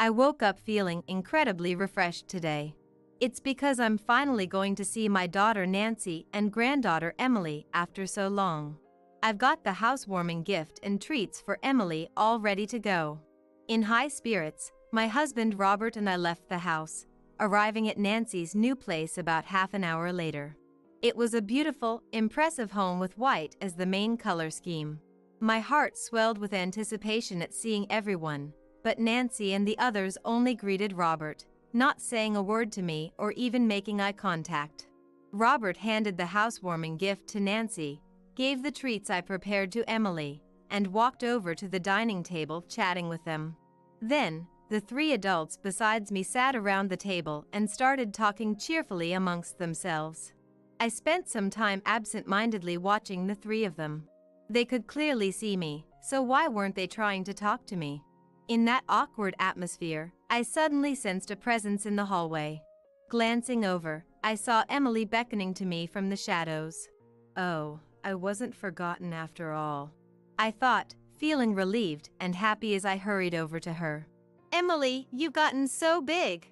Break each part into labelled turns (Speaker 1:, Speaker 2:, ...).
Speaker 1: I woke up feeling incredibly refreshed today. It's because I'm finally going to see my daughter Nancy and granddaughter Emily after so long. I've got the housewarming gift and treats for Emily all ready to go. In high spirits, my husband Robert and I left the house, arriving at Nancy's new place about half an hour later. It was a beautiful, impressive home with white as the main color scheme. My heart swelled with anticipation at seeing everyone, but Nancy and the others only greeted Robert, not saying a word to me or even making eye contact. Robert handed the housewarming gift to Nancy, gave the treats I prepared to Emily, and walked over to the dining table chatting with them. Then, the three adults besides me sat around the table and started talking cheerfully amongst themselves. I spent some time absent-mindedly watching the three of them. They could clearly see me, so why weren't they trying to talk to me? In that awkward atmosphere, I suddenly sensed a presence in the hallway. Glancing over, I saw Emily beckoning to me from the shadows. Oh, I wasn't forgotten after all, I thought, feeling relieved and happy as I hurried over to her. Emily, you've gotten so big.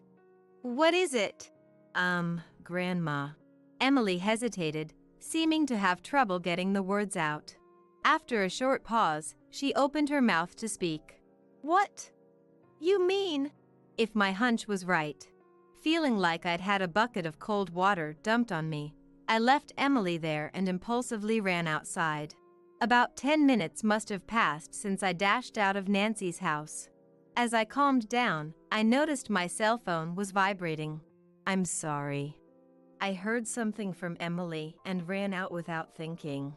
Speaker 1: What is it? Grandma. Emily hesitated, seeming to have trouble getting the words out. After a short pause, she opened her mouth to speak. What? You mean? If my hunch was right. Feeling like I'd had a bucket of cold water dumped on me, I left Emily there and impulsively ran outside. About 10 minutes must have passed since I dashed out of Nancy's house. As I calmed down, I noticed my cell phone was vibrating. I'm sorry. I heard something from Emily and ran out without thinking.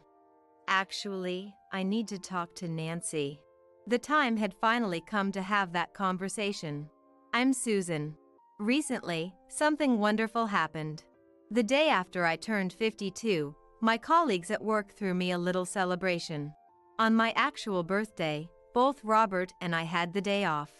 Speaker 1: Actually, I need to talk to Nancy. The time had finally come to have that conversation. I'm Susan. Recently, something wonderful happened. The day after I turned 52, my colleagues at work threw me a little celebration. On my actual birthday, both Robert and I had the day off.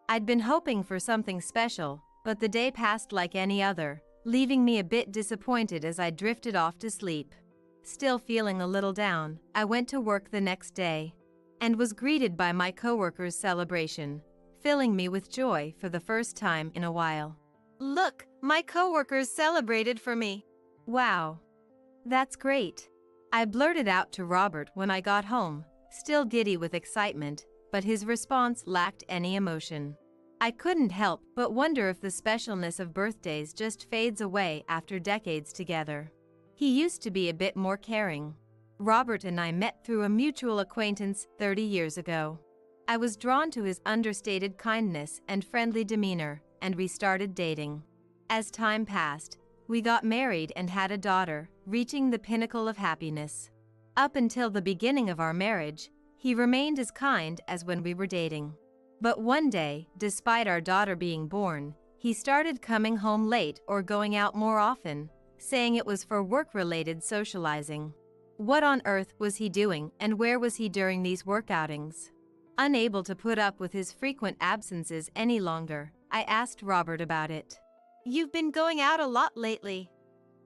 Speaker 1: I'd been hoping for something special, but the day passed like any other, leaving me a bit disappointed as I drifted off to sleep. Still feeling a little down, I went to work the next day, and was greeted by my coworkers' celebration, filling me with joy for the first time in a while. Look, my coworkers celebrated for me. Wow. That's great. I blurted out to Robert when I got home, still giddy with excitement, but his response lacked any emotion. I couldn't help but wonder if the specialness of birthdays just fades away after decades together. He used to be a bit more caring. Robert and I met through a mutual acquaintance 30 years ago. I was drawn to his understated kindness and friendly demeanor, and we started dating. As time passed, we got married and had a daughter, reaching the pinnacle of happiness. Up until the beginning of our marriage, he remained as kind as when we were dating. But one day, despite our daughter being born, he started coming home late or going out more often, saying it was for work-related socializing. What on earth was he doing and where was he during these work outings? Unable to put up with his frequent absences any longer, I asked Robert about it. You've been going out a lot lately.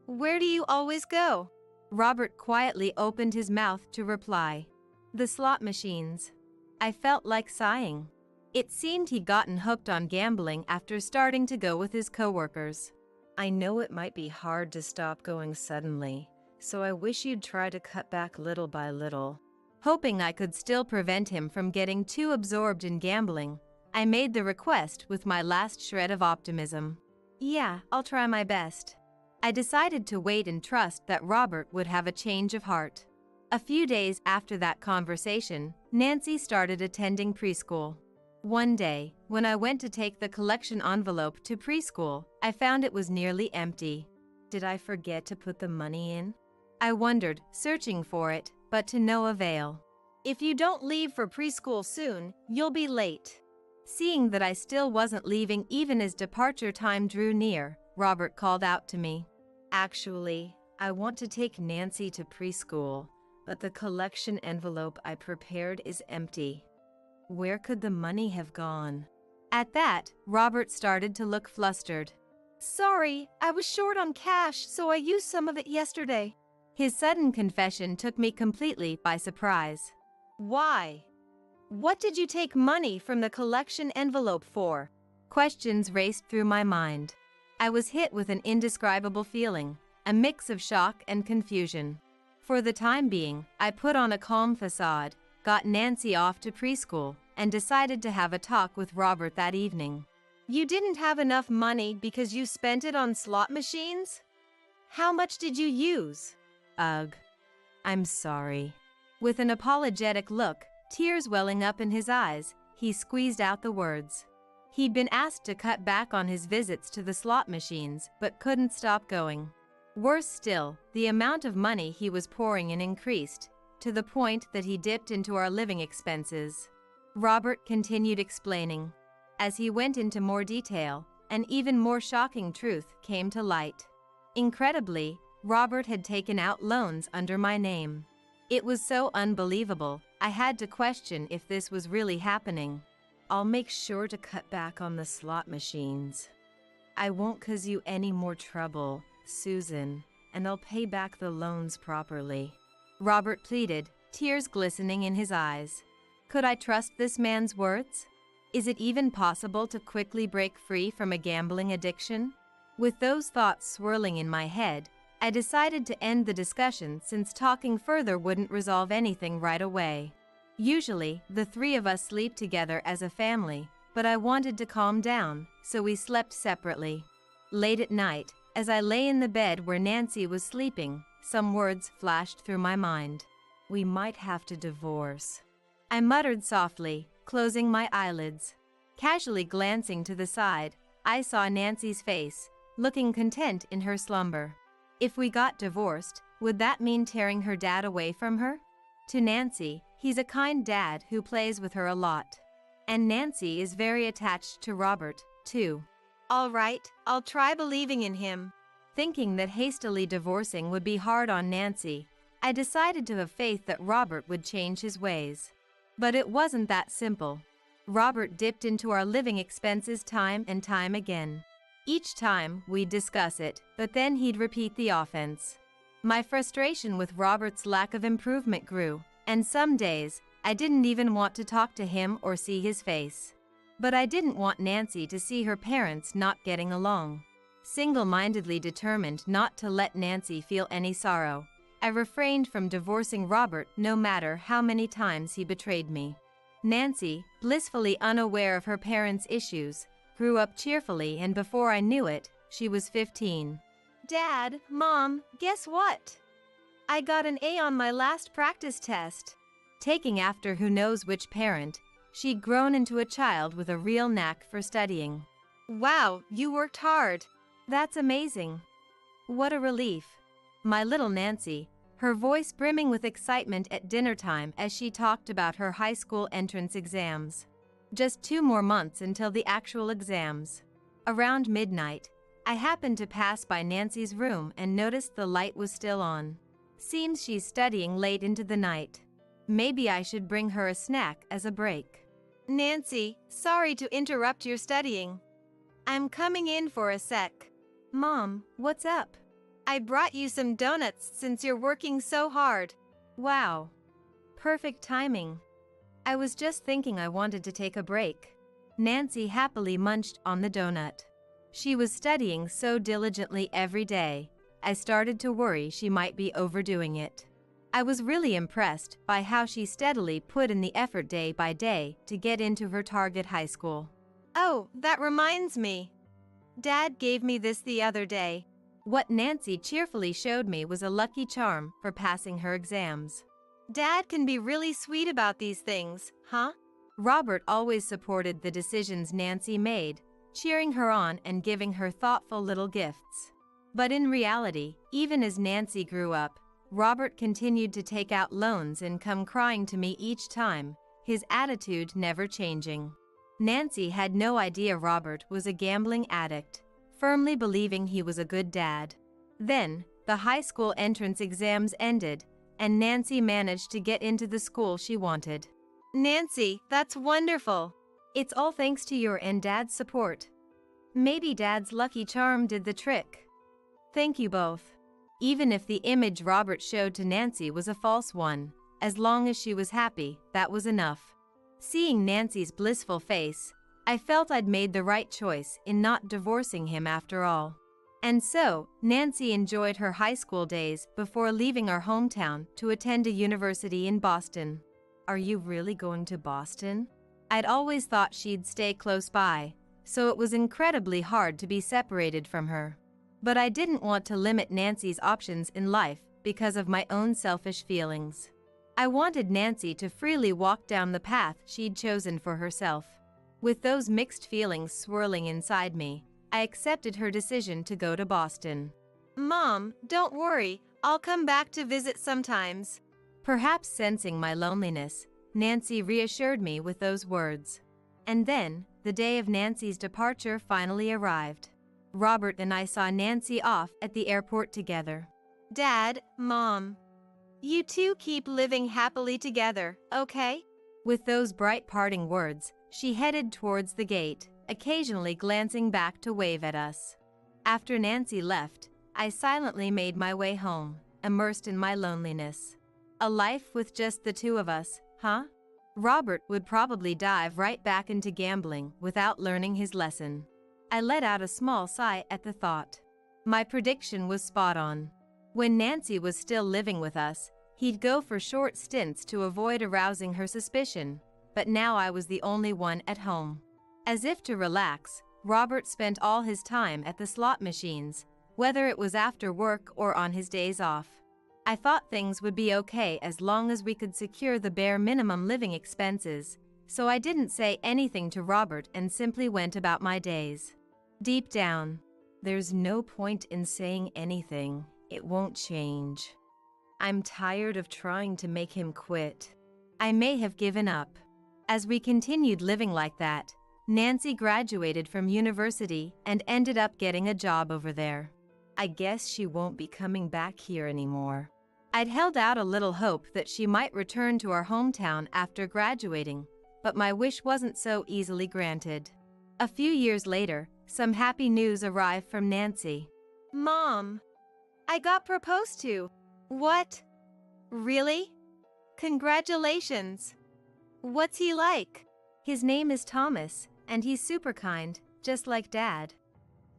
Speaker 1: Where do you always go? Robert quietly opened his mouth to reply. The slot machines. I felt like sighing. It seemed he'd gotten hooked on gambling after starting to go with his coworkers. I know it might be hard to stop going suddenly, so I wish you'd try to cut back little by little. Hoping I could still prevent him from getting too absorbed in gambling, I made the request with my last shred of optimism. Yeah, I'll try my best. I decided to wait and trust that Robert would have a change of heart. A few days after that conversation, Nancy started attending preschool. One day, when I went to take the collection envelope to preschool, I found it was nearly empty. Did I forget to put the money in? I wondered, searching for it, but to no avail. If you don't leave for preschool soon, you'll be late. Seeing that I still wasn't leaving even as departure time drew near, Robert called out to me. Actually, I want to take Nancy to preschool, but the collection envelope I prepared is empty. Where could the money have gone? At that, Robert started to look flustered. Sorry, I was short on cash, so I used some of it yesterday. His sudden confession took me completely by surprise. Why? What did you take money from the collection envelope for? Questions raced through my mind. I was hit with an indescribable feeling, a mix of shock and confusion. For the time being, I put on a calm facade, got Nancy off to preschool, and decided to have a talk with Robert that evening. You didn't have enough money because you spent it on slot machines? How much did you use? Ugh. I'm sorry. With an apologetic look, tears welling up in his eyes, he squeezed out the words. He'd been asked to cut back on his visits to the slot machines, but couldn't stop going. Worse still, the amount of money he was pouring in increased, to the point that he dipped into our living expenses. Robert continued explaining. As he went into more detail, an even more shocking truth came to light. Incredibly, Robert had taken out loans under my name. It was so unbelievable, I had to question if this was really happening. I'll make sure to cut back on the slot machines. I won't cause you any more trouble, Susan, and I'll pay back the loans properly. Robert pleaded, tears glistening in his eyes. Could I trust this man's words? Is it even possible to quickly break free from a gambling addiction? With those thoughts swirling in my head, I decided to end the discussion since talking further wouldn't resolve anything right away. Usually, the three of us sleep together as a family, but I wanted to calm down, so we slept separately. Late at night, as I lay in the bed where Nancy was sleeping, some words flashed through my mind. We might have to divorce. I muttered softly, closing my eyelids. Casually glancing to the side, I saw Nancy's face, looking content in her slumber. If we got divorced, would that mean tearing her dad away from her? To Nancy, he's a kind dad who plays with her a lot. And Nancy is very attached to Robert, too. All right, I'll try believing in him. Thinking that hastily divorcing would be hard on Nancy, I decided to have faith that Robert would change his ways. But it wasn't that simple. Robert dipped into our living expenses time and time again. Each time, we'd discuss it, but then he'd repeat the offense. My frustration with Robert's lack of improvement grew, and some days, I didn't even want to talk to him or see his face. But I didn't want Nancy to see her parents not getting along. Single-mindedly determined not to let Nancy feel any sorrow, I refrained from divorcing Robert no matter how many times he betrayed me. Nancy, blissfully unaware of her parents' issues, grew up cheerfully, and before I knew it, she was 15. Dad, Mom, guess what? I got an A on my last practice test. Taking after who knows which parent, she'd grown into a child with a real knack for studying. Wow, you worked hard. That's amazing. What a relief. My little Nancy, her voice brimming with excitement at dinner time as she talked about her high school entrance exams. Just 2 more months until the actual exams. Around midnight, I happened to pass by Nancy's room and noticed the light was still on. Seems she's studying late into the night. Maybe I should bring her a snack as a break. Nancy, sorry to interrupt your studying. I'm coming in for a sec. Mom, what's up? I brought you some donuts since you're working so hard. Wow. Perfect timing. I was just thinking I wanted to take a break. Nancy happily munched on the donut. She was studying so diligently every day, I started to worry she might be overdoing it. I was really impressed by how she steadily put in the effort day by day to get into her target high school. Oh, that reminds me. Dad gave me this the other day. What Nancy cheerfully showed me was a lucky charm for passing her exams. Dad can be really sweet about these things, huh? Robert always supported the decisions Nancy made, cheering her on and giving her thoughtful little gifts. But in reality, even as Nancy grew up, Robert continued to take out loans and come crying to me each time, his attitude never changing. Nancy had no idea Robert was a gambling addict, firmly believing he was a good dad. Then, the high school entrance exams ended, and Nancy managed to get into the school she wanted. Nancy, that's wonderful. It's all thanks to your and Dad's support. Maybe Dad's lucky charm did the trick. Thank you both. Even if the image Robert showed to Nancy was a false one, as long as she was happy, that was enough. Seeing Nancy's blissful face, I felt I'd made the right choice in not divorcing him after all. And so, Nancy enjoyed her high school days before leaving our hometown to attend a university in Boston. Are you really going to Boston? I'd always thought she'd stay close by, so it was incredibly hard to be separated from her. But I didn't want to limit Nancy's options in life because of my own selfish feelings. I wanted Nancy to freely walk down the path she'd chosen for herself. With those mixed feelings swirling inside me, I accepted her decision to go to Boston. Mom, don't worry, I'll come back to visit sometimes. Perhaps sensing my loneliness, Nancy reassured me with those words. And then, the day of Nancy's departure finally arrived. Robert and I saw Nancy off at the airport together. Dad, Mom, you two keep living happily together, okay? With those bright parting words, she headed towards the gate, occasionally glancing back to wave at us. After Nancy left, I silently made my way home, immersed in my loneliness. A life with just the two of us, huh? Robert would probably dive right back into gambling without learning his lesson. I let out a small sigh at the thought. My prediction was spot on. When Nancy was still living with us, he'd go for short stints to avoid arousing her suspicion, but now I was the only one at home. As if to relax, Robert spent all his time at the slot machines, whether it was after work or on his days off. I thought things would be okay as long as we could secure the bare minimum living expenses, so I didn't say anything to Robert and simply went about my days. Deep down, there's no point in saying anything. It won't change. I'm tired of trying to make him quit. I may have given up. As we continued living like that, Nancy graduated from university and ended up getting a job over there. I guess she won't be coming back here anymore. I'd held out a little hope that she might return to our hometown after graduating, but my wish wasn't so easily granted. A few years later, some happy news arrived from Nancy. Mom, I got proposed to. What? Really? Congratulations. What's he like? His name is Thomas, and he's super kind, just like Dad.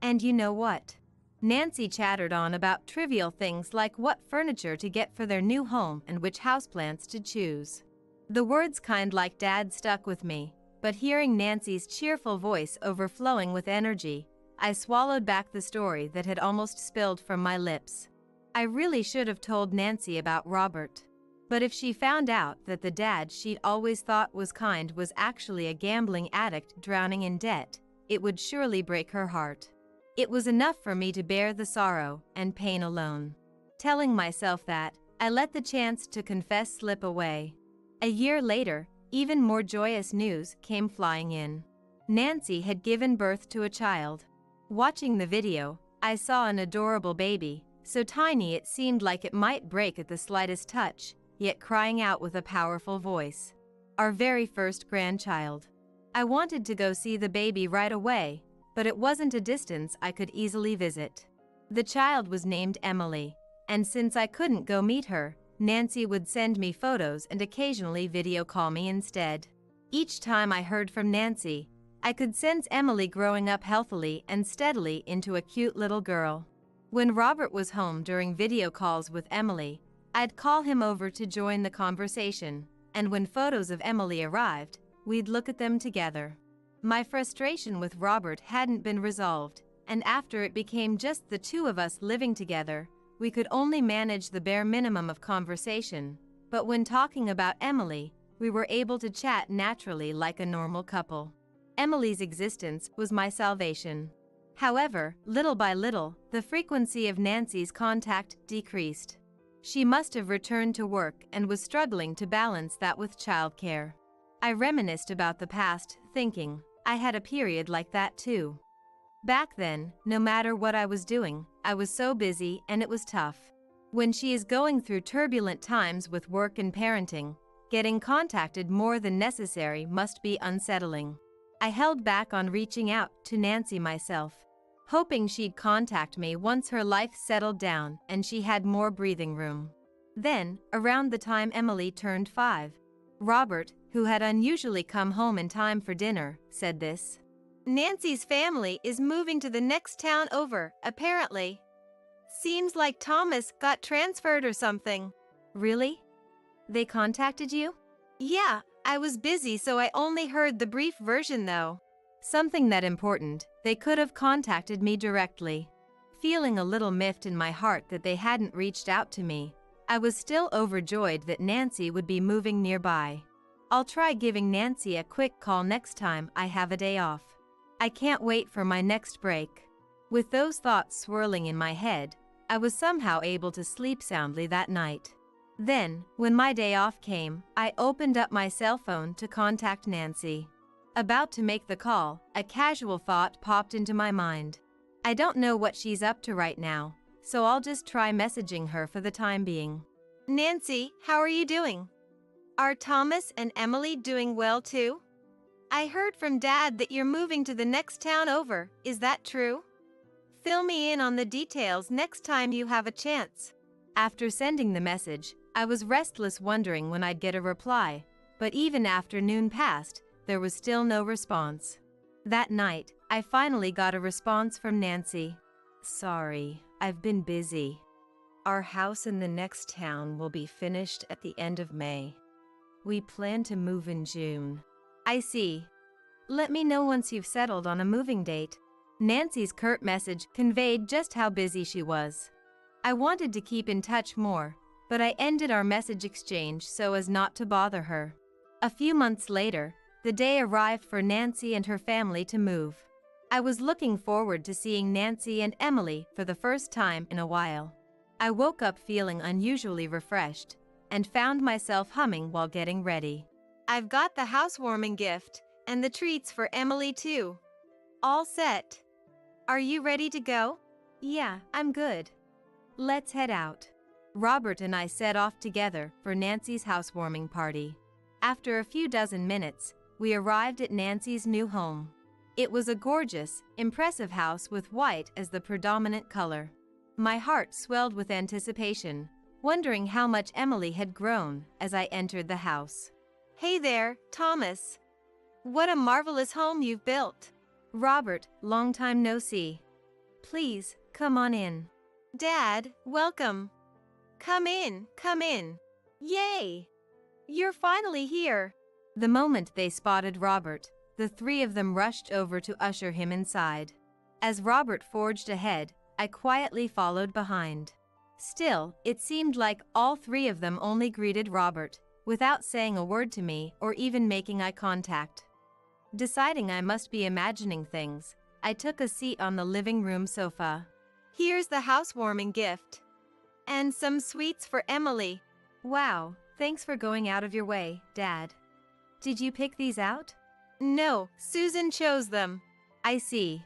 Speaker 1: And you know what? Nancy chattered on about trivial things like what furniture to get for their new home and which houseplants to choose. The words "kind like Dad" stuck with me, but hearing Nancy's cheerful voice overflowing with energy, I swallowed back the story that had almost spilled from my lips. I really should have told Nancy about Robert. But if she found out that the dad she'd always thought was kind was actually a gambling addict drowning in debt, it would surely break her heart. It was enough for me to bear the sorrow and pain alone. Telling myself that, I let the chance to confess slip away. A year later, even more joyous news came flying in. Nancy had given birth to a child. Watching the video, I saw an adorable baby, so tiny it seemed like it might break at the slightest touch, yet crying out with a powerful voice. Our very first grandchild. I wanted to go see the baby right away, but it wasn't a distance I could easily visit. The child was named Emily, and since I couldn't go meet her, Nancy would send me photos and occasionally video call me instead. Each time I heard from Nancy, I could sense Emily growing up healthily and steadily into a cute little girl. When Robert was home during video calls with Emily, I'd call him over to join the conversation, and when photos of Emily arrived, we'd look at them together. My frustration with Robert hadn't been resolved, and after it became just the two of us living together, we could only manage the bare minimum of conversation, but when talking about Emily, we were able to chat naturally like a normal couple. Emily's existence was my salvation. However, little by little, the frequency of Nancy's contact decreased. She must have returned to work and was struggling to balance that with childcare. I reminisced about the past, thinking, I had a period like that too. Back then, no matter what I was doing, I was so busy and it was tough. When she is going through turbulent times with work and parenting, getting contacted more than necessary must be unsettling. I held back on reaching out to Nancy myself, hoping she'd contact me once her life settled down and she had more breathing room. Then, around the time Emily turned 5, Robert, who had unusually come home in time for dinner, said this. Nancy's family is moving to the next town over, apparently. Seems like Thomas got transferred or something. Really? They contacted you? Yeah, I was busy so I only heard the brief version though. Something that important, they could have contacted me directly. Feeling a little miffed in my heart that they hadn't reached out to me, I was still overjoyed that Nancy would be moving nearby. I'll try giving Nancy a quick call next time I have a day off. I can't wait for my next break. With those thoughts swirling in my head, I was somehow able to sleep soundly that night. Then, when my day off came, I opened up my cell phone to contact Nancy. About to make the call, a casual thought popped into my mind. I don't know what she's up to right now, so I'll just try messaging her for the time being. Nancy, how are you doing? Are Thomas and Emily doing well too? I heard from Dad that you're moving to the next town over, is that true? Fill me in on the details next time you have a chance. After sending the message, I was restless wondering when I'd get a reply, but even after noon passed, there was still no response. That night, I finally got a response from Nancy. Sorry, I've been busy. Our house in the next town will be finished at the end of May. We plan to move in June. I see. Let me know once you've settled on a moving date. Nancy's curt message conveyed just how busy she was. I wanted to keep in touch more, but I ended our message exchange so as not to bother her. A few months later, the day arrived for Nancy and her family to move. I was looking forward to seeing Nancy and Emily for the first time in a while. I woke up feeling unusually refreshed and found myself humming while getting ready. I've got the housewarming gift and the treats for Emily too. All set. Are you ready to go? Yeah, I'm good. Let's head out. Robert and I set off together for Nancy's housewarming party. After a few dozen minutes, we arrived at Nancy's new home. It was a gorgeous, impressive house with white as the predominant color. My heart swelled with anticipation, wondering how much Emily had grown as I entered the house. Hey there, Thomas. What a marvelous home you've built. Robert, long time no see. Please, come on in. Dad, welcome. Come in, come in. Yay! You're finally here. The moment they spotted Robert, the three of them rushed over to usher him inside. As Robert forged ahead, I quietly followed behind. Still, it seemed like all three of them only greeted Robert, without saying a word to me or even making eye contact. Deciding I must be imagining things, I took a seat on the living room sofa. Here's the housewarming gift. And some sweets for Emily. Wow, thanks for going out of your way, Dad. Did you pick these out? No, Susan chose them. I see.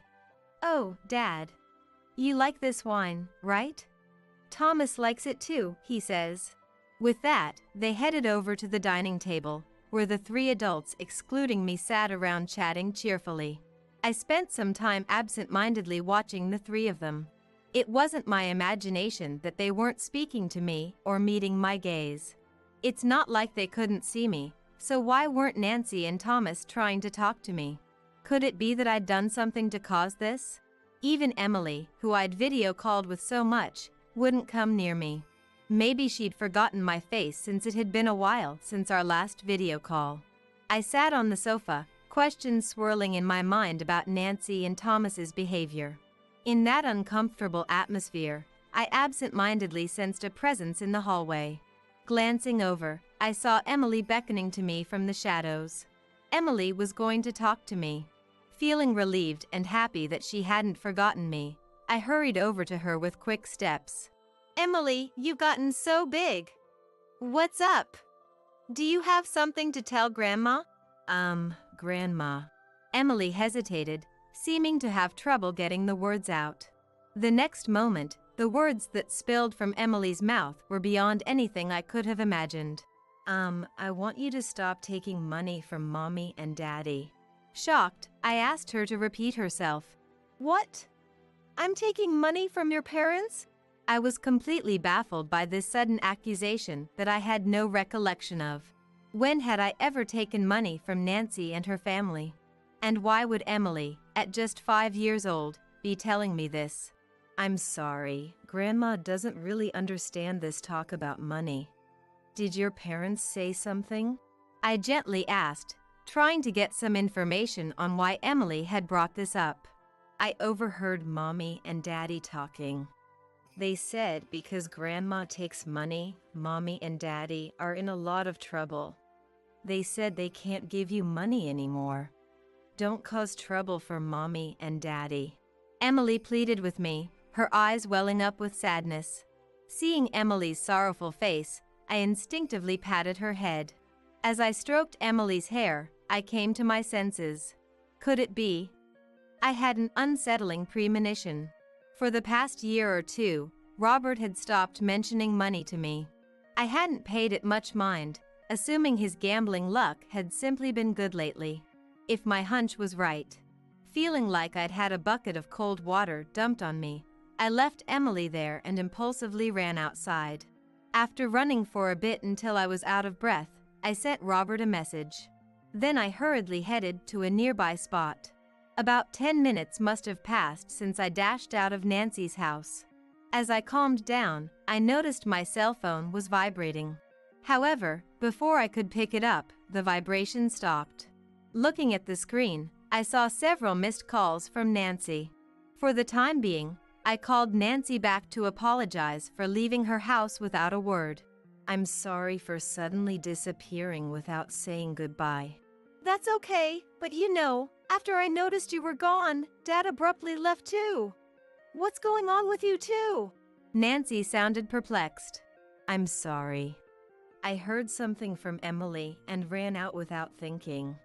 Speaker 1: Oh, Dad. You like this wine, right? Thomas likes it too, he says. With that, they headed over to the dining table, where the three adults excluding me sat around chatting cheerfully. I spent some time absent-mindedly watching the three of them. It wasn't my imagination that they weren't speaking to me or meeting my gaze. It's not like they couldn't see me, so why weren't Nancy and Thomas trying to talk to me? Could it be that I'd done something to cause this? Even Emily, who I'd video called with so much, wouldn't come near me. Maybe she'd forgotten my face since it had been a while since our last video call. I sat on the sofa, questions swirling in my mind about Nancy and Thomas's behavior. In that uncomfortable atmosphere, I absent-mindedly sensed a presence in the hallway. Glancing over, I saw Emily beckoning to me from the shadows. Emily was going to talk to me. Feeling relieved and happy that she hadn't forgotten me, I hurried over to her with quick steps. Emily, you've gotten so big. What's up? Do you have something to tell Grandma? Grandma. Emily hesitated, seeming to have trouble getting the words out. The next moment, the words that spilled from Emily's mouth were beyond anything I could have imagined. I want you to stop taking money from Mommy and Daddy. Shocked, I asked her to repeat herself. What? I'm taking money from your parents? I was completely baffled by this sudden accusation that I had no recollection of. When had I ever taken money from Nancy and her family? And why would Emily, at just 5 years old, be telling me this? I'm sorry, Grandma doesn't really understand this talk about money. Did your parents say something? I gently asked, trying to get some information on why Emily had brought this up. I overheard Mommy and Daddy talking. They said because Grandma takes money, Mommy and Daddy are in a lot of trouble. They said they can't give you money anymore. Don't cause trouble for Mommy and Daddy. Emily pleaded with me, her eyes welling up with sadness. Seeing Emily's sorrowful face, I instinctively patted her head. As I stroked Emily's hair, I came to my senses. Could it be? I had an unsettling premonition. For the past year or two, Robert had stopped mentioning money to me. I hadn't paid it much mind, assuming his gambling luck had simply been good lately. If my hunch was right. Feeling like I'd had a bucket of cold water dumped on me, I left Emily there and impulsively ran outside. After running for a bit until I was out of breath, I sent Robert a message. Then I hurriedly headed to a nearby spot. About 10 minutes must have passed since I dashed out of Nancy's house. As I calmed down, I noticed my cell phone was vibrating. However, before I could pick it up, the vibration stopped. Looking at the screen, I saw several missed calls from Nancy. For the time being, I called Nancy back to apologize for leaving her house without a word. I'm sorry for suddenly disappearing without saying goodbye.
Speaker 2: That's okay, but after I noticed you were gone, Dad abruptly left too. What's going on with you two?
Speaker 1: Nancy sounded perplexed. I'm sorry. I heard something from Emily and ran out without thinking.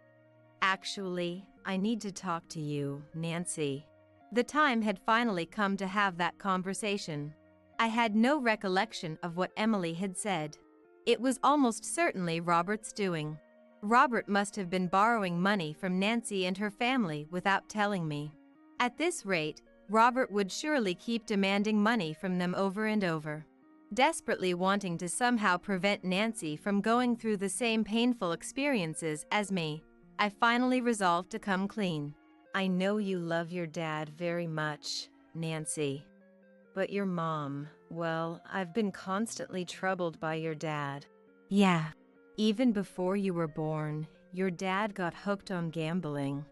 Speaker 1: Actually, I need to talk to you, Nancy. The time had finally come to have that conversation. I had no recollection of what Emily had said. It was almost certainly Robert's doing. Robert must have been borrowing money from Nancy and her family without telling me. At this rate, Robert would surely keep demanding money from them over and over. Desperately wanting to somehow prevent Nancy from going through the same painful experiences as me, I finally resolved to come clean. I know you love your dad very much, Nancy. But your mom, well, I've been constantly troubled by your dad. Yeah. Even before you were born, your dad got hooked on gambling.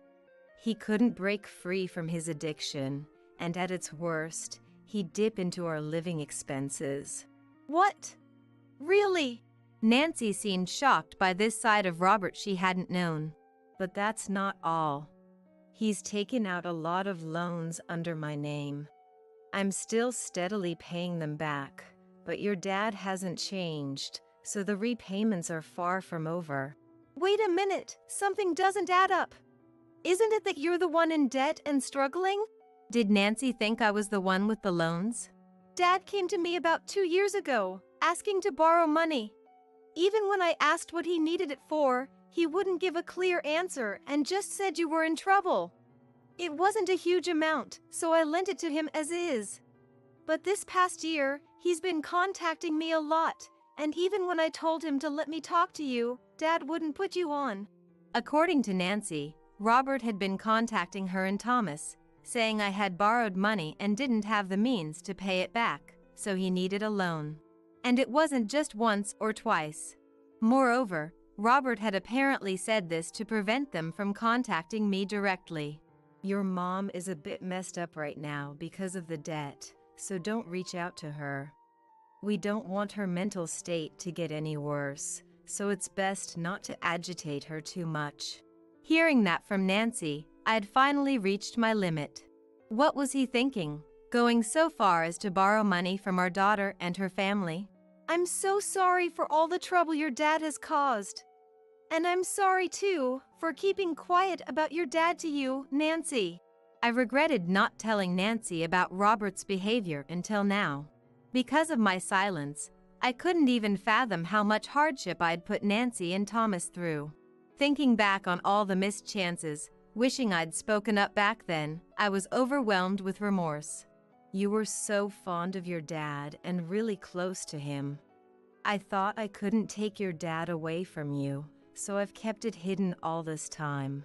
Speaker 1: He couldn't break free from his addiction, and at its worst, he'd dip into our living expenses.
Speaker 2: What? Really?
Speaker 1: Nancy seemed shocked by this side of Robert she hadn't known. But that's not all. He's taken out a lot of loans under my name. I'm still steadily paying them back, but your dad hasn't changed, so the repayments are far from over.
Speaker 2: Wait a minute, something doesn't add up. Isn't it that you're the one in debt and struggling?
Speaker 1: Did Nancy think I was the one with the loans?
Speaker 2: Dad came to me about 2 years ago, asking to borrow money. Even when I asked what he needed it for, he wouldn't give a clear answer and just said you were in trouble. It wasn't a huge amount, so I lent it to him as is. But this past year, he's been contacting me a lot, and even when I told him to let me talk to you, Dad wouldn't put you on.
Speaker 1: According to Nancy, Robert had been contacting her and Thomas, saying I had borrowed money and didn't have the means to pay it back, so he needed a loan. And it wasn't just once or twice. Moreover, Robert had apparently said this to prevent them from contacting me directly. Your mom is a bit messed up right now because of the debt, so don't reach out to her. We don't want her mental state to get any worse, so it's best not to agitate her too much. Hearing that from Nancy, I had finally reached my limit. What was he thinking, going so far as to borrow money from our daughter and her family?
Speaker 2: I'm so sorry for all the trouble your dad has caused. And I'm sorry, too, for keeping quiet about your dad to you, Nancy.
Speaker 1: I regretted not telling Nancy about Robert's behavior until now. Because of my silence, I couldn't even fathom how much hardship I'd put Nancy and Thomas through. Thinking back on all the missed chances, wishing I'd spoken up back then, I was overwhelmed with remorse. You were so fond of your dad and really close to him. I thought I couldn't take your dad away from you, so I've kept it hidden all this time.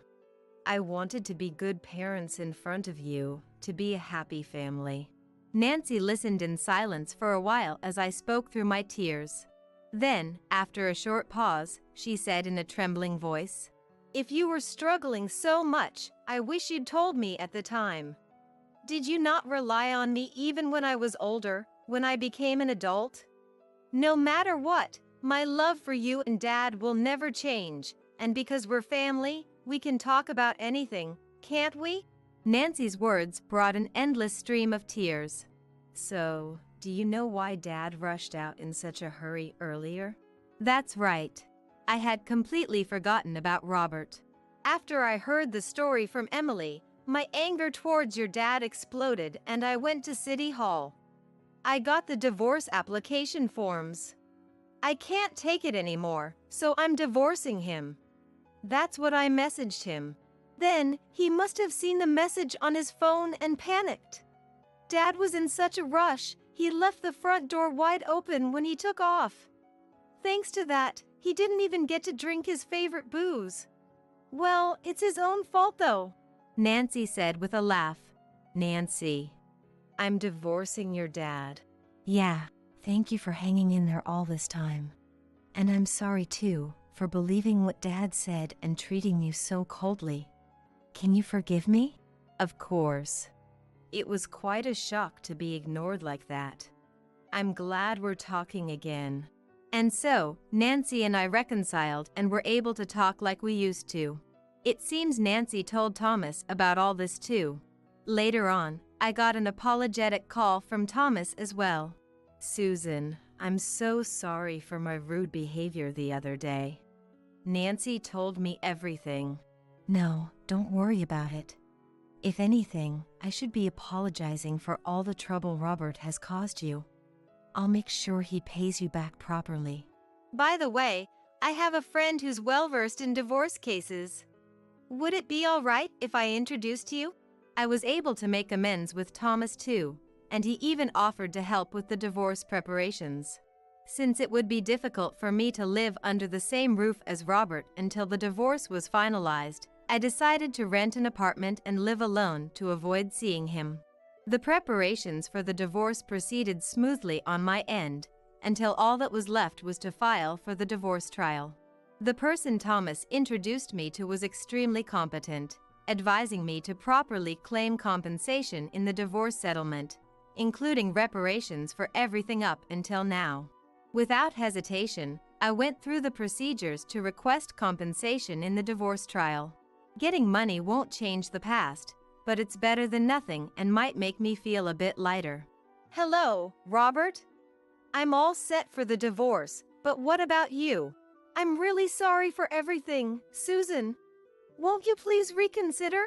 Speaker 1: I wanted to be good parents in front of you, to be a happy family. Nancy listened in silence for a while as I spoke through my tears. Then, after a short pause, she said in a trembling voice,
Speaker 2: "If you were struggling so much, I wish you'd told me at the time. Did you not rely on me even when I was older, when I became an adult? No matter what, my love for you and Dad will never change, and because we're family, we can talk about anything, can't we?"
Speaker 1: Nancy's words brought an endless stream of tears. So, do you know why Dad rushed out in such a hurry earlier? That's right. I had completely forgotten about Robert.
Speaker 2: After I heard the story from Emily, my anger towards your dad exploded and I went to City Hall. I got the divorce application forms. I can't take it anymore, so I'm divorcing him. That's what I messaged him. Then, he must have seen the message on his phone and panicked. Dad was in such a rush, he left the front door wide open when he took off. Thanks to that, he didn't even get to drink his favorite booze. Well, it's his own fault though,
Speaker 1: Nancy said with a laugh. Nancy, I'm divorcing your dad. Yeah, thank you for hanging in there all this time. And I'm sorry too, for believing what Dad said and treating you so coldly. Can you forgive me? Of course. It was quite a shock to be ignored like that. I'm glad we're talking again. And so, Nancy and I reconciled and were able to talk like we used to. It seems Nancy told Thomas about all this too. Later on, I got an apologetic call from Thomas as well. Susan, I'm so sorry for my rude behavior the other day. Nancy told me everything. No, don't worry about it. If anything, I should be apologizing for all the trouble Robert has caused you. I'll make sure he pays you back properly.
Speaker 2: By the way, I have a friend who's well-versed in divorce cases. Would it be all right if I introduced you?
Speaker 1: I was able to make amends with Thomas too, and he even offered to help with the divorce preparations. Since it would be difficult for me to live under the same roof as Robert until the divorce was finalized, I decided to rent an apartment and live alone to avoid seeing him. The preparations for the divorce proceeded smoothly on my end, until all that was left was to file for the divorce trial. The person Thomas introduced me to was extremely competent, advising me to properly claim compensation in the divorce settlement, including reparations for everything up until now. Without hesitation, I went through the procedures to request compensation in the divorce trial. Getting money won't change the past, but it's better than nothing and might make me feel a bit lighter.
Speaker 2: Hello, Robert? I'm all set for the divorce, but what about you? I'm really sorry for everything, Susan. Won't you please reconsider?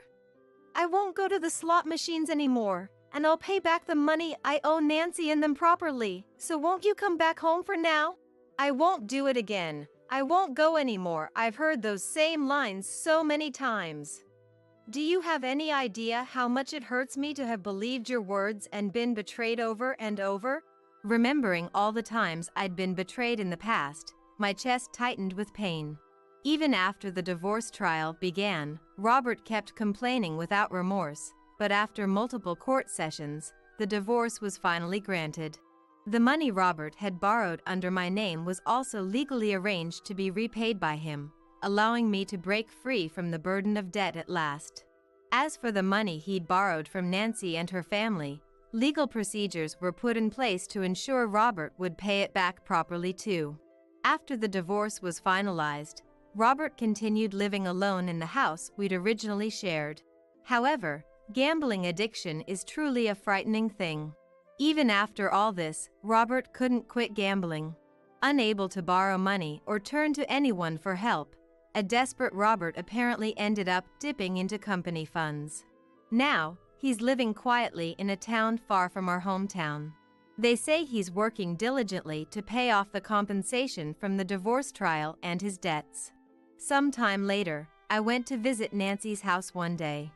Speaker 2: I won't go to the slot machines anymore, and I'll pay back the money I owe Nancy and them properly, so won't you come back home for now? I won't do it again. I won't go anymore. I've heard those same lines so many times. Do you have any idea how much it hurts me to have believed your words and been betrayed over and over?
Speaker 1: Remembering all the times I'd been betrayed in the past, my chest tightened with pain. Even after the divorce trial began, Robert kept complaining without remorse, but after multiple court sessions, the divorce was finally granted. The money Robert had borrowed under my name was also legally arranged to be repaid by him, allowing me to break free from the burden of debt at last. As for the money he'd borrowed from Nancy and her family, legal procedures were put in place to ensure Robert would pay it back properly too. After the divorce was finalized, Robert continued living alone in the house we'd originally shared. However, gambling addiction is truly a frightening thing. Even after all this, Robert couldn't quit gambling. Unable to borrow money or turn to anyone for help, a desperate Robert apparently ended up dipping into company funds. Now, he's living quietly in a town far from our hometown. They say he's working diligently to pay off the compensation from the divorce trial and his debts. Sometime later, I went to visit Nancy's house one day.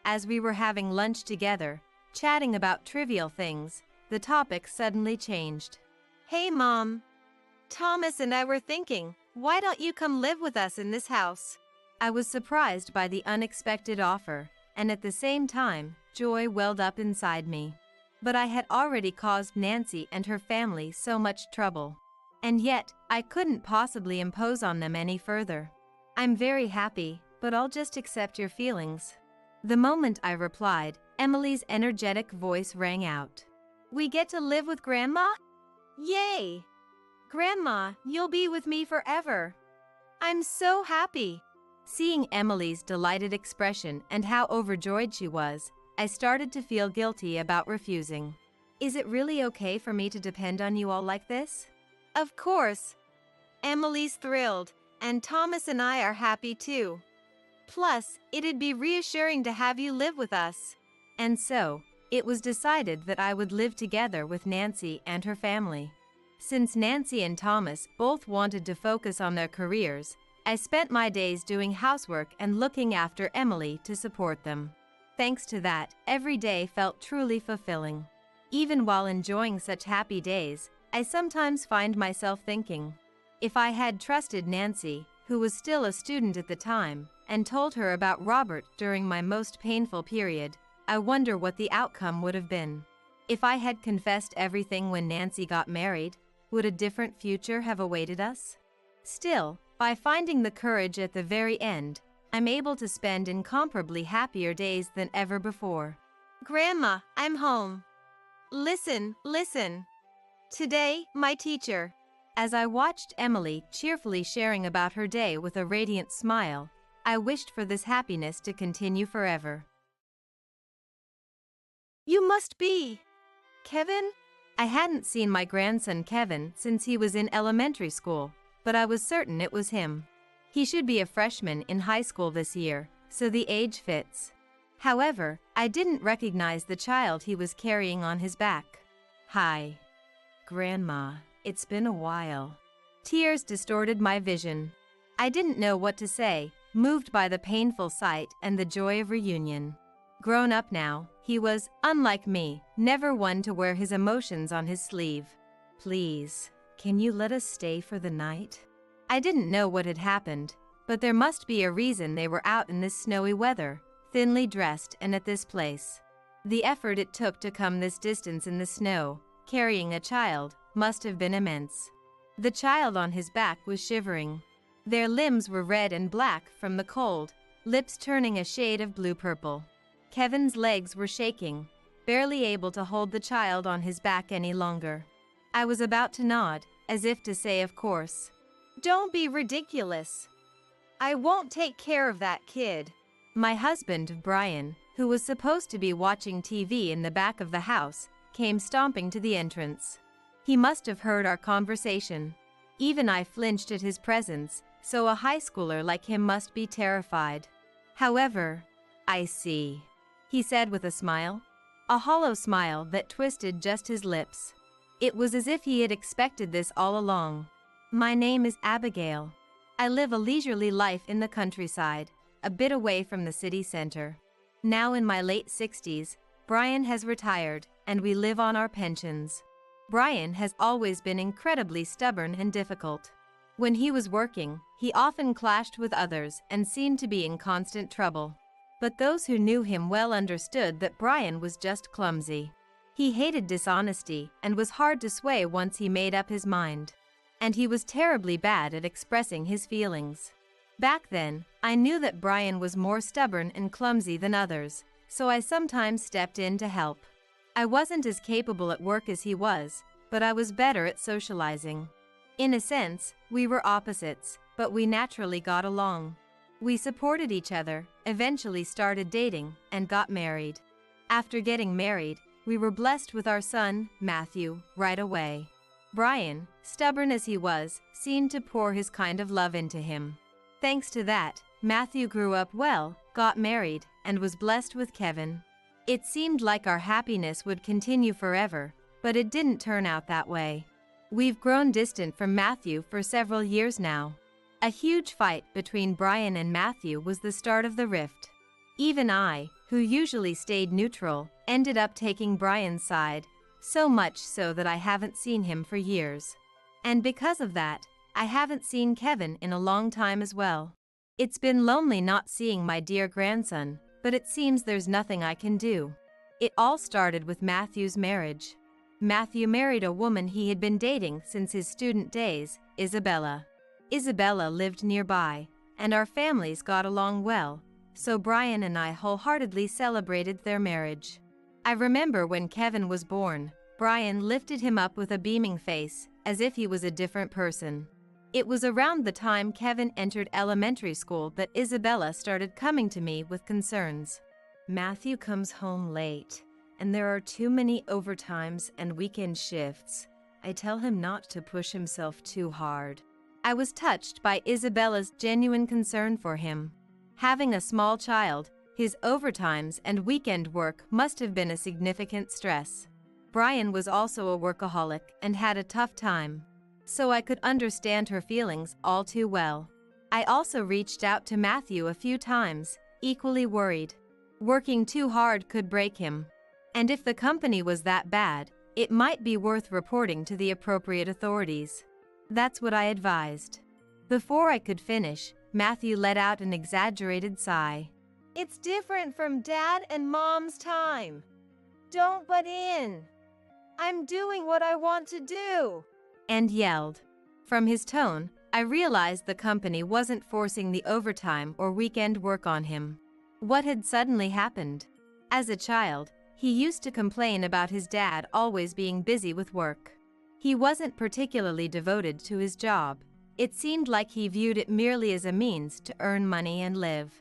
Speaker 1: As we were having lunch together, chatting about trivial things, the topic suddenly changed.
Speaker 2: Hey, Mom. Thomas and I were thinking, why don't you come live with us in this house?
Speaker 1: I was surprised by the unexpected offer, and at the same time, joy welled up inside me. But I had already caused Nancy and her family so much trouble. And yet, I couldn't possibly impose on them any further. I'm very happy, but I'll just accept your feelings. The moment I replied, Emily's energetic voice rang out.
Speaker 2: We get to live with Grandma? Yay! Grandma, you'll be with me forever. I'm so happy.
Speaker 1: Seeing Emily's delighted expression and how overjoyed she was, I started to feel guilty about refusing. Is it really okay for me to depend on you all like this?
Speaker 2: Of course. Emily's thrilled, and Thomas and I are happy too. Plus, it'd be reassuring to have you live with us.
Speaker 1: And so, it was decided that I would live together with Nancy and her family. Since Nancy and Thomas both wanted to focus on their careers, I spent my days doing housework and looking after Emily to support them. Thanks to that, every day felt truly fulfilling. Even while enjoying such happy days, I sometimes find myself thinking, if I had trusted Nancy, who was still a student at the time, and told her about Robert during my most painful period, I wonder what the outcome would have been. If I had confessed everything when Nancy got married, would a different future have awaited us? Still, by finding the courage at the very end, I'm able to spend incomparably happier days than ever before.
Speaker 2: Grandma, I'm home. Listen. Today, my teacher.
Speaker 1: As I watched Emily cheerfully sharing about her day with a radiant smile, I wished for this happiness to continue forever.
Speaker 2: You must be Kevin?
Speaker 1: I hadn't seen my grandson Kevin since he was in elementary school, but I was certain it was him. He should be a freshman in high school this year, so the age fits. However, I didn't recognize the child he was carrying on his back. Hi, Grandma, it's been a while. Tears distorted my vision. I didn't know what to say, moved by the painful sight and the joy of reunion. Grown up now, he was, unlike me, never one to wear his emotions on his sleeve. Please, can you let us stay for the night? I didn't know what had happened, but there must be a reason they were out in this snowy weather, thinly dressed and at this place. The effort it took to come this distance in the snow, carrying a child, must have been immense. The child on his back was shivering. Their limbs were red and black from the cold, lips turning a shade of blue-purple. Kevin's legs were shaking, barely able to hold the child on his back any longer. I was about to nod, as if to say of course.
Speaker 2: Don't be ridiculous. I won't take care of that kid.
Speaker 1: My husband, Brian, who was supposed to be watching TV in the back of the house, came stomping to the entrance. He must have heard our conversation. Even I flinched at his presence, so a high schooler like him must be terrified. However, I see, he said with a smile. A hollow smile that twisted just his lips. It was as if he had expected this all along. My name is Abigail. I live a leisurely life in the countryside, a bit away from the city center. Now in my late 60s, Brian has retired, and we live on our pensions. Brian has always been incredibly stubborn and difficult. When he was working, he often clashed with others and seemed to be in constant trouble. But those who knew him well understood that Brian was just clumsy. He hated dishonesty and was hard to sway once he made up his mind. And he was terribly bad at expressing his feelings. Back then, I knew that Brian was more stubborn and clumsy than others, so I sometimes stepped in to help. I wasn't as capable at work as he was, but I was better at socializing. In a sense, we were opposites, but we naturally got along. We supported each other, eventually started dating, and got married. After getting married, we were blessed with our son, Matthew, right away. Brian, stubborn as he was, seemed to pour his kind of love into him. Thanks to that, Matthew grew up well, got married, and was blessed with Kevin. It seemed like our happiness would continue forever, but it didn't turn out that way. We've grown distant from Matthew for several years now. A huge fight between Brian and Matthew was the start of the rift. Even I, who usually stayed neutral, ended up taking Brian's side, so much so that I haven't seen him for years. And because of that, I haven't seen Kevin in a long time as well. It's been lonely not seeing my dear grandson, but it seems there's nothing I can do. It all started with Matthew's marriage. Matthew married a woman he had been dating since his student days, Isabella. Isabella lived nearby, and our families got along well, so Brian and I wholeheartedly celebrated their marriage. I remember when Kevin was born, Brian lifted him up with a beaming face, as if he was a different person. It was around the time Kevin entered elementary school that Isabella started coming to me with concerns. Matthew comes home late, and there are too many overtimes and weekend shifts. I tell him not to push himself too hard. I was touched by Isabella's genuine concern for him. Having a small child, his overtimes and weekend work must have been a significant stress. Brian was also a workaholic and had a tough time, so I could understand her feelings all too well. I also reached out to Matthew a few times, equally worried. Working too hard could break him. And if the company was that bad, it might be worth reporting to the appropriate authorities. That's what I advised. Before I could finish, Matthew let out an exaggerated sigh.
Speaker 2: It's different from Dad and Mom's time. Don't butt in. I'm doing what I want to do.
Speaker 1: And yelled. From his tone, I realized the company wasn't forcing the overtime or weekend work on him. What had suddenly happened? As a child, he used to complain about his dad always being busy with work. He wasn't particularly devoted to his job. It seemed like he viewed it merely as a means to earn money and live.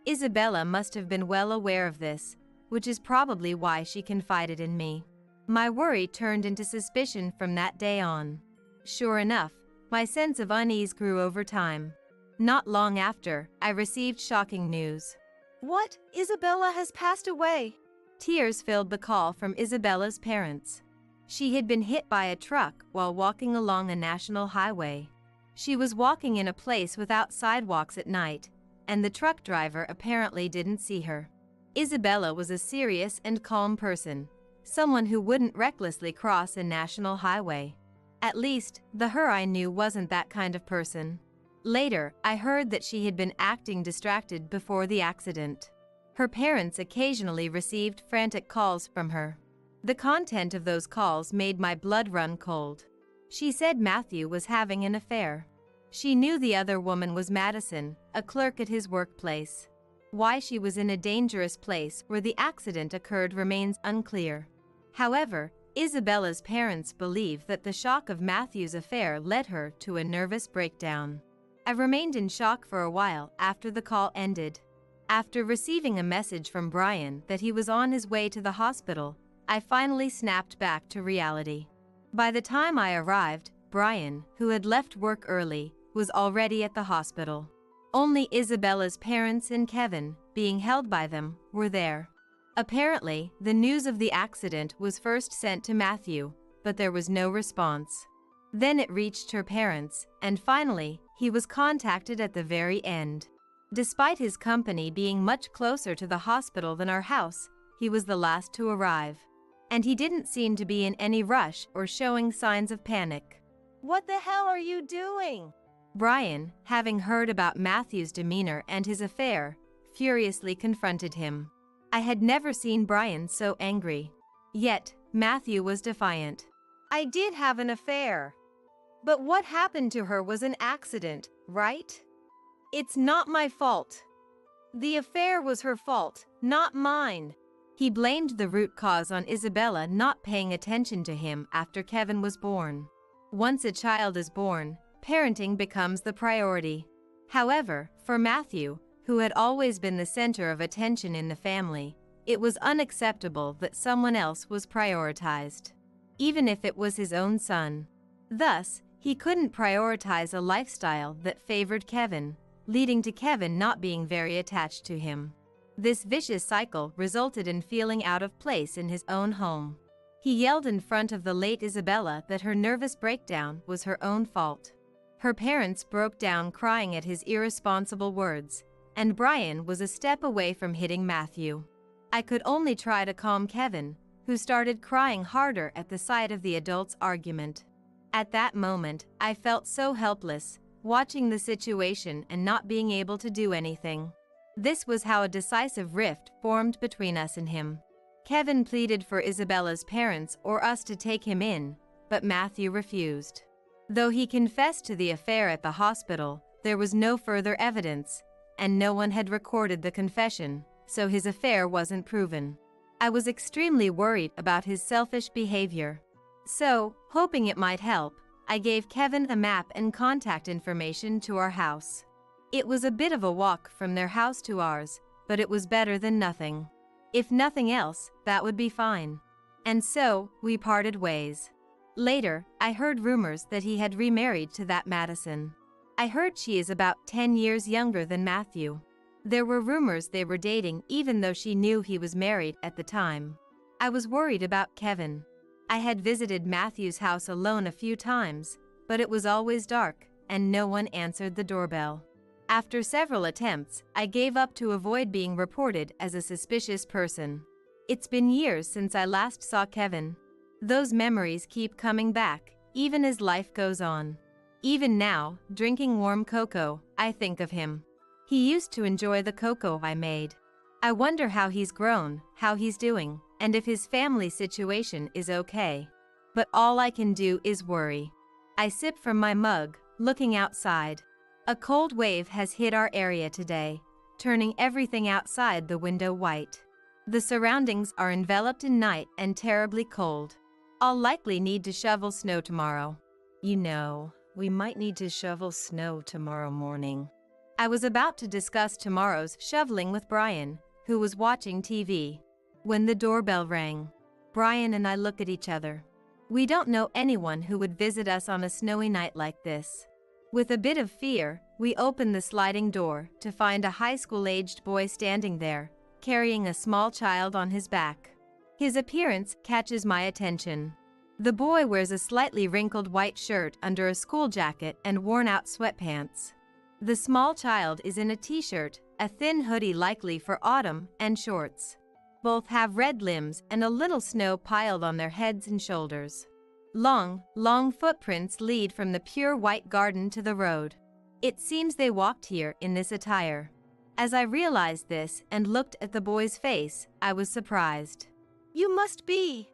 Speaker 1: Isabella must have been well aware of this, which is probably why she confided in me. My worry turned into suspicion from that day on. Sure enough, my sense of unease grew over time. Not long after, I received shocking news.
Speaker 2: What? Isabella has passed away.
Speaker 1: Tears filled the call from Isabella's parents. She had been hit by a truck while walking along a national highway. She was walking in a place without sidewalks at night, and the truck driver apparently didn't see her. Isabella was a serious and calm person, someone who wouldn't recklessly cross a national highway. At least, the her I knew wasn't that kind of person. Later, I heard that she had been acting distracted before the accident. Her parents occasionally received frantic calls from her. The content of those calls made my blood run cold. She said Matthew was having an affair. She knew the other woman was Madison, a clerk at his workplace. Why she was in a dangerous place where the accident occurred remains unclear. However, Isabella's parents believe that the shock of Matthew's affair led her to a nervous breakdown. I remained in shock for a while after the call ended. After receiving a message from Brian that he was on his way to the hospital, I finally snapped back to reality. By the time I arrived, Brian, who had left work early, was already at the hospital. Only Isabella's parents and Kevin, being held by them, were there. Apparently, the news of the accident was first sent to Matthew, but there was no response. Then it reached her parents, and finally, he was contacted at the very end. Despite his company being much closer to the hospital than our house, he was the last to arrive. And he didn't seem to be in any rush or showing signs of panic.
Speaker 2: What the hell are you doing?
Speaker 1: Brian, having heard about Matthew's demeanor and his affair, furiously confronted him. I had never seen Brian so angry. Yet, Matthew was defiant.
Speaker 2: I did have an affair. But what happened to her was an accident, right? It's not my fault. The affair was her fault, not mine.
Speaker 1: He blamed the root cause on Isabella not paying attention to him after Kevin was born. Once a child is born, parenting becomes the priority. However, for Matthew, who had always been the center of attention in the family, it was unacceptable that someone else was prioritized, even if it was his own son. Thus, he couldn't prioritize a lifestyle that favored Kevin, leading to Kevin not being very attached to him. This vicious cycle resulted in feeling out of place in his own home. He yelled in front of the late Isabella that her nervous breakdown was her own fault. Her parents broke down crying at his irresponsible words, and Brian was a step away from hitting Matthew. I could only try to calm Kevin, who started crying harder at the sight of the adults' argument. At that moment, I felt so helpless, watching the situation and not being able to do anything. This was how a decisive rift formed between us and him. Kevin pleaded for Isabella's parents or us to take him in, but Matthew refused. Though he confessed to the affair at the hospital, there was no further evidence, and no one had recorded the confession, so his affair wasn't proven. I was extremely worried about his selfish behavior. So, hoping it might help, I gave Kevin a map and contact information to our house. It was a bit of a walk from their house to ours, but it was better than nothing. If nothing else, that would be fine. And so, we parted ways. Later, I heard rumors that he had remarried to that Madison. I heard she is about 10 years younger than Matthew. There were rumors they were dating even though she knew he was married at the time. I was worried about Kevin. I had visited Matthew's house alone a few times, but it was always dark, and no one answered the doorbell. After several attempts, I gave up to avoid being reported as a suspicious person. It's been years since I last saw Kevin. Those memories keep coming back, even as life goes on. Even now, drinking warm cocoa, I think of him. He used to enjoy the cocoa I made. I wonder how he's grown, how he's doing, and if his family situation is okay. But all I can do is worry. I sip from my mug, looking outside. A cold wave has hit our area today, turning everything outside the window white. The surroundings are enveloped in night and terribly cold. I'll likely need to shovel snow tomorrow. You know, we might need to shovel snow tomorrow morning. I was about to discuss tomorrow's shoveling with Brian, who was watching TV, when the doorbell rang. Brian and I look at each other. We don't know anyone who would visit us on a snowy night like this. With a bit of fear, we open the sliding door to find a high school-aged boy standing there, carrying a small child on his back. His appearance catches my attention. The boy wears a slightly wrinkled white shirt under a school jacket and worn-out sweatpants. The small child is in a t-shirt, a thin hoodie likely for autumn, and shorts. Both have red limbs and a little snow piled on their heads and shoulders. Long footprints lead from the pure white garden to the road. It seems they walked here in this attire. As I realized this and looked at the boy's face, I was surprised.
Speaker 2: You must be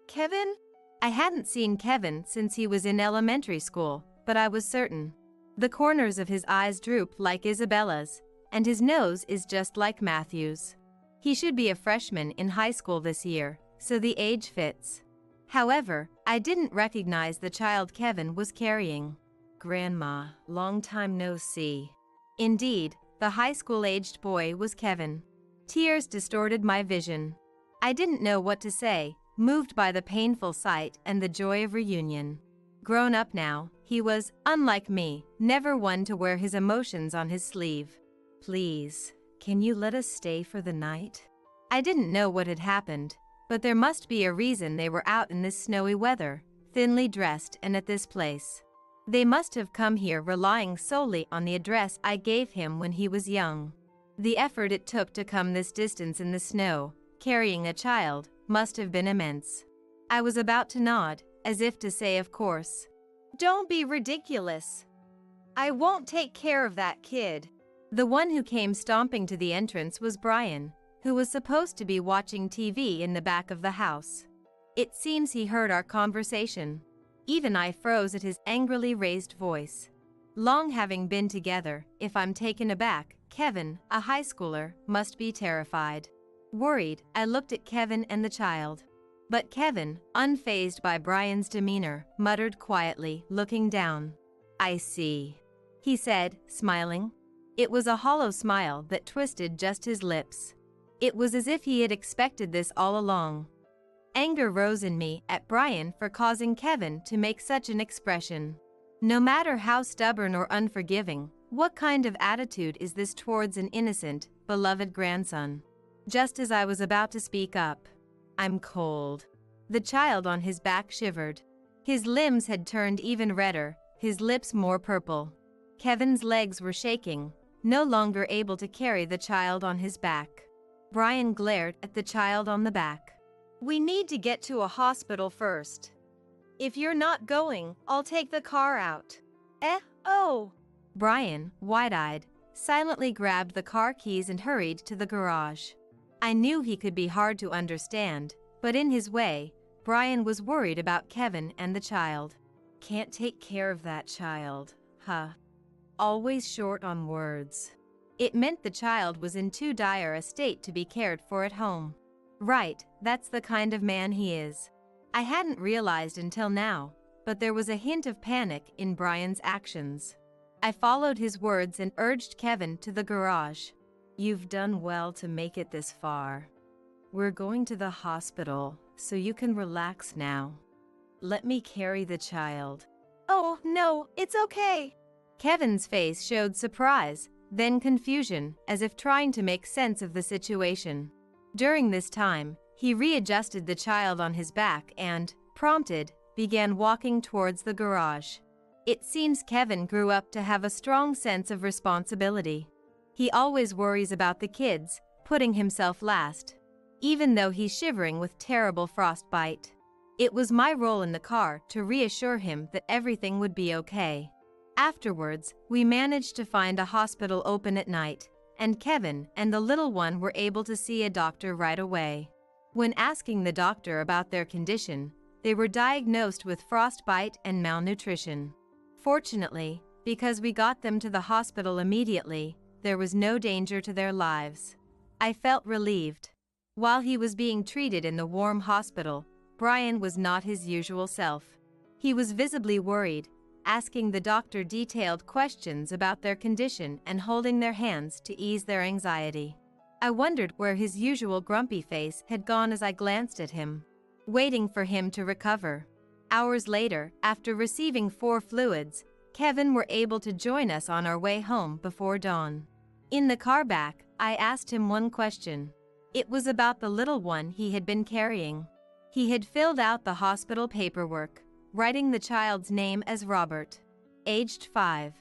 Speaker 2: Kevin?
Speaker 1: I hadn't seen Kevin since he was in elementary school, but I was certain. The corners of his eyes droop like Isabella's, and his nose is just like Matthew's. He should be a freshman in high school this year, so the age fits. However, I didn't recognize the child Kevin was carrying. Grandma, long time no see. Indeed, the high school-aged boy was Kevin. Tears distorted my vision. I didn't know what to say, moved by the painful sight and the joy of reunion. Grown up now, he was, unlike me, never one to wear his emotions on his sleeve. Please, can you let us stay for the night? I didn't know what had happened, but there must be a reason they were out in this snowy weather, thinly dressed and at this place. They must have come here relying solely on the address I gave him when he was young. The effort it took to come this distance in the snow, carrying a child, must have been immense. I was about to nod, as if to say of course.
Speaker 2: Don't be ridiculous. I won't take care of that kid.
Speaker 1: The one who came stomping to the entrance was Brian, who was supposed to be watching TV in the back of the house. It seems he heard our conversation. Even I froze at his angrily raised voice. Long having been together, if I'm taken aback, Kevin, a high schooler, must be terrified. Worried, I looked at Kevin and the child. But Kevin, unfazed by Brian's demeanor, muttered quietly, looking down. I see, he said, smiling. It was a hollow smile that twisted just his lips. It was as if he had expected this all along. Anger rose in me at Brian for causing Kevin to make such an expression. No matter how stubborn or unforgiving, what kind of attitude is this towards an innocent, beloved grandson? Just as I was about to speak up. I'm cold. The child on his back shivered. His limbs had turned even redder, his lips more purple. Kevin's legs were shaking, no longer able to carry the child on his back. Brian glared at the child on the back.
Speaker 2: We need to get to a hospital first. If you're not going, I'll take the car out. Oh.
Speaker 1: Brian, wide-eyed, silently grabbed the car keys and hurried to the garage. I knew he could be hard to understand, but in his way, Brian was worried about Kevin and the child. Can't take care of that child, huh? Always short on words. It meant the child was in too dire a state to be cared for at home. Right, that's the kind of man he is. I hadn't realized until now, but there was a hint of panic in Brian's actions. I followed his words and urged Kevin to the garage. You've done well to make it this far. We're going to the hospital, so you can relax now. Let me carry the child.
Speaker 2: Oh, no, it's okay.
Speaker 1: Kevin's face showed surprise, then confusion, as if trying to make sense of the situation. During this time, he readjusted the child on his back and, prompted, began walking towards the garage. It seems Kevin grew up to have a strong sense of responsibility. He always worries about the kids, putting himself last, even though he's shivering with terrible frostbite. It was my role in the car to reassure him that everything would be okay. Afterwards, we managed to find a hospital open at night, and Kevin and the little one were able to see a doctor right away. When asking the doctor about their condition, they were diagnosed with frostbite and malnutrition. Fortunately, because we got them to the hospital immediately, there was no danger to their lives. I felt relieved. While he was being treated in the warm hospital, Brian was not his usual self. He was visibly worried, asking the doctor detailed questions about their condition and holding their hands to ease their anxiety. I wondered where his usual grumpy face had gone as I glanced at him, waiting for him to recover. Hours later, after receiving 4 fluids, Kevin were able to join us on our way home before dawn. In the car back, I asked him one question. It was about the little one he had been carrying. He had filled out the hospital paperwork, writing the child's name as Robert, aged 5.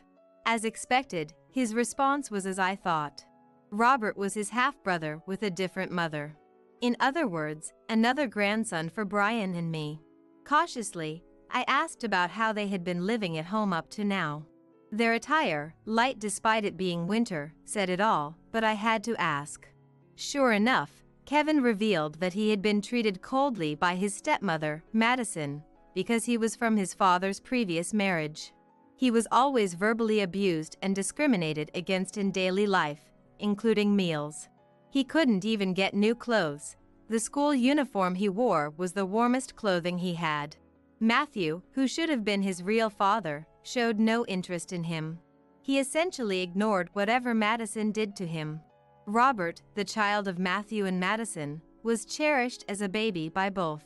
Speaker 1: As expected, his response was as I thought. Robert was his half-brother with a different mother. In other words, another grandson for Brian and me. Cautiously, I asked about how they had been living at home up to now. Their attire, light despite it being winter, said it all, but I had to ask. Sure enough, Kevin revealed that he had been treated coldly by his stepmother, Madison, because he was from his father's previous marriage. He was always verbally abused and discriminated against in daily life, including meals. He couldn't even get new clothes. The school uniform he wore was the warmest clothing he had. Matthew, who should have been his real father, showed no interest in him. He essentially ignored whatever Madison did to him. Robert, the child of Matthew and Madison, was cherished as a baby by both.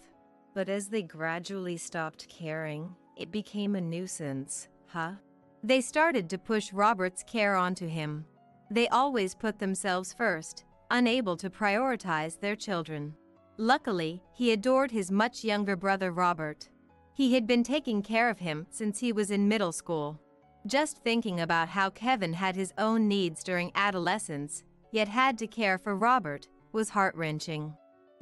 Speaker 1: But as they gradually stopped caring, it became a nuisance, huh? They started to push Robert's care onto him. They always put themselves first, unable to prioritize their children. Luckily, he adored his much younger brother Robert. He had been taking care of him since he was in middle school. Just thinking about how Kevin had his own needs during adolescence, yet had to care for Robert, was heart-wrenching.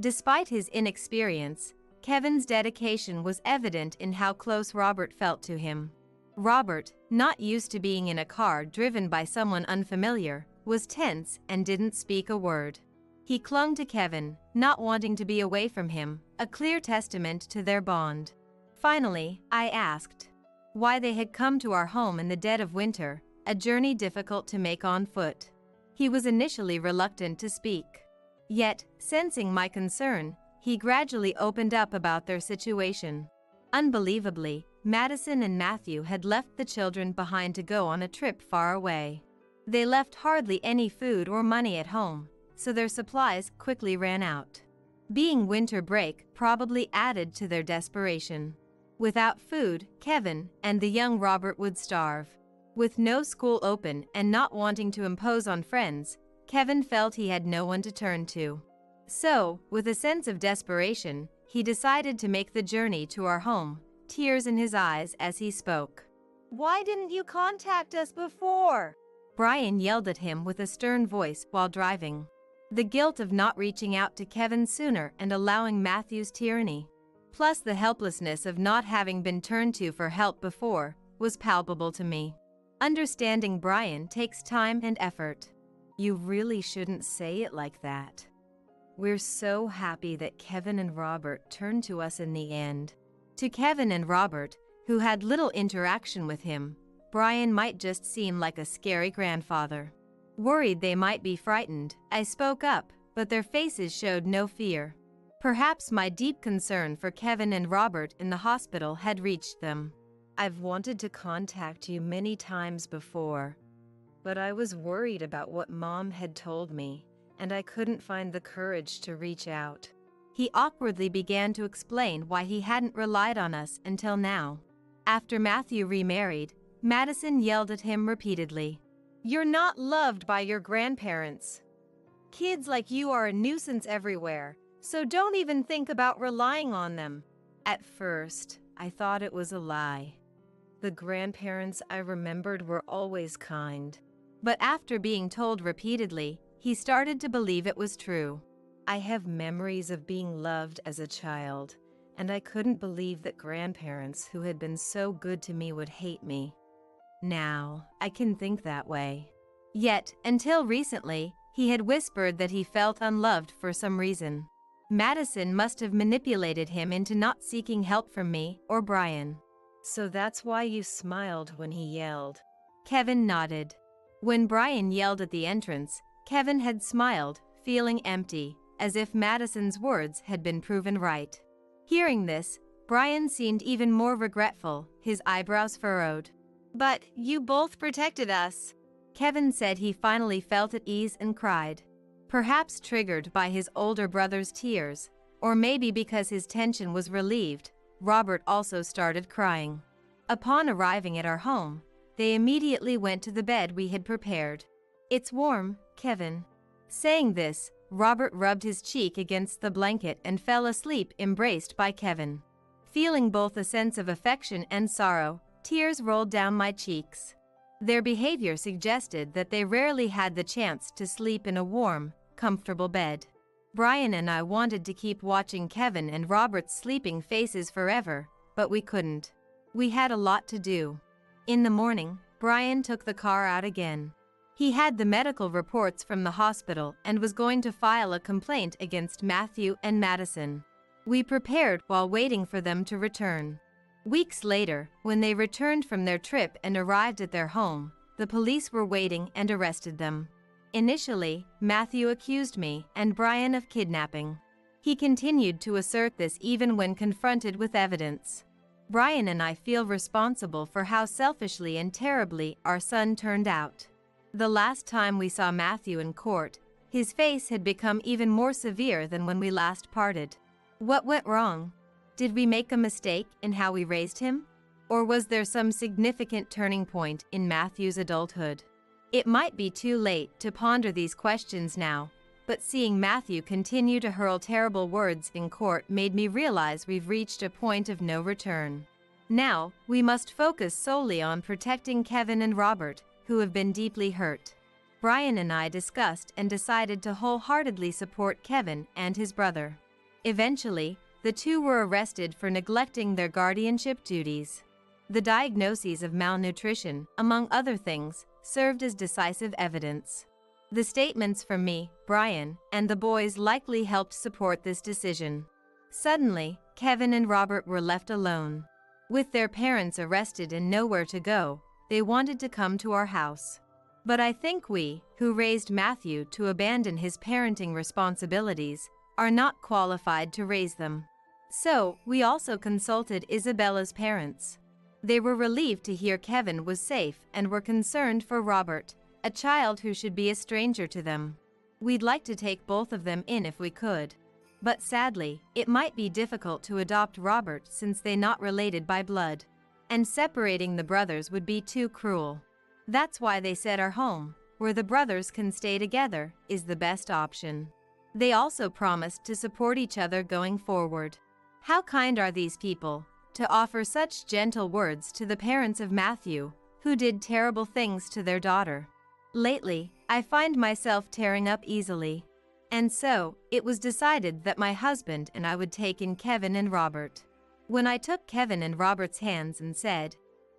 Speaker 1: Despite his inexperience, Kevin's dedication was evident in how close Robert felt to him. Robert, not used to being in a car driven by someone unfamiliar, was tense and didn't speak a word. He clung to Kevin, not wanting to be away from him, a clear testament to their bond. Finally, I asked why they had come to our home in the dead of winter, a journey difficult to make on foot. He was initially reluctant to speak. Yet, sensing my concern, he gradually opened up about their situation. Unbelievably, Madison and Matthew had left the children behind to go on a trip far away. They left hardly any food or money at home, so their supplies quickly ran out. Being winter break probably added to their desperation. Without food, Kevin and the young Robert would starve. With no school open and not wanting to impose on friends, Kevin felt he had no one to turn to. So, with a sense of desperation, he decided to make the journey to our home, tears in his eyes as he spoke.
Speaker 2: Why didn't you contact us before?
Speaker 1: Brian yelled at him with a stern voice while driving. The guilt of not reaching out to Kevin sooner and allowing Matthew's tyranny. Plus, the helplessness of not having been turned to for help before was palpable to me. Understanding Brian takes time and effort. You really shouldn't say it like that. We're so happy that Kevin and Robert turned to us in the end. To Kevin and Robert, who had little interaction with him, Brian might just seem like a scary grandfather. Worried they might be frightened, I spoke up, but their faces showed no fear. Perhaps my deep concern for Kevin and Robert in the hospital had reached them. I've wanted to contact you many times before, but I was worried about what Mom had told me, and I couldn't find the courage to reach out. He awkwardly began to explain why he hadn't relied on us until now. After Matthew remarried, Madison yelled at him repeatedly.
Speaker 2: You're not loved by your grandparents. Kids like you are a nuisance everywhere, so don't even think about relying on them.
Speaker 1: At first, I thought it was a lie. The grandparents I remembered were always kind. But after being told repeatedly, he started to believe it was true. I have memories of being loved as a child, and I couldn't believe that grandparents who had been so good to me would hate me. Now, I can think that way. Yet, until recently, he had whispered that he felt unloved for some reason. Madison must have manipulated him into not seeking help from me or Brian.
Speaker 2: So that's why you smiled when he yelled.
Speaker 1: Kevin nodded. When Brian yelled at the entrance, Kevin had smiled, feeling empty, as if Madison's words had been proven right. Hearing this, Brian seemed even more regretful, his eyebrows furrowed.
Speaker 2: But you both protected us.
Speaker 1: Kevin said he finally felt at ease and cried. Perhaps triggered by his older brother's tears, or maybe because his tension was relieved, Robert also started crying. Upon arriving at our home, they immediately went to the bed we had prepared. It's warm, Kevin. Saying this, Robert rubbed his cheek against the blanket and fell asleep embraced by Kevin. Feeling both a sense of affection and sorrow, tears rolled down my cheeks. Their behavior suggested that they rarely had the chance to sleep in a warm, comfortable bed. Brian and I wanted to keep watching Kevin and Robert's sleeping faces forever, but we couldn't. We had a lot to do. In the morning, Brian took the car out again. He had the medical reports from the hospital and was going to file a complaint against Matthew and Madison. We prepared while waiting for them to return. Weeks later, when they returned from their trip and arrived at their home, the police were waiting and arrested them. Initially, Matthew accused me and Brian of kidnapping. He continued to assert this even when confronted with evidence. Brian and I feel responsible for how selfishly and terribly our son turned out. The last time we saw Matthew in court, his face had become even more severe than when we last parted. What went wrong? Did we make a mistake in how we raised him? Or was there some significant turning point in Matthew's adulthood? It might be too late to ponder these questions now, but seeing Matthew continue to hurl terrible words in court made me realize we've reached a point of no return. Now, we must focus solely on protecting Kevin and Robert, who have been deeply hurt. Brian and I discussed and decided to wholeheartedly support Kevin and his brother. Eventually, the two were arrested for neglecting their guardianship duties. The diagnoses of malnutrition, among other things, served as decisive evidence. The statements from me, Brian, and the boys likely helped support this decision. Suddenly, Kevin and Robert were left alone. With their parents arrested and nowhere to go, they wanted to come to our house. But I think we, who raised Matthew to abandon his parenting responsibilities, are not qualified to raise them. So, we also consulted Isabella's parents. They were relieved to hear Kevin was safe and were concerned for Robert, a child who should be a stranger to them. We'd like to take both of them in if we could. But sadly, it might be difficult to adopt Robert since they're not related by blood. And separating the brothers would be too cruel. That's why they said our home, where the brothers can stay together, is the best option. They also promised to support each other going forward. How kind are these people, to offer such gentle words to the parents of Matthew, who did terrible things to their daughter. Lately, I find myself tearing up easily. And so, it was decided that my husband and I would take in Kevin and Robert. When I took Kevin and Robert's hands and said,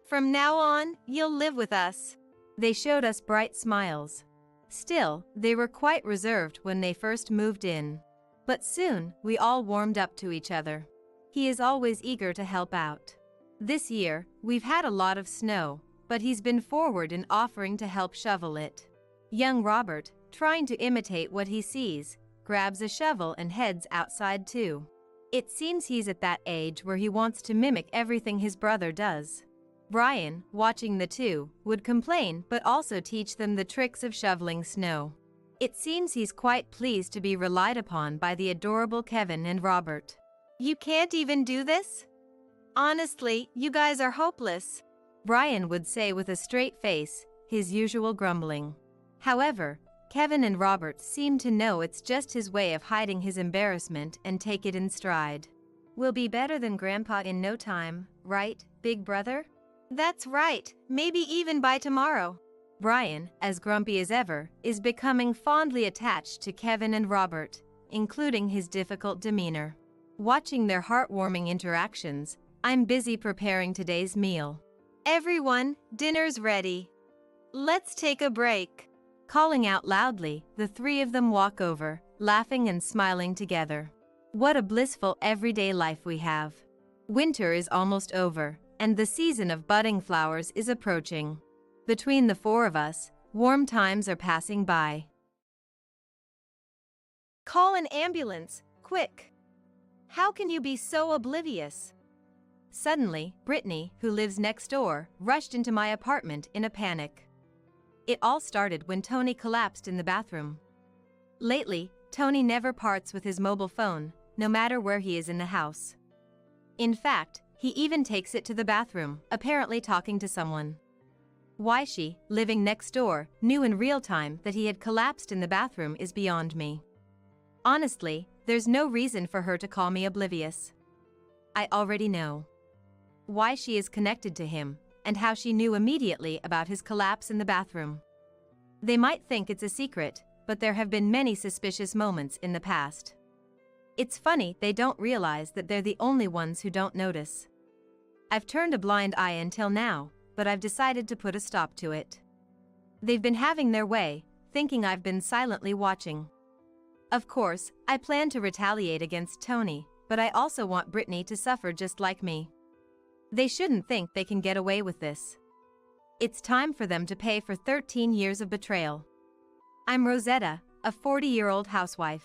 Speaker 2: "From now on, you'll live with us,"
Speaker 1: they showed us bright smiles. Still, they were quite reserved when they first moved in. But soon, we all warmed up to each other. He is always eager to help out. This year, we've had a lot of snow, but he's been forward in offering to help shovel it. Young Robert, trying to imitate what he sees, grabs a shovel and heads outside too. It seems he's at that age where he wants to mimic everything his brother does. Brian, watching the two, would complain but also teach them the tricks of shoveling snow. It seems he's quite pleased to be relied upon by the adorable Kevin and Robert.
Speaker 2: "You can't even do this? Honestly, you guys are hopeless,"
Speaker 1: Brian would say with a straight face, his usual grumbling. However, Kevin and Robert seem to know it's just his way of hiding his embarrassment and take it in stride. "We'll be better than Grandpa in no time, right, big brother?"
Speaker 2: "That's right, maybe even by tomorrow."
Speaker 1: Brian, as grumpy as ever, is becoming fondly attached to Kevin and Robert, including his difficult demeanor. Watching their heartwarming interactions, I'm busy preparing today's meal.
Speaker 2: "Everyone, dinner's ready. Let's take a break."
Speaker 1: Calling out loudly, the three of them walk over, laughing and smiling together. What a blissful everyday life we have. Winter is almost over, and the season of budding flowers is approaching. Between the four of us, warm times are passing by.
Speaker 2: "Call an ambulance, quick. How can you be so oblivious?"
Speaker 1: Suddenly, Brittany, who lives next door, rushed into my apartment in a panic. It all started when Tony collapsed in the bathroom. Lately, Tony never parts with his mobile phone, no matter where he is in the house. In fact, he even takes it to the bathroom, apparently talking to someone. Why she, living next door, knew in real time that he had collapsed in the bathroom is beyond me. Honestly, there's no reason for her to call me oblivious. I already know why she is connected to him, and how she knew immediately about his collapse in the bathroom. They might think it's a secret, but there have been many suspicious moments in the past. It's funny they don't realize that they're the only ones who don't notice. I've turned a blind eye until now, but I've decided to put a stop to it. They've been having their way, thinking I've been silently watching. Of course, I plan to retaliate against Tony, but I also want Brittany to suffer just like me. They shouldn't think they can get away with this. It's time for them to pay for 13 years of betrayal. I'm Rosetta, a 40-year-old housewife.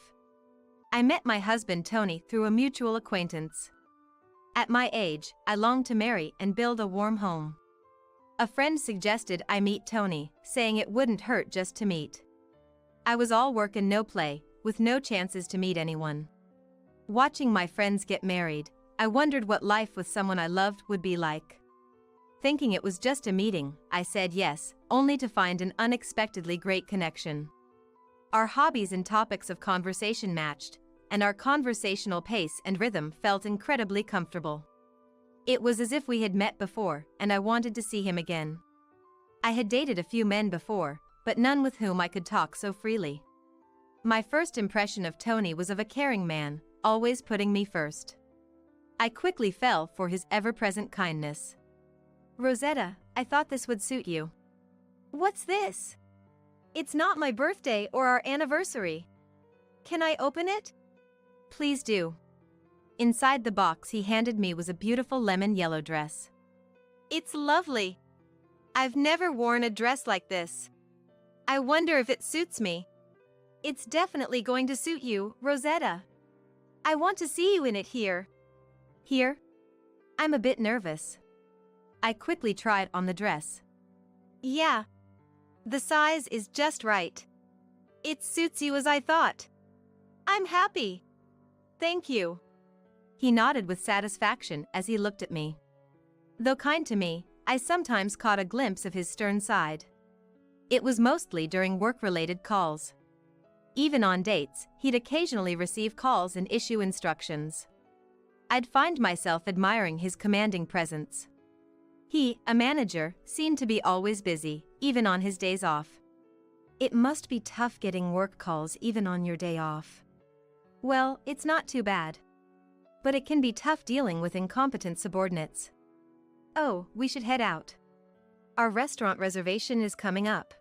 Speaker 1: I met my husband Tony through a mutual acquaintance. At my age, I long to marry and build a warm home. A friend suggested I meet Tony, saying it wouldn't hurt just to meet. I was all work and no play, with no chances to meet anyone. Watching my friends get married, I wondered what life with someone I loved would be like. Thinking it was just a meeting, I said yes, only to find an unexpectedly great connection. Our hobbies and topics of conversation matched, and our conversational pace and rhythm felt incredibly comfortable. It was as if we had met before, and I wanted to see him again. I had dated a few men before, but none with whom I could talk so freely. My first impression of Tony was of a caring man, always putting me first. I quickly fell for his ever-present kindness. "Rosetta, I thought this would suit you."
Speaker 2: "What's this? It's not my birthday or our anniversary. Can I open it?"
Speaker 1: "Please do." Inside the box he handed me was a beautiful lemon yellow dress.
Speaker 2: "It's lovely. I've never worn a dress like this. I wonder if it suits me." "It's definitely going to suit you, Rosetta. I want to see you in it here."
Speaker 1: "Here?" I'm a bit nervous. I quickly tried on the dress.
Speaker 2: "Yeah. The size is just right. It suits you as I thought. I'm happy. Thank you."
Speaker 1: He nodded with satisfaction as he looked at me. Though kind to me, I sometimes caught a glimpse of his stern side. It was mostly during work-related calls. Even on dates, he'd occasionally receive calls and issue instructions. I'd find myself admiring his commanding presence. He, a manager, seemed to be always busy, even on his days off. It must be tough getting work calls even on your day off. Well, it's not too bad. But it can be tough dealing with incompetent subordinates. Oh, we should head out. Our restaurant reservation is coming up.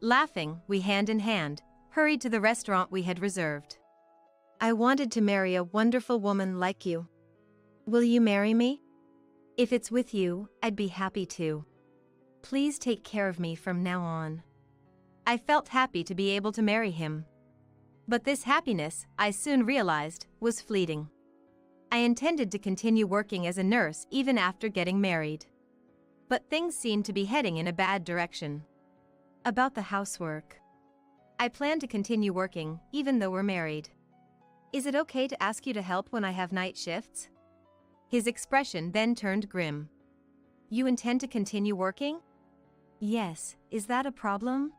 Speaker 1: Laughing, we hand in hand hurried to the restaurant we had reserved. I wanted to marry a wonderful woman like you. Will you marry me? If it's with you, I'd be happy to. Please take care of me from now on. I felt happy to be able to marry him. But this happiness, I soon realized, was fleeting. I intended to continue working as a nurse even after getting married. But things seemed to be heading in a bad direction. About the housework. I plan to continue working, even though we're married. Is it okay to ask you to help when I have night shifts? His expression then turned grim. You intend to continue working? Yes, is that a problem?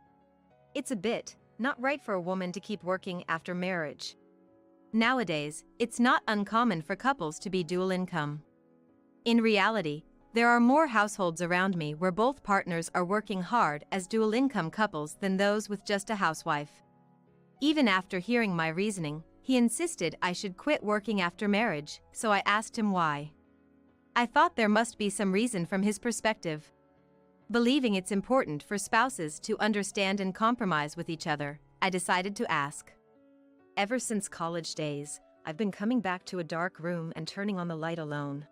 Speaker 1: It's a bit, not right for a woman to keep working after marriage. Nowadays, it's not uncommon for couples to be dual income. In reality, there are more households around me where both partners are working hard as dual income couples than those with just a housewife. Even after hearing my reasoning, he insisted I should quit working after marriage, so I asked him why. I thought there must be some reason from his perspective. Believing it's important for spouses to understand and compromise with each other, I decided to ask. Ever since college days, I've been coming back to a dark room and turning on the light alone.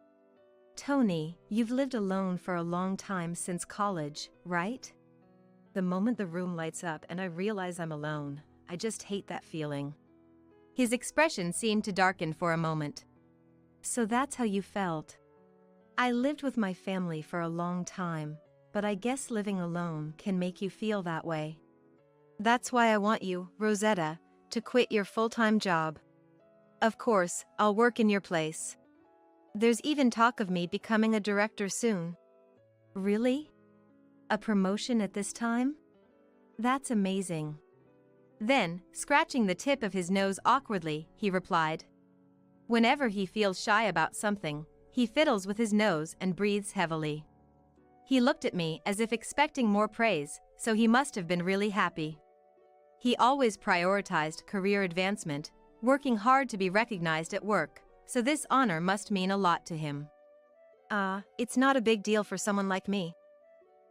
Speaker 1: Tony, you've lived alone for a long time since college, right? The moment the room lights up and I realize I'm alone, I just hate that feeling. His expression seemed to darken for a moment. So that's how you felt. I lived with my family for a long time, but I guess living alone can make you feel that way. That's why I want you, Rosetta, to quit your full-time job. Of course, I'll work in your place. There's even talk of me becoming a director soon. Really? A promotion at this time? That's amazing. Then, scratching the tip of his nose awkwardly, he replied. Whenever he feels shy about something, he fiddles with his nose and breathes heavily. He looked at me as if expecting more praise, so he must have been really happy. He always prioritized career advancement, working hard to be recognized at work, so this honor must mean a lot to him. It's not a big deal for someone like me.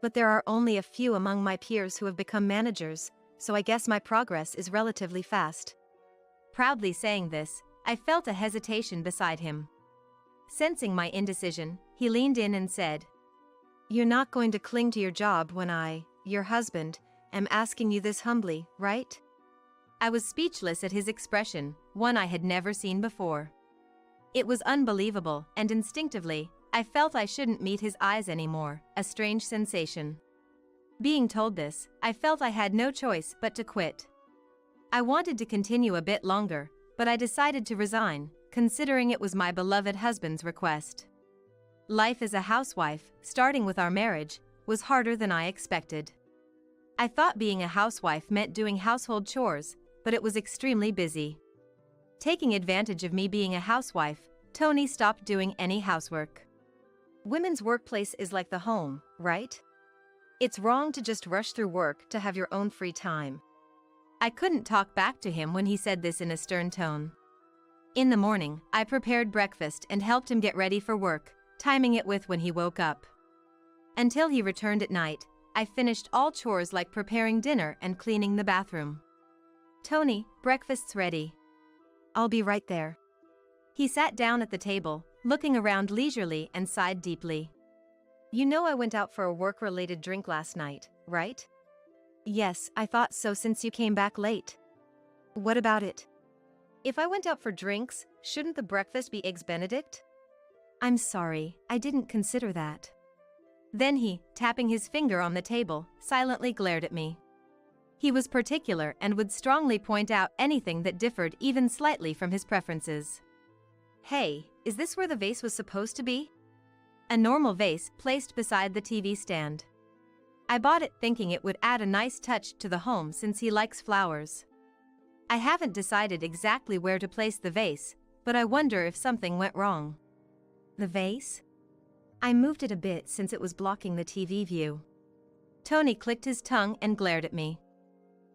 Speaker 1: But there are only a few among my peers who have become managers, so I guess my progress is relatively fast. Proudly saying this, I felt a hesitation beside him. Sensing my indecision, he leaned in and said, You're not going to cling to your job when I, your husband, am asking you this humbly, right? I was speechless at his expression, one I had never seen before. It was unbelievable, and instinctively, I felt I shouldn't meet his eyes anymore, a strange sensation. Being told this, I felt I had no choice but to quit. I wanted to continue a bit longer, but I decided to resign, considering it was my beloved husband's request. Life as a housewife, starting with our marriage, was harder than I expected. I thought being a housewife meant doing household chores, but it was extremely busy. Taking advantage of me being a housewife, Tony stopped doing any housework. Women's workplace is like the home, right? It's wrong to just rush through work to have your own free time. I couldn't talk back to him when he said this in a stern tone. In the morning, I prepared breakfast and helped him get ready for work, timing it with when he woke up. Until he returned at night, I finished all chores like preparing dinner and cleaning the bathroom. Tony, breakfast's ready. I'll be right there. He sat down at the table, looking around leisurely and sighed deeply. You know I went out for a work-related drink last night, right? Yes, I thought so since you came back late. What about it? If I went out for drinks, shouldn't the breakfast be Eggs Benedict? I'm sorry, I didn't consider that. Then he, tapping his finger on the table, silently glared at me. He was particular and would strongly point out anything that differed even slightly from his preferences. Hey, is this where the vase was supposed to be? A normal vase placed beside the TV stand. I bought it thinking it would add a nice touch to the home since he likes flowers. I haven't decided exactly where to place the vase, but I wonder if something went wrong. The vase? I moved it a bit since it was blocking the TV view. Tony clicked his tongue and glared at me.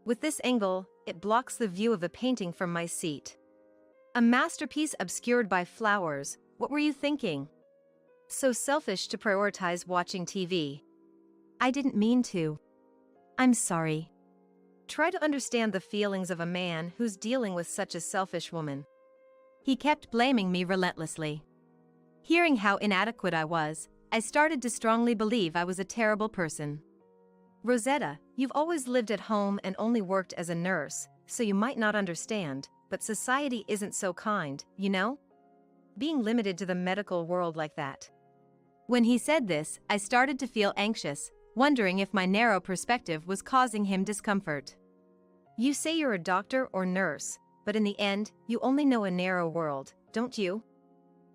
Speaker 2: With this angle, it blocks the view of the painting from my seat. A masterpiece obscured by flowers. What were you thinking? So selfish to prioritize watching TV.
Speaker 1: I didn't mean to. I'm sorry.
Speaker 2: Try to understand the feelings of a man who's dealing with such a selfish woman.
Speaker 1: He kept blaming me relentlessly. Hearing how inadequate I was, I started to strongly believe I was a terrible person.
Speaker 2: Rosetta, you've always lived at home and only worked as a nurse, so you might not understand, but society isn't so kind, you know? Being limited to the medical world like that.
Speaker 1: When he said this, I started to feel anxious, wondering if my narrow perspective was causing him discomfort.
Speaker 2: You say you're a doctor or nurse, but in the end, you only know a narrow world, don't you?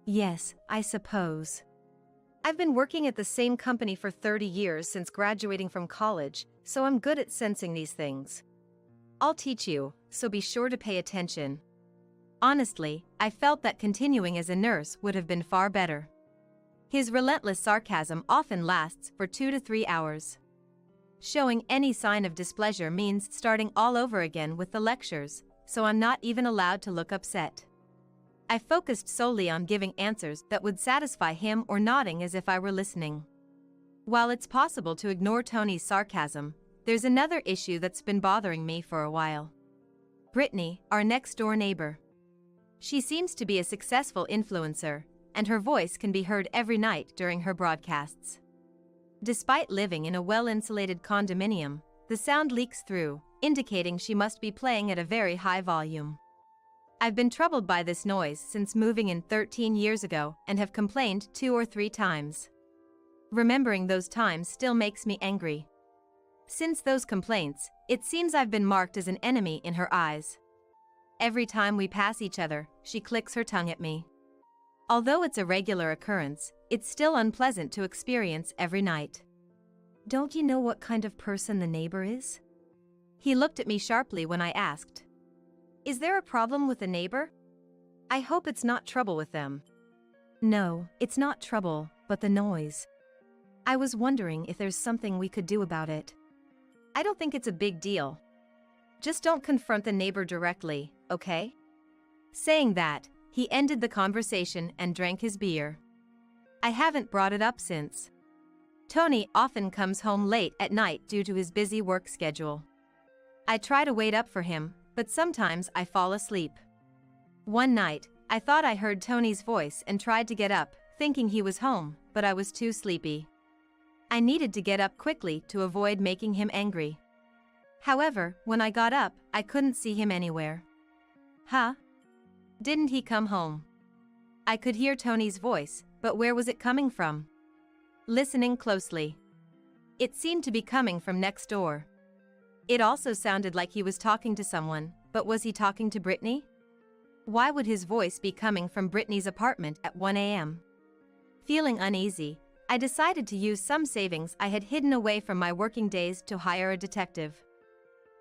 Speaker 1: Yes, I suppose.
Speaker 2: I've been working at the same company for 30 years since graduating from college, so I'm good at sensing these things. I'll teach you, so be sure to pay attention.
Speaker 1: Honestly, I felt that continuing as a nurse would have been far better. His relentless sarcasm often lasts for 2 to 3 hours. Showing any sign of displeasure means starting all over again with the lectures, so I'm not even allowed to look upset. I focused solely on giving answers that would satisfy him or nodding as if I were listening. While it's possible to ignore Tony's sarcasm, there's another issue that's been bothering me for a while. Brittany, our next-door neighbor. She seems to be a successful influencer, and her voice can be heard every night during her broadcasts. Despite living in a well-insulated condominium, the sound leaks through, indicating she must be playing at a very high volume. I've been troubled by this noise since moving in 13 years ago and have complained 2 or 3 times. Remembering those times still makes me angry. Since those complaints, it seems I've been marked as an enemy in her eyes. Every time we pass each other, she clicks her tongue at me. Although it's a regular occurrence, it's still unpleasant to experience every night.
Speaker 2: Don't you know what kind of person the neighbor is?
Speaker 1: He looked at me sharply when I asked.
Speaker 2: Is there a problem with the neighbor? I hope it's not trouble with them.
Speaker 1: No, it's not trouble, but the noise. I was wondering if there's something we could do about it.
Speaker 2: I don't think it's a big deal. Just don't confront the neighbor directly, okay?
Speaker 1: Saying that, he ended the conversation and drank his beer. I haven't brought it up since. Tony often comes home late at night due to his busy work schedule. I try to wait up for him, but sometimes I fall asleep. One night, I thought I heard Tony's voice and tried to get up, thinking he was home, but I was too sleepy. I needed to get up quickly to avoid making him angry. However, when I got up, I couldn't see him anywhere. Huh? Didn't he come home? I could hear Tony's voice, but where was it coming from? Listening closely. It seemed to be coming from next door. It also sounded like he was talking to someone, but was he talking to Brittany? Why would his voice be coming from Brittany's apartment at 1 a.m.? Feeling uneasy, I decided to use some savings I had hidden away from my working days to hire a detective.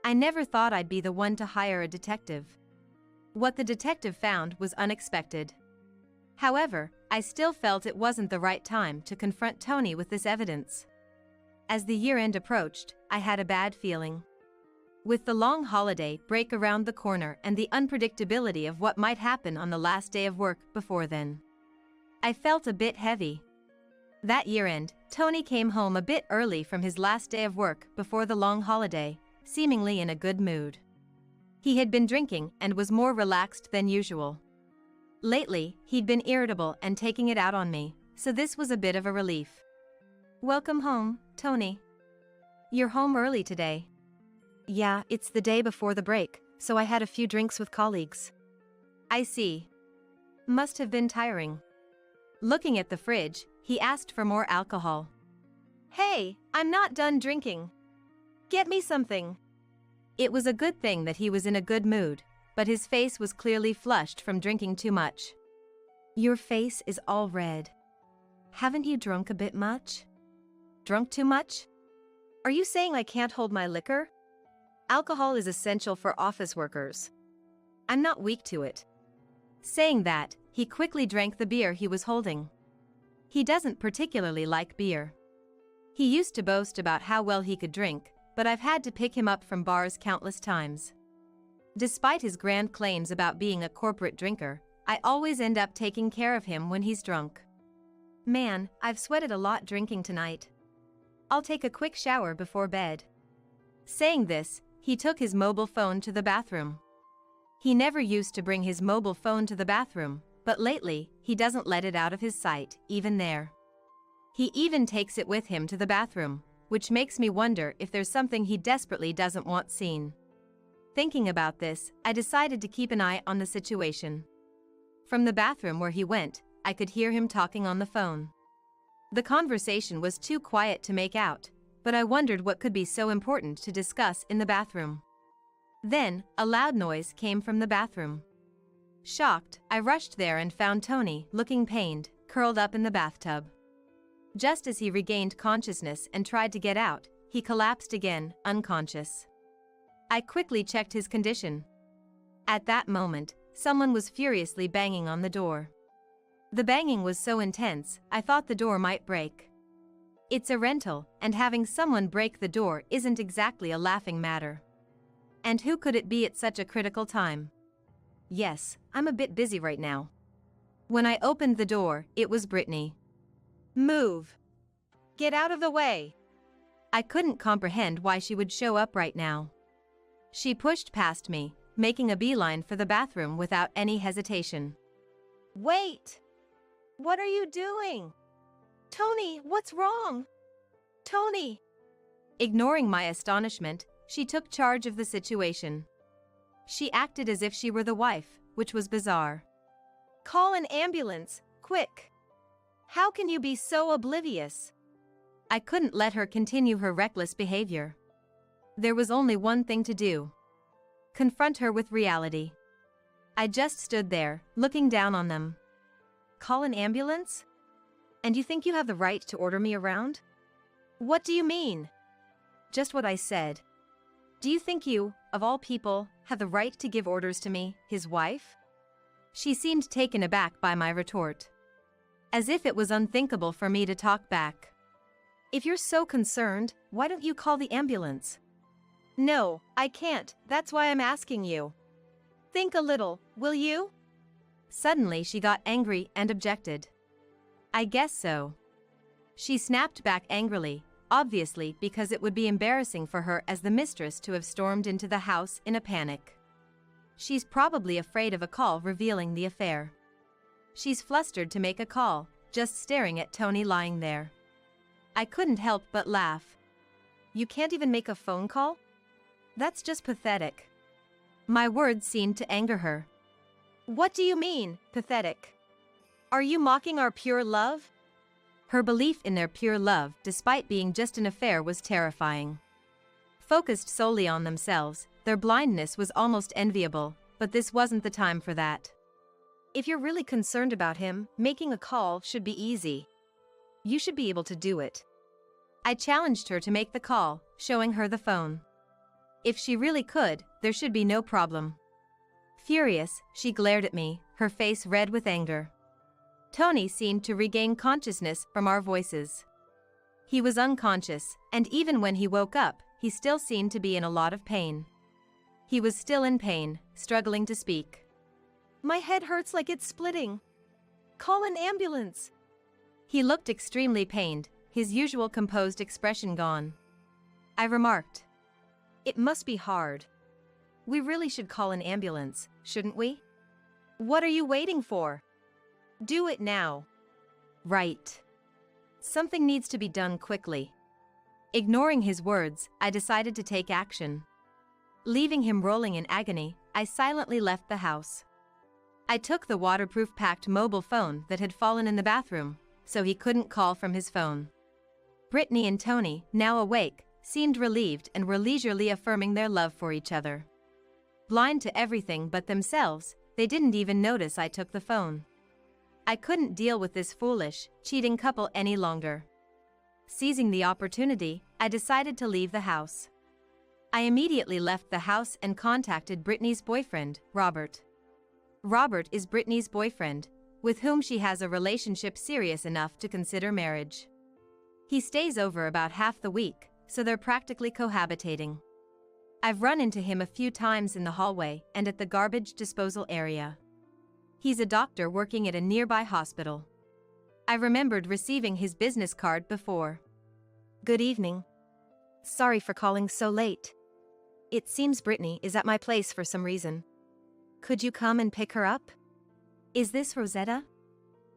Speaker 1: I never thought I'd be the one to hire a detective. What the detective found was unexpected. However, I still felt it wasn't the right time to confront Tony with this evidence. As the year-end approached, I had a bad feeling. With the long holiday break around the corner and the unpredictability of what might happen on the last day of work before then, I felt a bit heavy. That year-end, Tony came home a bit early from his last day of work before the long holiday, seemingly in a good mood. He had been drinking and was more relaxed than usual. Lately, he'd been irritable and taking it out on me, so this was a bit of a relief.
Speaker 2: Welcome home, Tony.
Speaker 1: You're home early today.
Speaker 2: Yeah, it's the day before the break, so I had a few drinks with colleagues.
Speaker 1: I see. Must have been tiring. Looking at the fridge, he asked for more alcohol.
Speaker 2: Hey, I'm not done drinking. Get me something.
Speaker 1: It was a good thing that he was in a good mood, but his face was clearly flushed from drinking too much.
Speaker 2: Your face is all red. Haven't you drunk a bit much?
Speaker 1: Drunk too much?
Speaker 2: Are you saying I can't hold my liquor? Alcohol is essential for office workers. I'm not weak to it.
Speaker 1: Saying that, he quickly drank the beer he was holding. He doesn't particularly like beer. He used to boast about how well he could drink, but I've had to pick him up from bars countless times. Despite his grand claims about being a corporate drinker, I always end up taking care of him when he's drunk. Man, I've sweated a lot drinking tonight. I'll take a quick shower before bed. Saying this, he took his mobile phone to the bathroom. He never used to bring his mobile phone to the bathroom, but lately, he doesn't let it out of his sight, even there. He even takes it with him to the bathroom, which makes me wonder if there's something he desperately doesn't want seen. Thinking about this, I decided to keep an eye on the situation. From the bathroom where he went, I could hear him talking on the phone. The conversation was too quiet to make out, but I wondered what could be so important to discuss in the bathroom. Then, a loud noise came from the bathroom. Shocked, I rushed there and found Tony, looking pained, curled up in the bathtub. Just as he regained consciousness and tried to get out, he collapsed again, unconscious. I quickly checked his condition. At that moment, someone was furiously banging on the door. The banging was so intense, I thought the door might break. It's a rental, and having someone break the door isn't exactly a laughing matter. And who could it be at such a critical time? Yes, I'm a bit busy right now. When I opened the door, it was Brittany.
Speaker 2: Move. Get out of the way.
Speaker 1: I couldn't comprehend why she would show up right now. She pushed past me, making a beeline for the bathroom without any hesitation.
Speaker 2: Wait! What are you doing? Tony, what's wrong? Tony!
Speaker 1: Ignoring my astonishment, she took charge of the situation. She acted as if she were the wife, which was bizarre.
Speaker 2: Call an ambulance, quick! How can you be so oblivious?
Speaker 1: I couldn't let her continue her reckless behavior. There was only one thing to do. Confront her with reality. I just stood there, looking down on them.
Speaker 2: Call an ambulance? And you think you have the right to order me around? What do you mean?
Speaker 1: Just what I said. Do you think you, of all people, have the right to give orders to me, his wife? She seemed taken aback by my retort. As if it was unthinkable for me to talk back.
Speaker 2: If you're so concerned, why don't you call the ambulance? No, I can't, that's why I'm asking you. Think a little, will you?
Speaker 1: Suddenly she got angry and objected. I guess so. She snapped back angrily, obviously because it would be embarrassing for her as the mistress to have stormed into the house in a panic. She's probably afraid of a call revealing the affair. She's flustered to make a call, just staring at Tony lying there. I couldn't help but laugh.
Speaker 2: You can't even make a phone call? That's just pathetic.
Speaker 1: My words seemed to anger her.
Speaker 2: What do you mean, pathetic? Are you mocking our pure love?
Speaker 1: Her belief in their pure love, despite being just an affair, was terrifying. Focused solely on themselves, their blindness was almost enviable, but this wasn't the time for that.
Speaker 2: If you're really concerned about him, making a call should be easy. You should be able to do it.
Speaker 1: I challenged her to make the call, showing her the phone. If she really could, there should be no problem. Furious, she glared at me, her face red with anger. Tony seemed to regain consciousness from our voices. He was unconscious, and even when he woke up, he still seemed to be in a lot of pain. He was still in pain, struggling to speak.
Speaker 2: My head hurts like it's splitting. Call an ambulance.
Speaker 1: He looked extremely pained, his usual composed expression gone. I remarked.
Speaker 2: It must be hard. We really should call an ambulance, shouldn't we? What are you waiting for? Do it now.
Speaker 1: Right. Something needs to be done quickly. Ignoring his words, I decided to take action. Leaving him rolling in agony, I silently left the house. I took the waterproof-packed mobile phone that had fallen in the bathroom, so he couldn't call from his phone. Brittany and Tony, now awake, seemed relieved and were leisurely affirming their love for each other. Blind to everything but themselves, they didn't even notice I took the phone. I couldn't deal with this foolish, cheating couple any longer. Seizing the opportunity, I decided to leave the house. I immediately left the house and contacted Brittany's boyfriend, Robert. Robert is Brittany's boyfriend, with whom she has a relationship serious enough to consider marriage. He stays over about half the week, so they're practically cohabitating. I've run into him a few times in the hallway and at the garbage disposal area. He's a doctor working at a nearby hospital. I remembered receiving his business card before.
Speaker 2: Good evening. Sorry for calling so late. It seems Brittany is at my place for some reason. Could you come and pick her up?
Speaker 1: Is this Rosetta?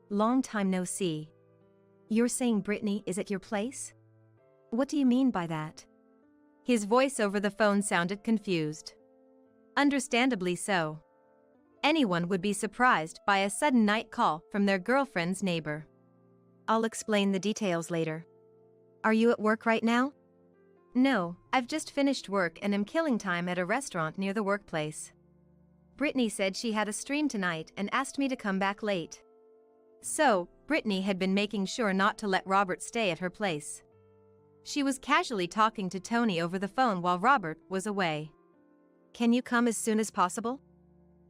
Speaker 1: Long time no see. You're saying Brittany is at your place? What do you mean by that? His voice over the phone sounded confused. Understandably so. Anyone would be surprised by a sudden night call from their girlfriend's neighbor.
Speaker 2: I'll explain the details later. Are you at work right now?
Speaker 1: No, I've just finished work and am killing time at a restaurant near the workplace. Brittany said she had a stream tonight and asked me to come back late. So, Brittany had been making sure not to let Robert stay at her place. She was casually talking to Tony over the phone while Robert was away.
Speaker 2: Can you come as soon as possible?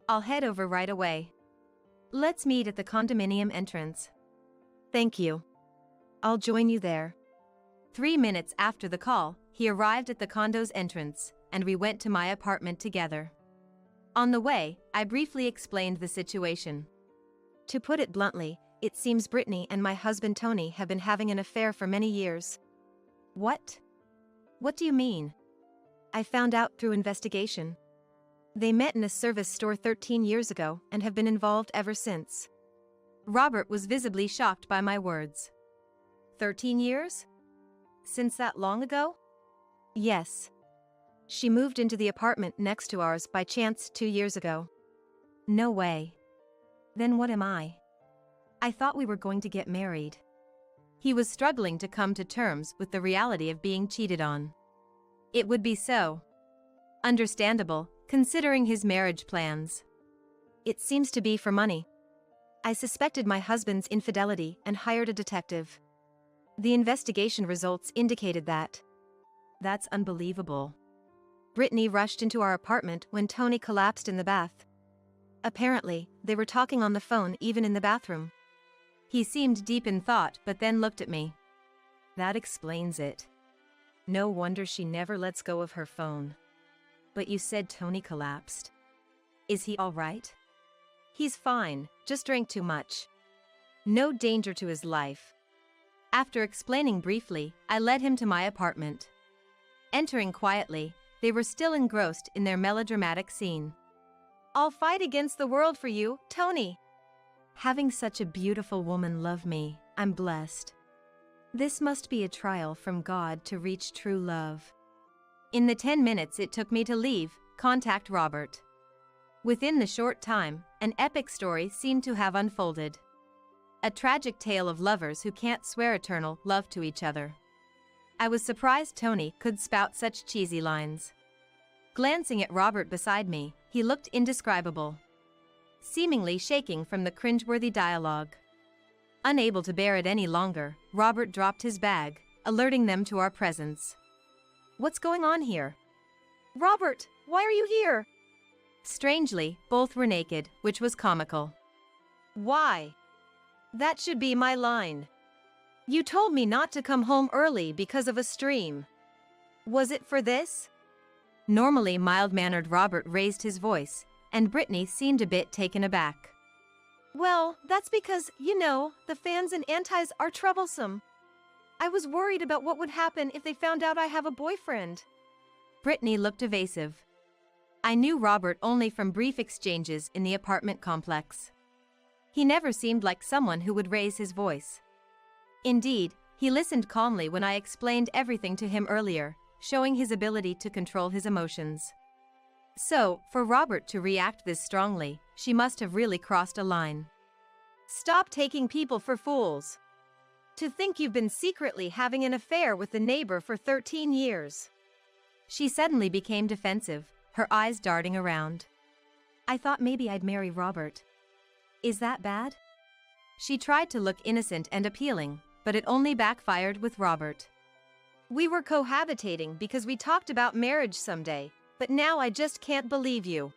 Speaker 1: I'll head over right away. Let's meet at the condominium entrance.
Speaker 2: Thank you. I'll join you there.
Speaker 1: 3 minutes after the call, he arrived at the condo's entrance, and we went to my apartment together. On the way, I briefly explained the situation.
Speaker 2: To put it bluntly, it seems Brittany and my husband Tony have been having an affair for many years.
Speaker 1: What? What do you mean?
Speaker 2: I found out through investigation. They met in a service store 13 years ago and have been involved ever since.
Speaker 1: Robert was visibly shocked by my words. 13 years? Since that long ago?
Speaker 2: Yes. She moved into the apartment next to ours by chance 2 years ago.
Speaker 1: No way. Then what am I? I thought we were going to get married. He was struggling to come to terms with the reality of being cheated on. It would be so understandable, considering his marriage plans.
Speaker 2: It seems to be for money. I suspected my husband's infidelity and hired a detective. The investigation results indicated that.
Speaker 1: That's unbelievable.
Speaker 2: Brittany rushed into our apartment when Tony collapsed in the bath. Apparently, they were talking on the phone even in the bathroom.
Speaker 1: He seemed deep in thought but then looked at me. That explains it. No wonder she never lets go of her phone. But you said Tony collapsed. Is he all right?
Speaker 2: He's fine, just drank too much. No danger to his life.
Speaker 1: After explaining briefly, I led him to my apartment. Entering quietly, they were still engrossed in their melodramatic scene.
Speaker 2: I'll fight against the world for you, Tony.
Speaker 1: Having such a beautiful woman love me, I'm blessed. This must be a trial from God to reach true love. In the 10 minutes it took me to leave, contact Robert. Within the short time, an epic story seemed to have unfolded. A tragic tale of lovers who can't swear eternal love to each other. I was surprised Tony could spout such cheesy lines. Glancing at Robert beside me, he looked indescribable. Seemingly shaking from the cringeworthy dialogue. Unable to bear it any longer, Robert dropped his bag, alerting them to our presence. What's going on here?
Speaker 2: Robert, why are you here?
Speaker 1: Strangely, both were naked, which was comical.
Speaker 2: Why? That should be my line. You told me not to come home early because of a stream. Was it for this?
Speaker 1: Normally mild-mannered Robert raised his voice, and Brittany seemed a bit taken aback.
Speaker 2: Well, that's because, you know, the fans and antis are troublesome. I was worried about what would happen if they found out I have a boyfriend.
Speaker 1: Brittany looked evasive. I knew Robert only from brief exchanges in the apartment complex. He never seemed like someone who would raise his voice. Indeed, he listened calmly when I explained everything to him earlier, showing his ability to control his emotions. So, for Robert to react this strongly, she must have really crossed a line.
Speaker 2: Stop taking people for fools. To think you've been secretly having an affair with the neighbor for 13 years.
Speaker 1: She suddenly became defensive, her eyes darting around. I thought maybe I'd marry Robert. Is that bad? She tried to look innocent and appealing, but it only backfired with Robert.
Speaker 2: We were cohabitating because we talked about marriage someday, but now I just can't believe you.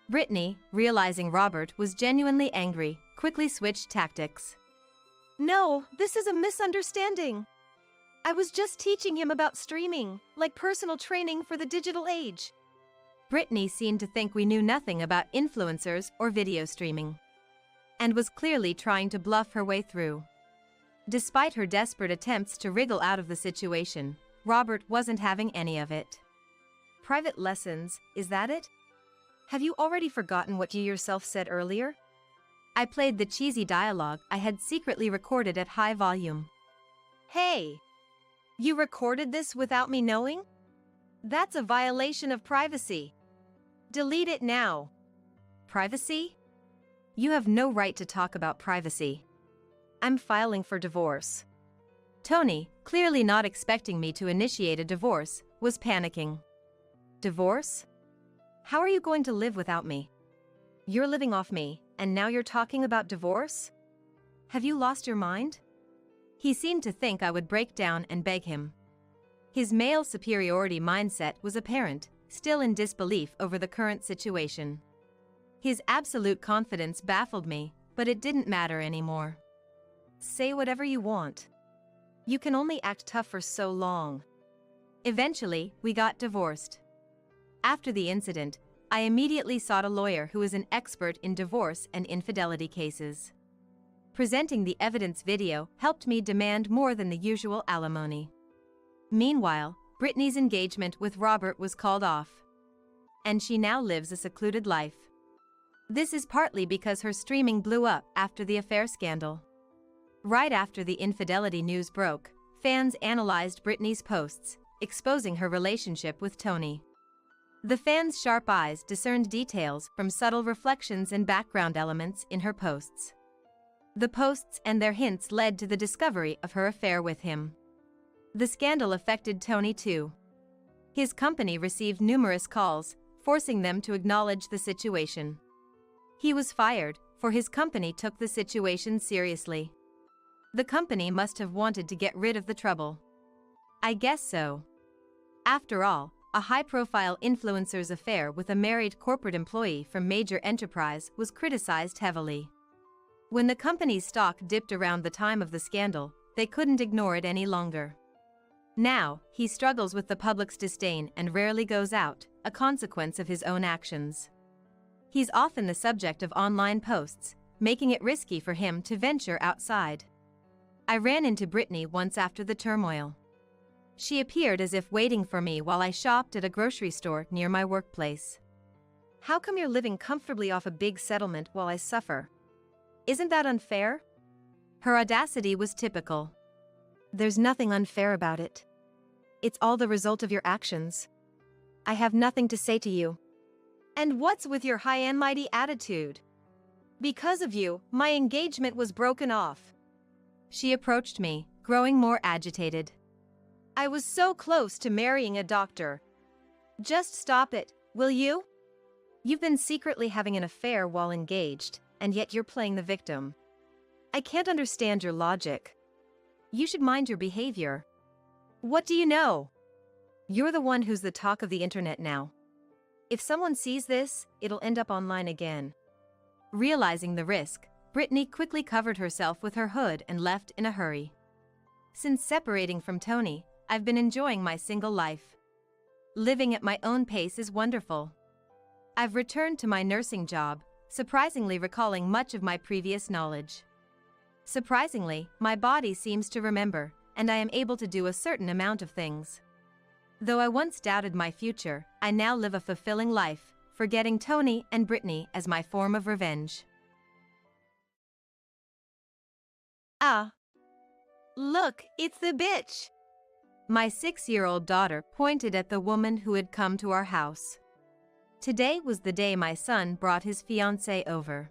Speaker 1: Brittany, realizing Robert was genuinely angry, quickly switched tactics.
Speaker 2: No, this is a misunderstanding. I was just teaching him about streaming, like personal training for the digital age.
Speaker 1: Brittany seemed to think we knew nothing about influencers or video streaming, and was clearly trying to bluff her way through. Despite her desperate attempts to wriggle out of the situation, Robert wasn't having any of it.
Speaker 2: Private lessons, is that it? Have you already forgotten what you yourself said earlier?
Speaker 1: I played the cheesy dialogue I had secretly recorded at high volume.
Speaker 2: Hey! You recorded this without me knowing? That's a violation of privacy. Delete it now.
Speaker 1: Privacy? You have no right to talk about privacy.
Speaker 2: I'm filing for divorce.
Speaker 1: Tony, clearly not expecting me to initiate a divorce, was panicking.
Speaker 2: Divorce? How are you going to live without me? You're living off me, and now you're talking about divorce? Have you lost your mind?
Speaker 1: He seemed to think I would break down and beg him. His male superiority mindset was apparent, still in disbelief over the current situation. His absolute confidence baffled me, but it didn't matter anymore.
Speaker 2: Say whatever you want. You can only act tough for so long.
Speaker 1: Eventually, we got divorced. After the incident, I immediately sought a lawyer who is an expert in divorce and infidelity cases. Presenting the evidence video helped me demand more than the usual alimony. Meanwhile, Brittany's engagement with Robert was called off, and she now lives a secluded life. This is partly because her streaming blew up after the affair scandal. Right after the infidelity news broke, fans analyzed Brittany's posts, exposing her relationship with Tony. The fans' sharp eyes discerned details from subtle reflections and background elements in her posts. The posts and their hints led to the discovery of her affair with him. The scandal affected Tony too. His company received numerous calls, forcing them to acknowledge the situation. He was fired, for his company took the situation seriously. The company must have wanted to get rid of the trouble. I guess so. After all, a high-profile influencer's affair with a married corporate employee from major enterprise was criticized heavily. When the company's stock dipped around the time of the scandal, they couldn't ignore it any longer. Now, he struggles with the public's disdain and rarely goes out, a consequence of his own actions. He's often the subject of online posts, making it risky for him to venture outside. I ran into Brittany once after the turmoil. She appeared as if waiting for me while I shopped at a grocery store near my workplace.
Speaker 2: How come you're living comfortably off a big settlement while I suffer? Isn't that unfair?
Speaker 1: Her audacity was typical.
Speaker 2: There's nothing unfair about it. It's all the result of your actions. I have nothing to say to you. And what's with your high and mighty attitude? Because of you, my engagement was broken off.
Speaker 1: She approached me, growing more agitated.
Speaker 2: I was so close to marrying a doctor. Just stop it, will you? You've been secretly having an affair while engaged, and yet you're playing the victim. I can't understand your logic. You should mind your behavior. What do you know? You're the one who's the talk of the internet now. If someone sees this, it'll end up online again.
Speaker 1: Realizing the risk, Brittany quickly covered herself with her hood and left in a hurry. Since separating from Tony, I've been enjoying my single life. Living at my own pace is wonderful. I've returned to my nursing job, surprisingly recalling much of my previous knowledge. Surprisingly, my body seems to remember, and I am able to do a certain amount of things. Though I once doubted my future, I now live a fulfilling life, forgetting Tony and Brittany as my form of revenge.
Speaker 2: Ah! Look, it's the bitch!
Speaker 1: My 6-year-old daughter pointed at the woman who had come to our house. Today was the day my son brought his fiancée over.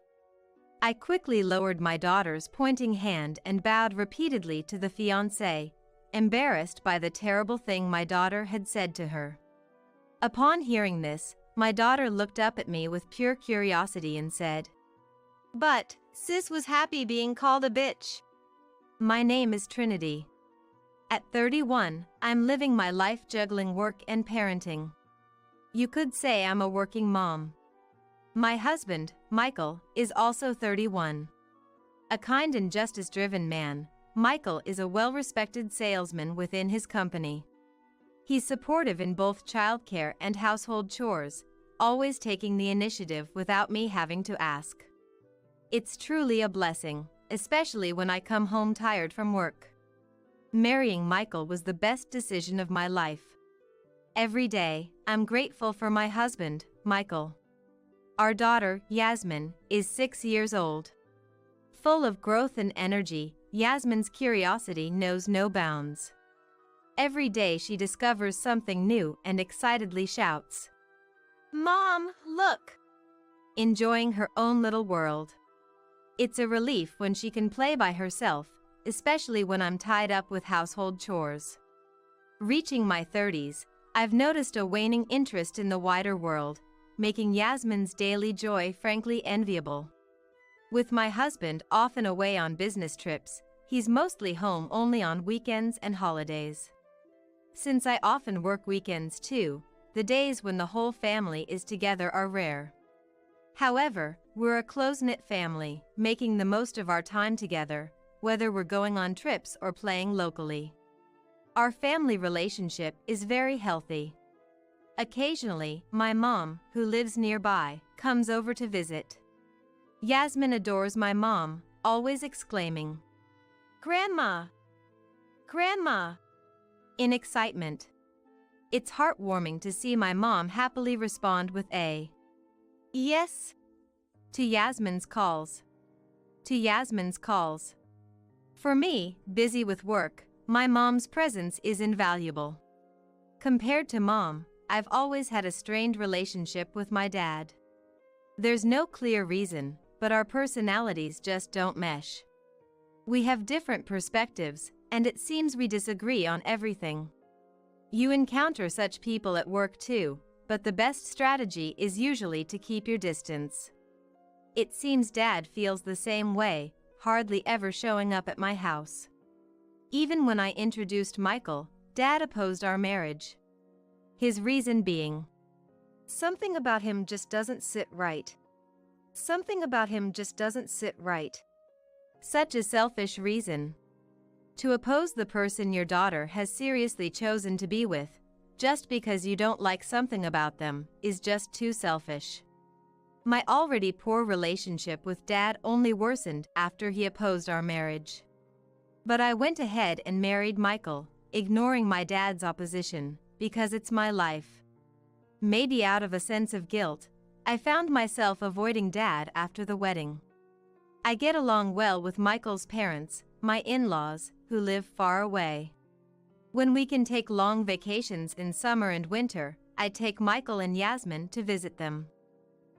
Speaker 1: I quickly lowered my daughter's pointing hand and bowed repeatedly to the fiancé, embarrassed by the terrible thing my daughter had said to her. Upon hearing this, my daughter looked up at me with pure curiosity and said,
Speaker 2: "But, sis was happy being called a bitch."
Speaker 1: My name is Trinity. At 31, I'm living my life juggling work and parenting. You could say I'm a working mom. My husband, Michael, is also 31. A kind and justice-driven man, Michael is a well-respected salesman within his company. He's supportive in both childcare and household chores, always taking the initiative without me having to ask. It's truly a blessing, especially when I come home tired from work. Marrying Michael was the best decision of my life. Every day, I'm grateful for my husband, Michael. Our daughter, Yasmin, is 6 years old. Full of growth and energy, Yasmin's curiosity knows no bounds. Every day she discovers something new and excitedly shouts,
Speaker 2: "Mom, look!"
Speaker 1: enjoying her own little world. It's a relief when she can play by herself, especially when I'm tied up with household chores. Reaching my 30s, I've noticed a waning interest in the wider world, making Yasmin's daily joy frankly enviable. With my husband often away on business trips, he's mostly home only on weekends and holidays. Since I often work weekends too, the days when the whole family is together are rare. However, we're a close-knit family, making the most of our time together, whether we're going on trips or playing locally. Our family relationship is very healthy. Occasionally, my mom, who lives nearby, comes over to visit. Yasmin adores my mom, always exclaiming,
Speaker 2: "Grandma! Grandma!"
Speaker 1: in excitement. It's heartwarming to see my mom happily respond with a
Speaker 2: "Yes."
Speaker 1: to Yasmin's calls. For me, busy with work, my mom's presence is invaluable. Compared to mom, I've always had a strained relationship with my dad. There's no clear reason, but our personalities just don't mesh. We have different perspectives, and it seems we disagree on everything. You encounter such people at work too, but the best strategy is usually to keep your distance. It seems Dad feels the same way, hardly ever showing up at my house. Even when I introduced Michael, Dad opposed our marriage. His reason being,
Speaker 2: "Something about him just doesn't sit right. Something about him just doesn't sit right."
Speaker 1: Such a selfish reason. To oppose the person your daughter has seriously chosen to be with, just because you don't like something about them, is just too selfish. My already poor relationship with Dad only worsened after he opposed our marriage. But I went ahead and married Michael, ignoring my dad's opposition, because it's my life. Maybe out of a sense of guilt, I found myself avoiding Dad after the wedding. I get along well with Michael's parents, my in-laws, who live far away. When we can take long vacations in summer and winter, I take Michael and Yasmin to visit them.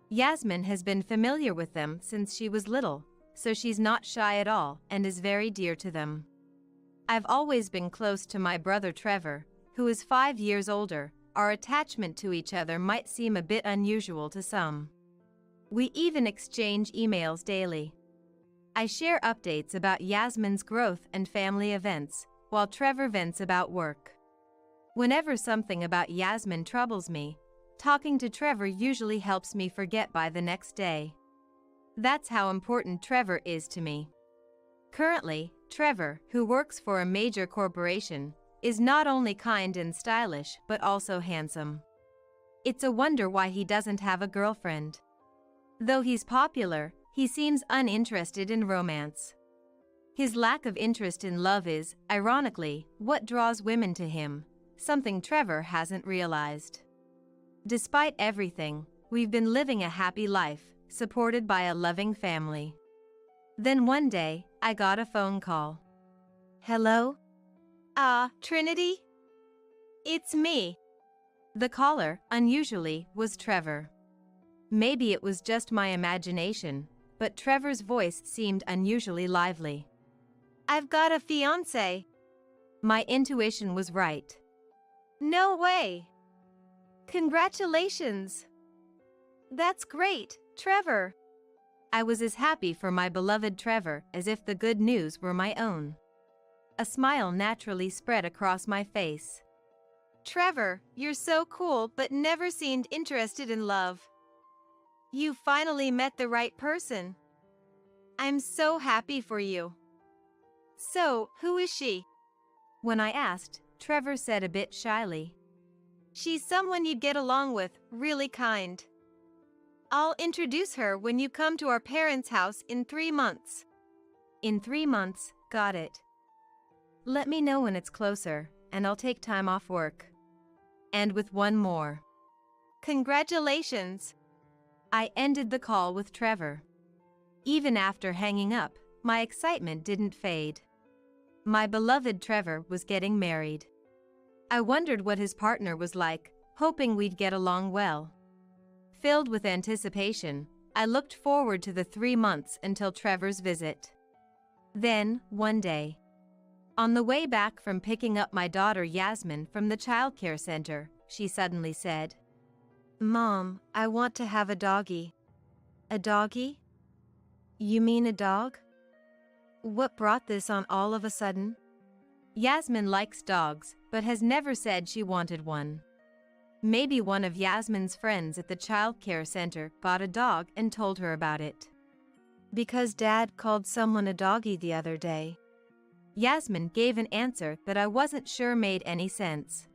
Speaker 1: Yasmin has been familiar with them since she was little, so she's not shy at all and is very dear to them. I've always been close to my brother Trevor, who is 5 years older. Our attachment to each other might seem a bit unusual to some. We even exchange emails daily. I share updates about Yasmin's growth and family events, while Trevor vents about work. Whenever something about Yasmin troubles me, talking to Trevor usually helps me forget by the next day. That's how important Trevor is to me. Currently, Trevor, who works for a major corporation, is not only kind and stylish but also handsome. It's a wonder why he doesn't have a girlfriend. Though he's popular, he seems uninterested in romance. His lack of interest in love is, ironically, what draws women to him, something Trevor hasn't realized. Despite everything, we've been living a happy life, supported by a loving family. Then one day, I got a phone call.
Speaker 2: "Hello? Trinity? It's me."
Speaker 1: The caller, unusually, was Trevor. Maybe it was just my imagination, but Trevor's voice seemed unusually lively.
Speaker 2: "I've got a fiancé."
Speaker 1: My intuition was right.
Speaker 2: "No way. Congratulations. That's great, Trevor."
Speaker 1: I was as happy for my beloved Trevor as if the good news were my own. A smile naturally spread across my face.
Speaker 2: "Trevor, you're so cool but never seemed interested in love. You finally met the right person. I'm so happy for you." So, who is she?
Speaker 1: When I asked, Trevor said a bit shyly.
Speaker 2: She's someone you'd get along with, really kind. I'll introduce her when you come to our parents' house in 3 months.
Speaker 1: In 3 months, got it. Let me know when it's closer, and I'll take time off work. And with one more.
Speaker 2: Congratulations.
Speaker 1: I ended the call with Trevor. Even after hanging up, my excitement didn't fade. My beloved Trevor was getting married. I wondered what his partner was like, hoping we'd get along well. Filled with anticipation, I looked forward to the 3 months until Trevor's visit. Then, one day, on the way back from picking up my daughter Yasmin from the childcare center, she suddenly said,
Speaker 2: Mom, I want to have a doggy. A doggy? You mean a dog? What brought this on all of a sudden?
Speaker 1: Yasmin likes dogs, but has never said she wanted one. Maybe one of Yasmin's friends at the childcare center bought a dog and told her about it.
Speaker 2: Because Dad called someone a doggy the other day.
Speaker 1: Yasmin gave an answer that I wasn't sure made any sense.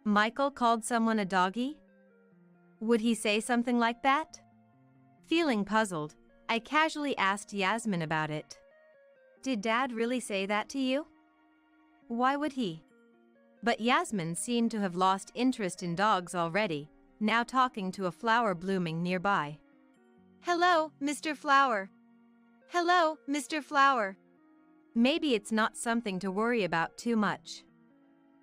Speaker 1: Michael called someone a doggy? Would he say something like that? Feeling puzzled, I casually asked Yasmin about it. Did Dad really say that to you? Why would he? But Yasmin seemed to have lost interest in dogs already, now talking to a flower blooming nearby.
Speaker 2: Hello, Mr. Flower. Hello, Mr. Flower.
Speaker 1: Maybe it's not something to worry about too much.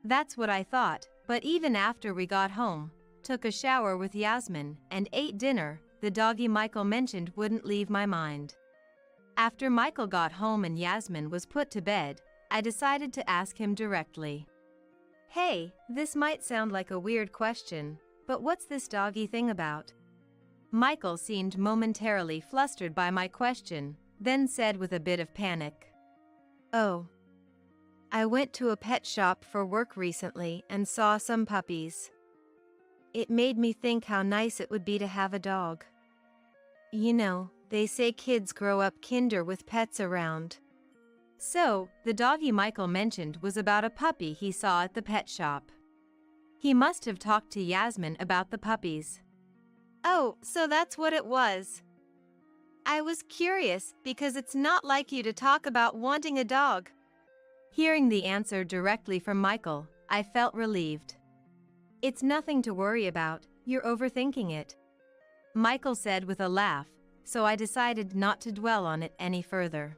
Speaker 1: That's what I thought, but even after we got home, took a shower with Yasmin, and ate dinner, the doggy Michael mentioned wouldn't leave my mind. After Michael got home and Yasmin was put to bed, I decided to ask him directly. Hey, this might sound like a weird question, but what's this doggy thing about? Michael seemed momentarily flustered by my question, then said with a bit of panic.
Speaker 2: Oh. I went to a pet shop for work recently and saw some puppies. It made me think how nice it would be to have a dog. You know, they say kids grow up kinder with pets around.
Speaker 1: So, the doggy Michael mentioned was about a puppy he saw at the pet shop. He must have talked to Yasmin about the puppies.
Speaker 2: Oh, so that's what it was. I was curious because it's not like you to talk about wanting a dog.
Speaker 1: Hearing the answer directly from Michael, I felt relieved. It's nothing to worry about, you're overthinking it. Michael said with a laugh, so I decided not to dwell on it any further.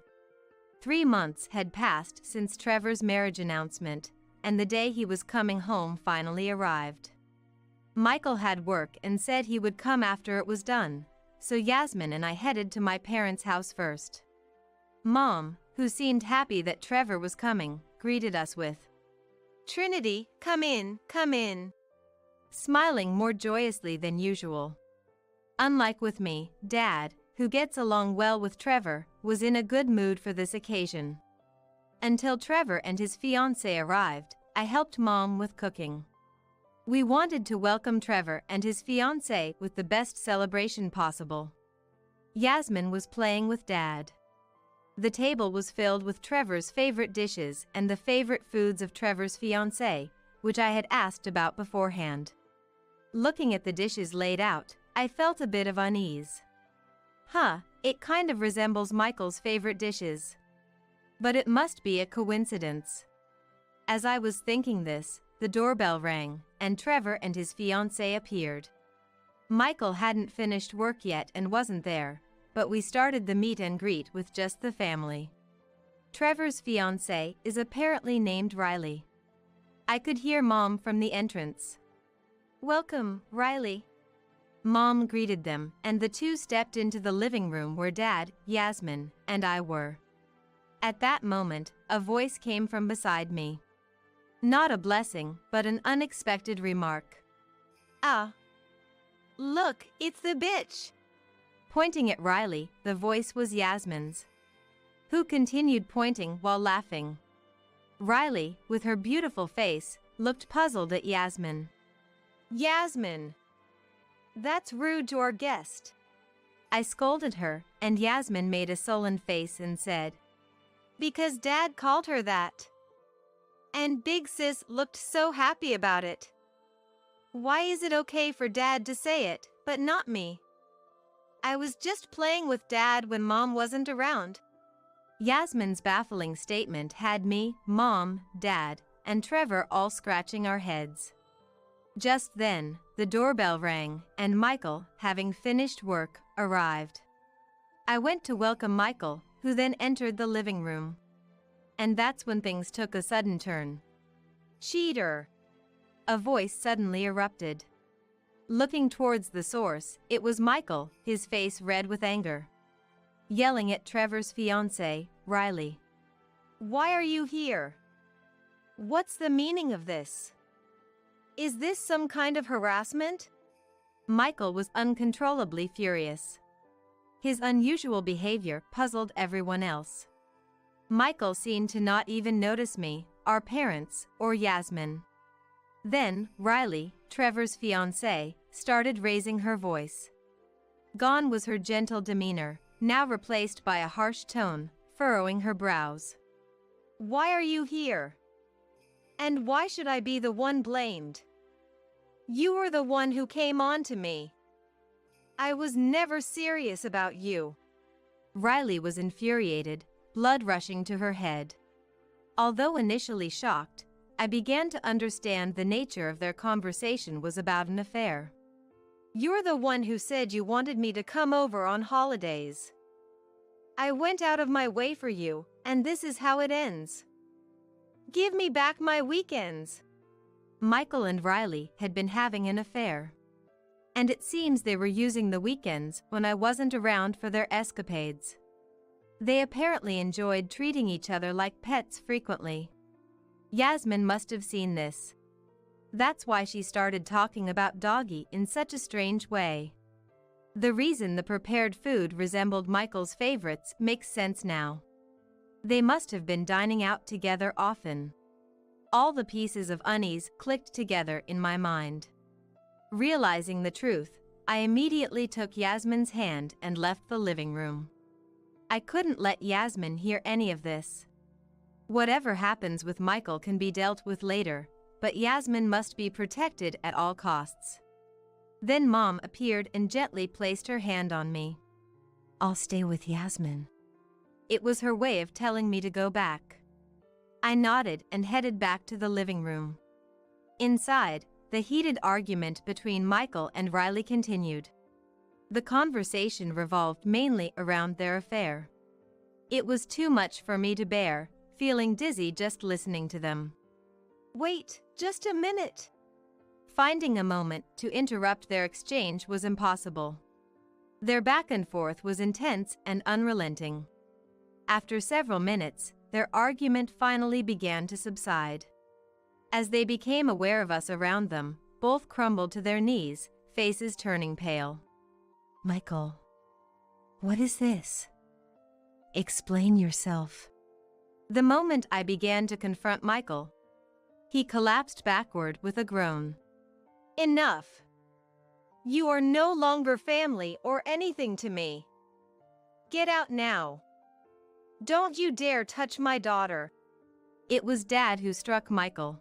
Speaker 1: 3 months had passed since Trevor's marriage announcement, and the day he was coming home finally arrived. Michael had work and said he would come after it was done, so Yasmin and I headed to my parents' house first. Mom, who seemed happy that Trevor was coming, greeted us with,
Speaker 2: Trinity, come in, come in.
Speaker 1: Smiling more joyously than usual. Unlike with me, Dad, who gets along well with Trevor, was in a good mood for this occasion. Until Trevor and his fiancée arrived, I helped Mom with cooking. We wanted to welcome Trevor and his fiancée with the best celebration possible. Yasmin was playing with Dad. The table was filled with Trevor's favorite dishes and the favorite foods of Trevor's fiancée, which I had asked about beforehand. Looking at the dishes laid out, I felt a bit of unease. It kind of resembles Michael's favorite dishes. But it must be a coincidence. As I was thinking this, the doorbell rang, and Trevor and his fiancée appeared. Michael hadn't finished work yet and wasn't there, but we started the meet and greet with just the family. Trevor's fiancée is apparently named Riley. I could hear Mom from the entrance. Welcome, Riley. Mom greeted them, and the two stepped into the living room where Dad, Yasmin, and I were. At that moment, a voice came from beside me. Not a blessing, but an unexpected remark.
Speaker 2: Ah. Look, it's the bitch.
Speaker 1: Pointing at Riley, the voice was Yasmin's, who continued pointing while laughing. Riley, with her beautiful face, looked puzzled at Yasmin.
Speaker 2: Yasmin. That's rude to our guest.
Speaker 1: I scolded her, and Yasmin made a sullen face and said,
Speaker 2: Because Dad called her that. And Big Sis looked so happy about it. Why is it okay for Dad to say it, but not me? I was just playing with Dad when Mom wasn't around.
Speaker 1: Yasmin's baffling statement had me, Mom, Dad, and Trevor all scratching our heads. Just then, the doorbell rang, and Michael, having finished work, arrived. I went to welcome Michael, who then entered the living room. And that's when things took a sudden turn.
Speaker 2: Cheater!
Speaker 1: A voice suddenly erupted. Looking towards the source, it was Michael, his face red with anger. Yelling at Trevor's fiancée, Riley.
Speaker 2: Why are you here? What's the meaning of this? Is this some kind of harassment?
Speaker 1: Michael was uncontrollably furious. His unusual behavior puzzled everyone else. Michael seemed to not even notice me, our parents, or Yasmin. Then, Riley, Trevor's fiancée, started raising her voice. Gone was her gentle demeanor, now replaced by a harsh tone, furrowing her brows.
Speaker 2: Why are you here? And why should I be the one blamed? You were the one who came on to me. I was never serious about you.
Speaker 1: Riley was infuriated, blood rushing to her head. Although initially shocked, I began to understand the nature of their conversation was about an affair.
Speaker 2: You're the one who said you wanted me to come over on holidays. I went out of my way for you, and this is how it ends. Give me back my weekends.
Speaker 1: Michael and Riley had been having an affair. And it seems they were using the weekends when I wasn't around for their escapades. They apparently enjoyed treating each other like pets frequently. Yasmin must have seen this. That's why she started talking about Doggy in such a strange way. The reason the prepared food resembled Michael's favorites makes sense now. They must have been dining out together often. All the pieces of unease clicked together in my mind. Realizing the truth, I immediately took Yasmin's hand and left the living room. I couldn't let Yasmin hear any of this. Whatever happens with Michael can be dealt with later, but Yasmin must be protected at all costs. Then Mom appeared and gently placed her hand on me. I'll stay with Yasmin. It was her way of telling me to go back. I nodded and headed back to the living room. Inside, the heated argument between Michael and Riley continued. The conversation revolved mainly around their affair. It was too much for me to bear, feeling dizzy just listening to them.
Speaker 2: Wait, just a minute.
Speaker 1: Finding a moment to interrupt their exchange was impossible. Their back and forth was intense and unrelenting. After several minutes, their argument finally began to subside. As they became aware of us around them, both crumbled to their knees, faces turning pale. Michael, what is this? Explain yourself. The moment I began to confront Michael, he collapsed backward with a groan.
Speaker 2: Enough. You are no longer family or anything to me. Get out now. Don't you dare touch my daughter.
Speaker 1: It was Dad who struck Michael.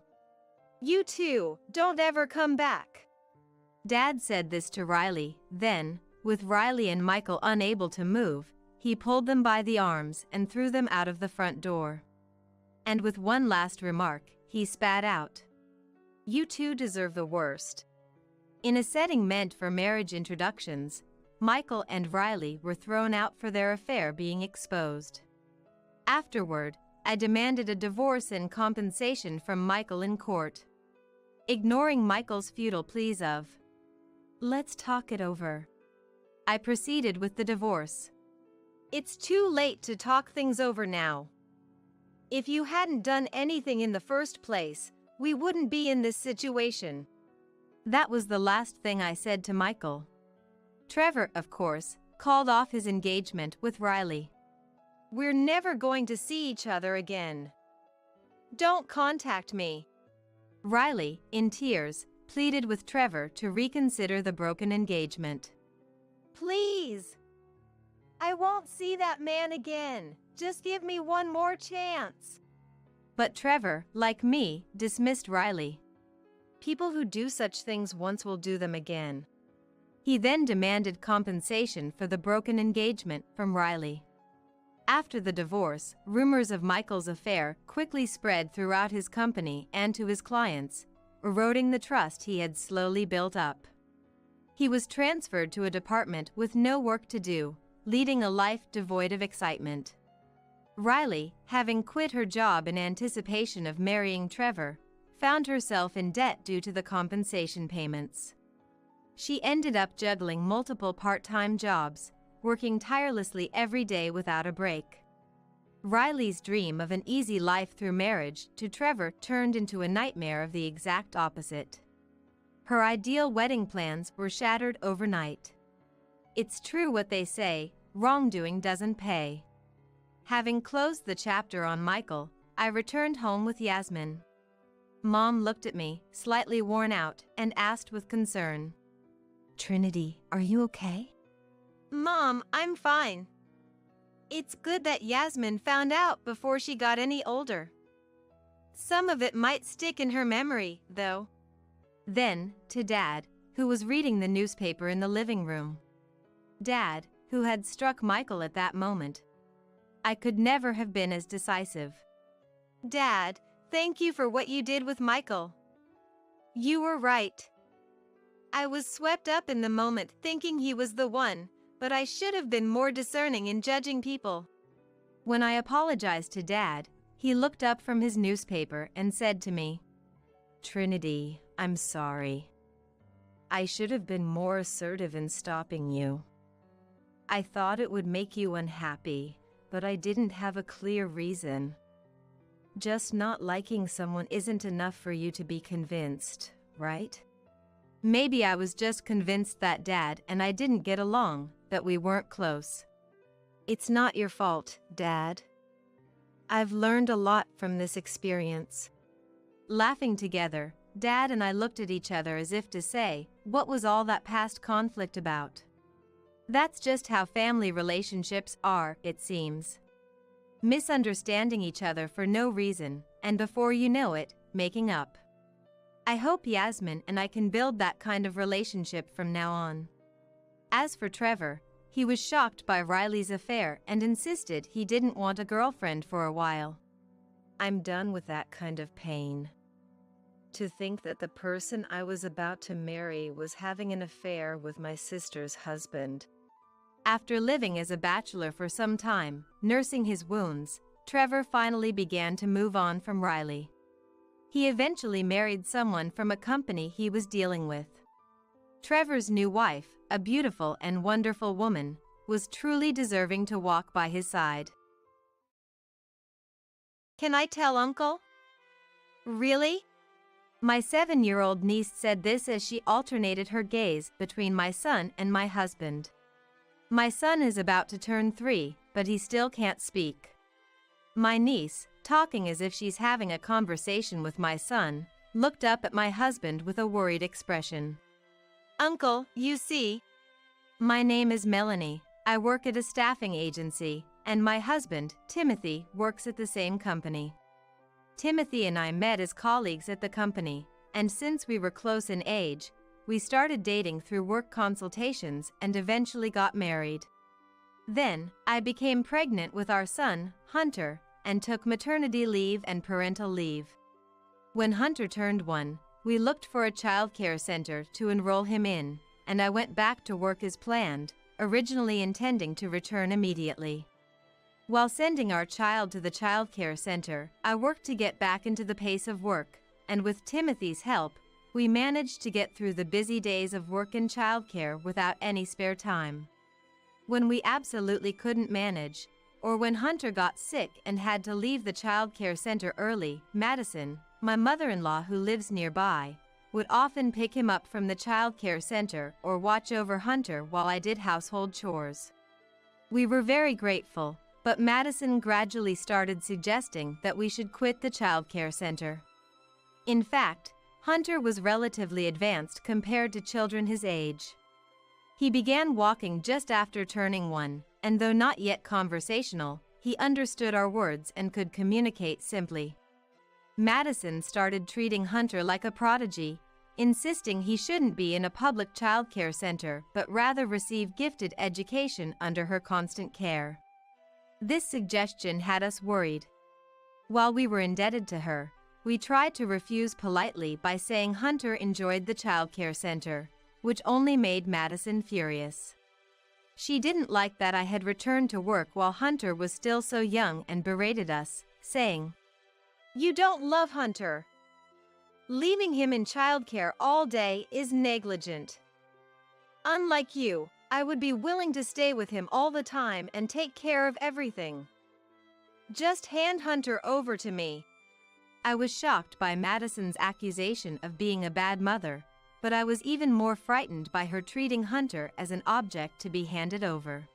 Speaker 2: You too, don't ever come back.
Speaker 1: Dad said this to Riley, then, with Riley and Michael unable to move, he pulled them by the arms and threw them out of the front door. And with one last remark, he spat out. You two deserve the worst. In a setting meant for marriage introductions, Michael and Riley were thrown out for their affair being exposed. Afterward, I demanded a divorce and compensation from Michael in court. Ignoring Michael's futile pleas of, let's talk it over, I proceeded with the divorce.
Speaker 2: It's too late to talk things over now. If you hadn't done anything in the first place, we wouldn't be in this situation.
Speaker 1: That was the last thing I said to Michael. Trevor, of course, called off his engagement with Riley.
Speaker 2: We're never going to see each other again. Don't contact me.
Speaker 1: Riley, in tears, pleaded with Trevor to reconsider the broken engagement.
Speaker 2: Please. I won't see that man again. Just give me one more chance.
Speaker 1: But Trevor, like me, dismissed Riley.
Speaker 2: People who do such things once will do them again.
Speaker 1: He then demanded compensation for the broken engagement from Riley. After the divorce, rumors of Michael's affair quickly spread throughout his company and to his clients, eroding the trust he had slowly built up. He was transferred to a department with no work to do, leading a life devoid of excitement. Riley, having quit her job in anticipation of marrying Trevor, found herself in debt due to the compensation payments. She ended up juggling multiple part-time jobs, working tirelessly every day without a break. Riley's dream of an easy life through marriage to Trevor turned into a nightmare of the exact opposite. Her ideal wedding plans were shattered overnight. It's true what they say, wrongdoing doesn't pay. Having closed the chapter on Michael, I returned home with Yasmin. Mom looked at me, slightly worn out, and asked with concern, "Trinity, are you okay?"
Speaker 2: Mom, I'm fine. It's good that Yasmin found out before she got any older. Some of it might stick in her memory, though.
Speaker 1: Then, to Dad, who was reading the newspaper in the living room. Dad, who had struck Michael at that moment. I could never have been as decisive.
Speaker 2: Dad, thank you for what you did with Michael. You were right. I was swept up in the moment thinking he was the one, but I should have been more discerning in judging people.
Speaker 1: When I apologized to Dad, he looked up from his newspaper and said to me, "Trinity, I'm sorry. I should have been more assertive in stopping you. I thought it would make you unhappy, but I didn't have a clear reason. Just not liking someone isn't enough for you to be convinced, right? Maybe I was just convinced that Dad and I didn't get along, that we weren't close. It's not your fault, Dad. I've learned a lot from this experience." Laughing together, Dad and I looked at each other as if to say, what was all that past conflict about? That's just how family relationships are, it seems. Misunderstanding each other for no reason, and before you know it, making up. I hope Yasmin and I can build that kind of relationship from now on. As for Trevor, he was shocked by Riley's affair and insisted he didn't want a girlfriend for a while. I'm done with that kind of pain. To think that the person I was about to marry was having an affair with my sister's husband. After living as a bachelor for some time, nursing his wounds, Trevor finally began to move on from Riley. He eventually married someone from a company he was dealing with. Trevor's new wife, a beautiful and wonderful woman, was truly deserving to walk by his side.
Speaker 2: Can I tell Uncle? Really?
Speaker 1: My 7-year-old niece said this as she alternated her gaze between my son and my husband. My son is about to turn 3, but he still can't speak. My niece, talking as if she's having a conversation with my son, looked up at my husband with a worried expression.
Speaker 2: Uncle, you see.
Speaker 1: My name is Melanie. I work at a staffing agency, and my husband, Timothy, works at the same company. Timothy and I met as colleagues at the company, and since we were close in age, we started dating through work consultations and eventually got married. Then, I became pregnant with our son, Hunter, and took maternity leave and parental leave. When Hunter turned 1, we looked for a childcare center to enroll him in, and I went back to work as planned, originally intending to return immediately. While sending our child to the childcare center, I worked to get back into the pace of work, and with Timothy's help, we managed to get through the busy days of work and childcare without any spare time. When we absolutely couldn't manage, or when Hunter got sick and had to leave the childcare center early, Madison, my mother-in-law who lives nearby, would often pick him up from the childcare center or watch over Hunter while I did household chores. We were very grateful, but Madison gradually started suggesting that we should quit the childcare center. In fact, Hunter was relatively advanced compared to children his age. He began walking just after turning 1, and though not yet conversational, he understood our words and could communicate simply. Madison started treating Hunter like a prodigy, insisting he shouldn't be in a public childcare center but rather receive gifted education under her constant care. This suggestion had us worried. While we were indebted to her, we tried to refuse politely by saying Hunter enjoyed the childcare center, which only made Madison furious. She didn't like that I had returned to work while Hunter was still so young and berated us, saying,
Speaker 2: "You don't love Hunter. Leaving him in childcare all day is negligent. Unlike you, I would be willing to stay with him all the time and take care of everything. Just hand Hunter over to me."
Speaker 1: I was shocked by Madison's accusation of being a bad mother, but I was even more frightened by her treating Hunter as an object to be handed over.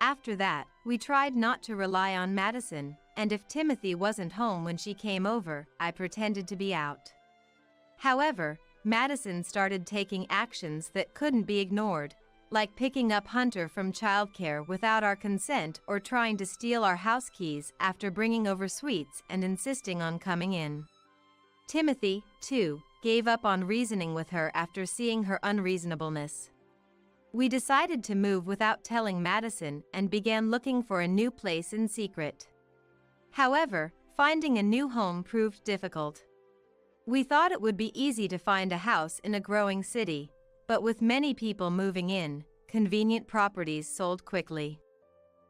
Speaker 1: After that, we tried not to rely on Madison, and if Timothy wasn't home when she came over, I pretended to be out. However, Madison started taking actions that couldn't be ignored, like picking up Hunter from childcare without our consent or trying to steal our house keys after bringing over sweets and insisting on coming in. Timothy, too, gave up on reasoning with her after seeing her unreasonableness. We decided to move without telling Madison and began looking for a new place in secret. However, finding a new home proved difficult. We thought it would be easy to find a house in a growing city, but with many people moving in, convenient properties sold quickly.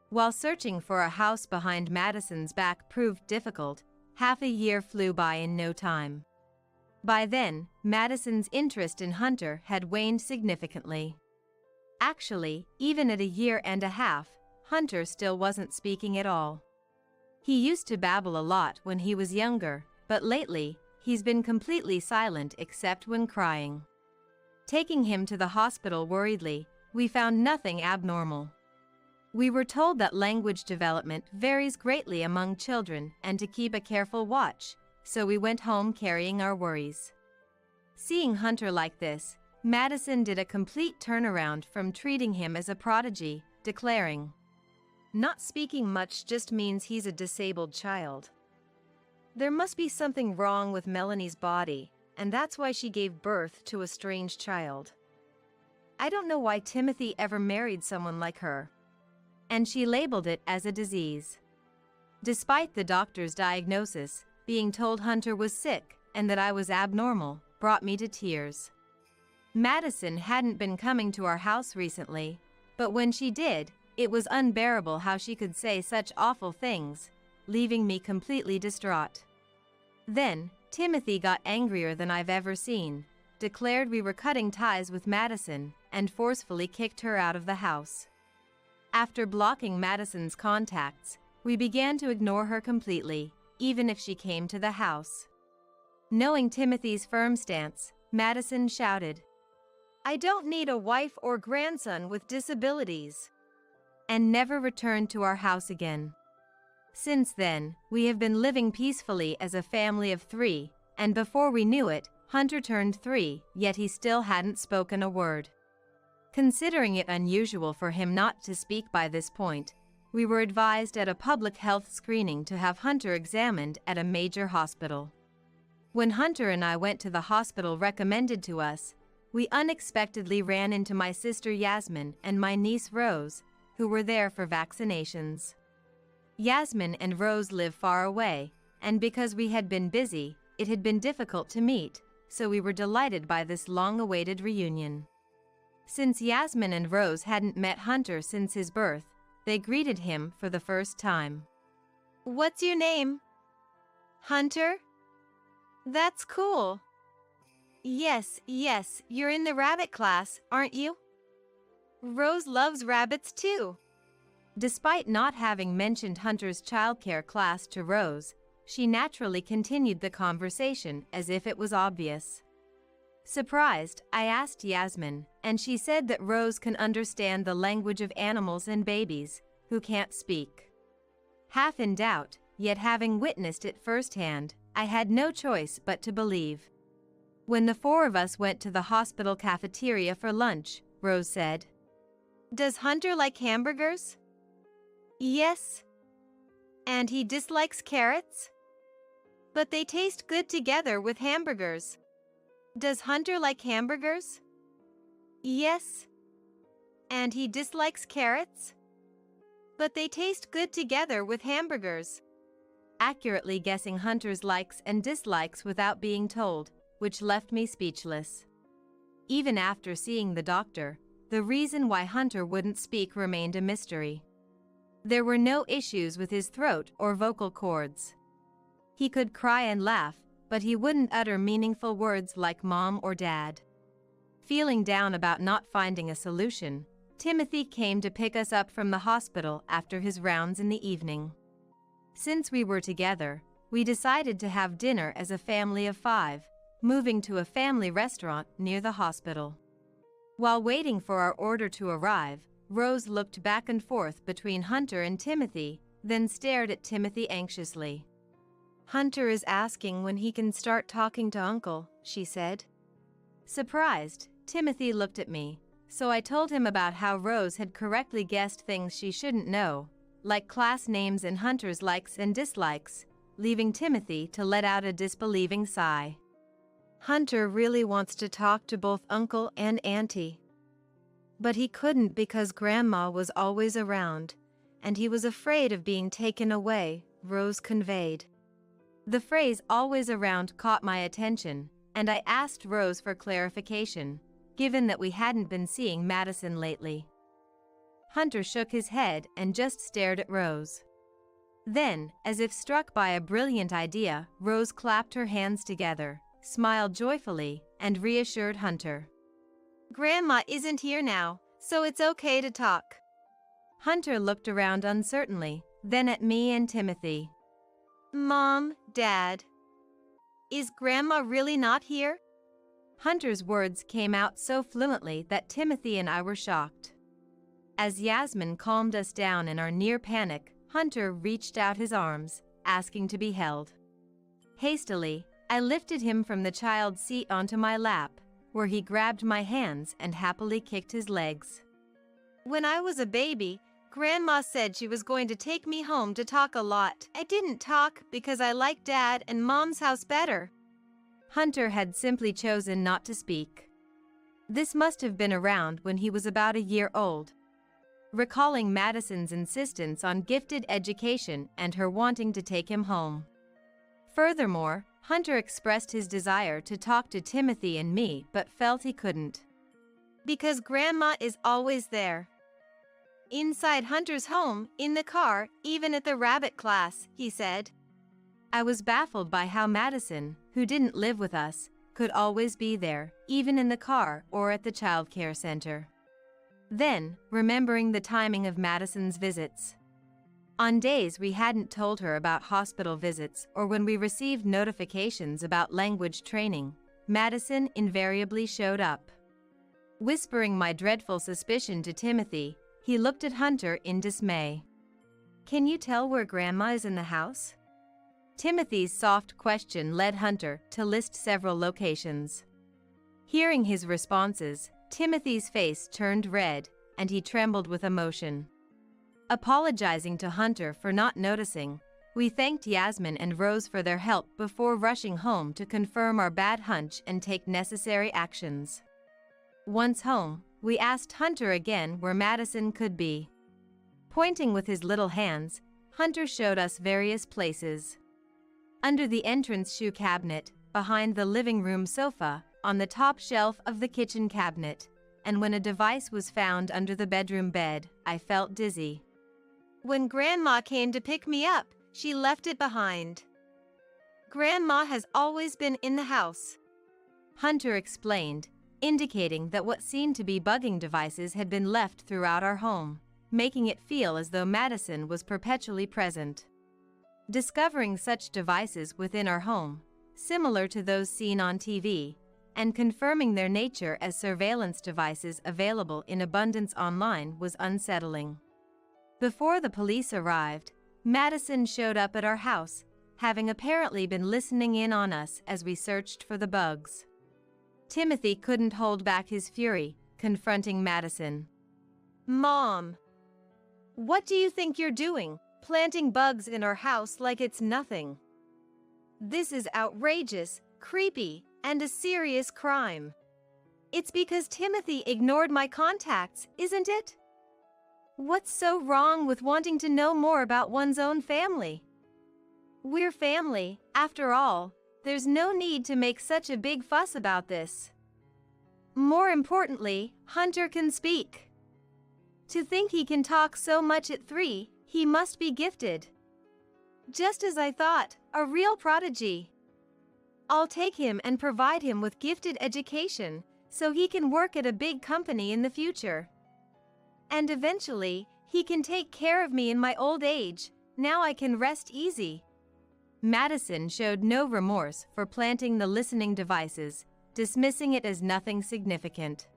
Speaker 1: While searching for a house behind Madison's back proved difficult, half a year flew by in no time. By then, Madison's interest in Hunter had waned significantly. Actually, even at a year and a half, Hunter still wasn't speaking at all. He used to babble a lot when he was younger, but lately, he's been completely silent except when crying. Taking him to the hospital worriedly, we found nothing abnormal. We were told that language development varies greatly among children and to keep a careful watch, so we went home carrying our worries. Seeing Hunter like this, Madison did a complete turnaround from treating him as a prodigy, declaring,
Speaker 2: "Not speaking much just means he's a disabled child. There must be something wrong with Melanie's body, and that's why she gave birth to a strange child. I don't know why Timothy ever married someone like her."
Speaker 1: And she labeled it as a disease. Despite the doctor's diagnosis, being told Hunter was sick and that I was abnormal brought me to tears. Madison hadn't been coming to our house recently, but when she did, it was unbearable how she could say such awful things, leaving me completely distraught. Then, Timothy got angrier than I've ever seen, declared we were cutting ties with Madison, and forcefully kicked her out of the house. After blocking Madison's contacts, we began to ignore her completely, even if she came to the house. Knowing Timothy's firm stance, Madison shouted,
Speaker 2: "I don't need a wife or grandson with disabilities,"
Speaker 1: and never returned to our house again. Since then, we have been living peacefully as a family of 3, and before we knew it, Hunter turned 3, yet he still hadn't spoken a word. Considering it unusual for him not to speak by this point, we were advised at a public health screening to have Hunter examined at a major hospital. When Hunter and I went to the hospital recommended to us, we unexpectedly ran into my sister Yasmin and my niece Rose, who were there for vaccinations. Yasmin and Rose live far away, and because we had been busy, it had been difficult to meet, so we were delighted by this long-awaited reunion. Since Yasmin and Rose hadn't met Hunter since his birth, they greeted him for the first time.
Speaker 2: "What's your name?" "Hunter? That's cool. Yes, you're in the rabbit class, aren't you? Rose loves rabbits too."
Speaker 1: Despite not having mentioned Hunter's childcare class to Rose, she naturally continued the conversation as if it was obvious. Surprised, I asked Yasmin, and she said that Rose can understand the language of animals and babies, who can't speak. Half in doubt, yet having witnessed it firsthand, I had no choice but to believe. When the 4 of us went to the hospital cafeteria for lunch, Rose said,
Speaker 2: "Does Hunter like hamburgers?" "Yes. And he dislikes carrots? But they taste good together with hamburgers. Does Hunter like hamburgers? Yes. And he dislikes carrots? But they taste good together with hamburgers.
Speaker 1: Accurately guessing Hunter's likes and dislikes without being told, which left me speechless. Even after seeing the doctor, the reason why Hunter wouldn't speak remained a mystery. There were no issues with his throat or vocal cords. He could cry and laugh, but he wouldn't utter meaningful words like mom or dad. Feeling down about not finding a solution, Timothy came to pick us up from the hospital after his rounds in the evening. Since we were together, we decided to have dinner as a family of 5, moving to a family restaurant near the hospital. While waiting for our order to arrive, Rose looked back and forth between Hunter and Timothy, then stared at Timothy anxiously.
Speaker 2: Hunter is asking when he can start talking to Uncle, she said.
Speaker 1: Surprised, Timothy looked at me, so I told him about how Rose had correctly guessed things she shouldn't know, like class names and Hunter's likes and dislikes, leaving Timothy to let out a disbelieving sigh.
Speaker 2: Hunter really wants to talk to both Uncle and Auntie. But he couldn't because Grandma was always around, and he was afraid of being taken away, Rose conveyed.
Speaker 1: The phrase "always around" caught my attention, and I asked Rose for clarification, given that we hadn't been seeing Madison lately. Hunter shook his head and just stared at Rose. Then, as if struck by a brilliant idea, Rose clapped her hands together, smiled joyfully, and reassured Hunter.
Speaker 2: Grandma isn't here now, so it's okay to talk.
Speaker 1: Hunter looked around uncertainly, then at me and Timothy.
Speaker 2: Mom, Dad. Is Grandma really not here?
Speaker 1: Hunter's words came out so fluently that Timothy and I were shocked. As Yasmin calmed us down in our near panic, Hunter reached out his arms, asking to be held. Hastily, I lifted him from the child's seat onto my lap, where he grabbed my hands and happily kicked his legs.
Speaker 2: When I was a baby, Grandma said she was going to take me home to talk a lot. I didn't talk because I liked Dad and Mom's house better.
Speaker 1: Hunter had simply chosen not to speak. This must have been around when he was about a year old. Recalling Madison's insistence on gifted education and her wanting to take him home. Furthermore, Hunter expressed his desire to talk to Timothy and me but felt he couldn't.
Speaker 2: Because Grandma is always there. Inside Hunter's home, in the car, even at the rabbit class, he said.
Speaker 1: I was baffled by how Madison, who didn't live with us, could always be there, even in the car or at the childcare center. Then, remembering the timing of Madison's visits. On days we hadn't told her about hospital visits or when we received notifications about language training, Madison invariably showed up. Whispering my dreadful suspicion to Timothy, he looked at Hunter in dismay. Can you tell where Grandma is in the house? Timothy's soft question led Hunter to list several locations. Hearing his responses, Timothy's face turned red, and he trembled with emotion. Apologizing to Hunter for not noticing, we thanked Yasmin and Rose for their help before rushing home to confirm our bad hunch and take necessary actions. Once home, we asked Hunter again where Madison could be. Pointing with his little hands, Hunter showed us various places. Under the entrance shoe cabinet, behind the living room sofa, on the top shelf of the kitchen cabinet, and when a device was found under the bedroom bed, I felt dizzy.
Speaker 2: When Grandma came to pick me up, she left it behind. Grandma has always been in the house.
Speaker 1: Hunter explained, indicating that what seemed to be bugging devices had been left throughout our home, making it feel as though Madison was perpetually present. Discovering such devices within our home, similar to those seen on TV, and confirming their nature as surveillance devices available in abundance online was unsettling. Before the police arrived, Madison showed up at our house, having apparently been listening in on us as we searched for the bugs. Timothy couldn't hold back his fury, confronting Madison.
Speaker 2: Mom, what do you think you're doing, planting bugs in our house like it's nothing. This is outrageous, creepy, and a serious crime. It's because Timothy ignored my contacts, isn't it? What's so wrong with wanting to know more about one's own family? We're family, after all. There's no need to make such a big fuss about this. More importantly, Hunter can speak. To think he can talk so much at 3, he must be gifted. Just as I thought, a real prodigy. I'll take him and provide him with gifted education, so he can work at a big company in the future. And eventually, he can take care of me in my old age. Now I can rest easy.
Speaker 1: Madison showed no remorse for planting the listening devices, dismissing it as nothing significant.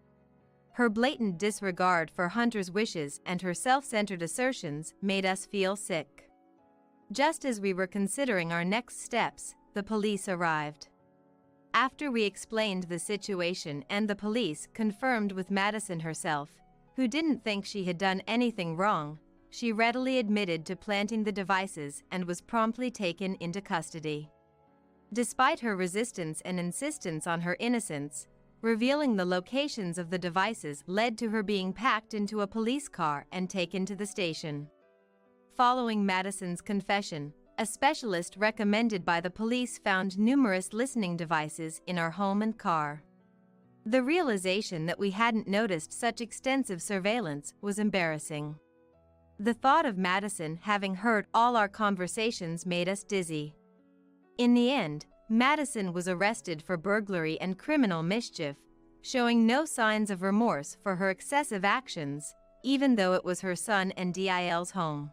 Speaker 1: Her blatant disregard for Hunter's wishes and her self-centered assertions made us feel sick. Just as we were considering our next steps, the police arrived. After we explained the situation and the police confirmed with Madison herself, who didn't think she had done anything wrong, she readily admitted to planting the devices and was promptly taken into custody. Despite her resistance and insistence on her innocence, revealing the locations of the devices led to her being packed into a police car and taken to the station. Following Madison's confession, a specialist recommended by the police found numerous listening devices in our home and car. The realization that we hadn't noticed such extensive surveillance was embarrassing. The thought of Madison having heard all our conversations made us dizzy. In the end, Madison was arrested for burglary and criminal mischief, showing no signs of remorse for her excessive actions, even though it was her son and DIL's home.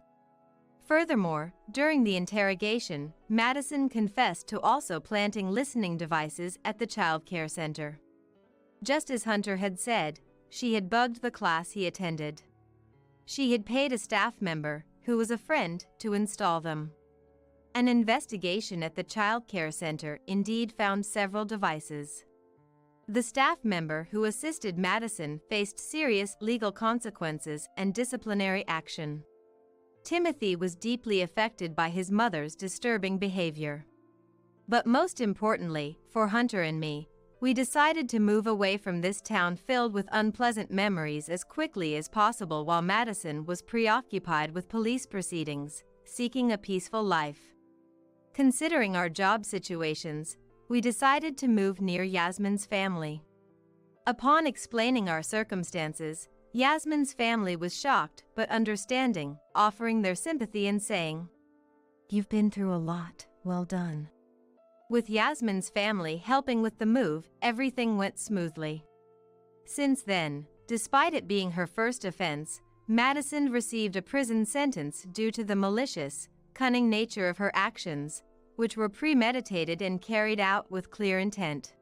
Speaker 1: Furthermore, during the interrogation, Madison confessed to also planting listening devices at the child care center. Just as Hunter had said, she had bugged the class he attended. She had paid a staff member, who was a friend, to install them. An investigation at the child care center indeed found several devices. The staff member who assisted Madison faced serious legal consequences and disciplinary action. Timothy was deeply affected by his mother's disturbing behavior. But most importantly, for Hunter and me, we decided to move away from this town filled with unpleasant memories as quickly as possible while Madison was preoccupied with police proceedings, seeking a peaceful life. Considering our job situations, we decided to move near Yasmin's family. Upon explaining our circumstances, Yasmin's family was shocked but understanding, offering their sympathy and saying, "You've been through a lot, well done." With Yasmin's family helping with the move, everything went smoothly. Since then, despite it being her first offense, Madison received a prison sentence due to the malicious, cunning nature of her actions, which were premeditated and carried out with clear intent.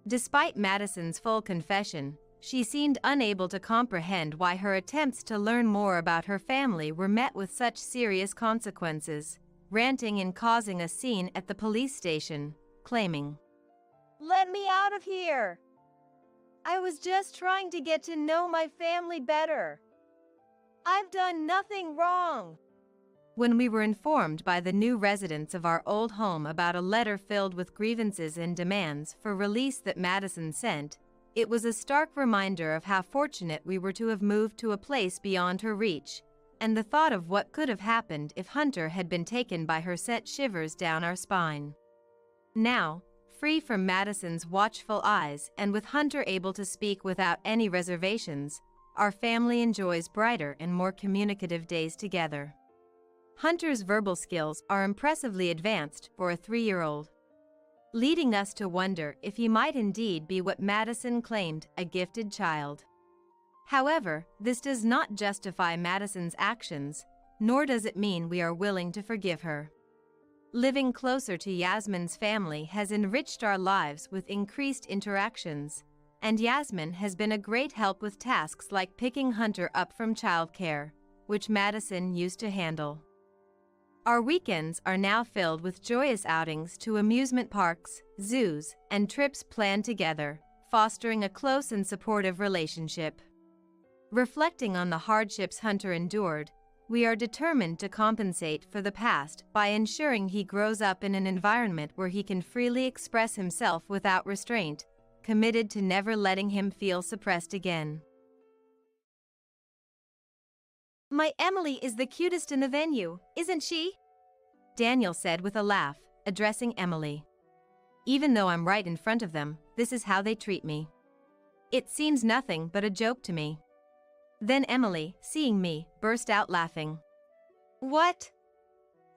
Speaker 1: Despite Madison's full confession, she seemed unable to comprehend why her attempts to learn more about her family were met with such serious consequences, ranting and causing a scene at the police station, claiming,
Speaker 2: "Let me out of here! I was just trying to get to know my family better. I've done nothing wrong."
Speaker 1: When we were informed by the new residents of our old home about a letter filled with grievances and demands for release that Madison sent, it was a stark reminder of how fortunate we were to have moved to a place beyond her reach, and the thought of what could have happened if Hunter had been taken by her sent shivers down our spine. Now, free from Madison's watchful eyes and with Hunter able to speak without any reservations, our family enjoys brighter and more communicative days together. Hunter's verbal skills are impressively advanced for a 3-year-old, leading us to wonder if he might indeed be what Madison claimed, a gifted child. However, this does not justify Madison's actions, nor does it mean we are willing to forgive her. Living closer to Yasmin's family has enriched our lives with increased interactions, and Yasmin has been a great help with tasks like picking Hunter up from childcare, which Madison used to handle. Our weekends are now filled with joyous outings to amusement parks, zoos, and trips planned together, fostering a close and supportive relationship. Reflecting on the hardships Hunter endured, we are determined to compensate for the past by ensuring he grows up in an environment where he can freely express himself without restraint, committed to never letting him feel suppressed again.
Speaker 2: My Emily is the cutest in the venue, isn't she?
Speaker 1: Daniel said with a laugh, addressing Emily. Even though I'm right in front of them, this is how they treat me. It seems nothing but a joke to me. Then Emily, seeing me, burst out laughing.
Speaker 2: What?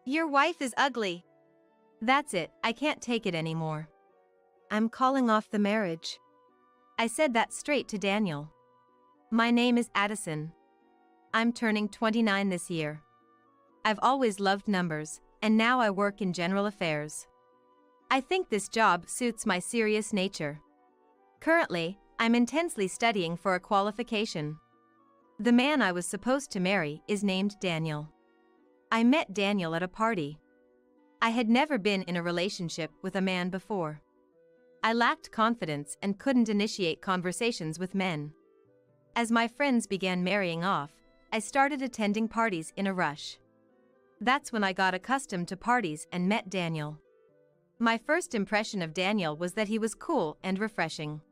Speaker 2: Your wife is ugly.
Speaker 1: That's it, I can't take it anymore.
Speaker 2: I'm calling off the marriage.
Speaker 1: I said that straight to Daniel. My name is Addison. I'm turning 29 this year. I've always loved numbers, and now I work in general affairs. I think this job suits my serious nature. Currently, I'm intensely studying for a qualification. The man I was supposed to marry is named Daniel. I met Daniel at a party. I had never been in a relationship with a man before. I lacked confidence and couldn't initiate conversations with men. As my friends began marrying off, I started attending parties in a rush. That's when I got accustomed to parties and met Daniel. My first impression of Daniel was that he was cool and refreshing.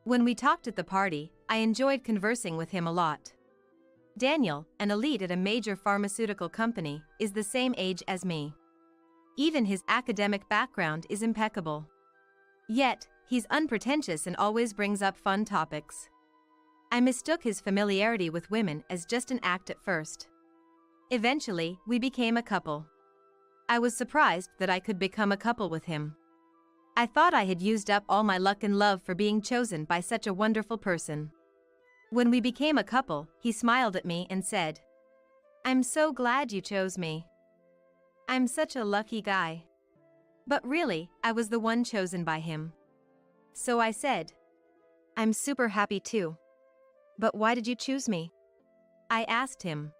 Speaker 1: When we talked at the party, I enjoyed conversing with him a lot. Daniel, an elite at a major pharmaceutical company, is the same age as me. Even his academic background is impeccable. Yet, he's unpretentious and always brings up fun topics. I mistook his familiarity with women as just an act at first. Eventually, we became a couple. I was surprised that I could become a couple with him. I thought I had used up all my luck and love for being chosen by such a wonderful person. When we became a couple, he smiled at me and said, "I'm so glad you chose me. I'm such a lucky guy." But really, I was the one chosen by him. So I said,
Speaker 2: "I'm super happy too. But why did you choose me?"
Speaker 1: I asked him.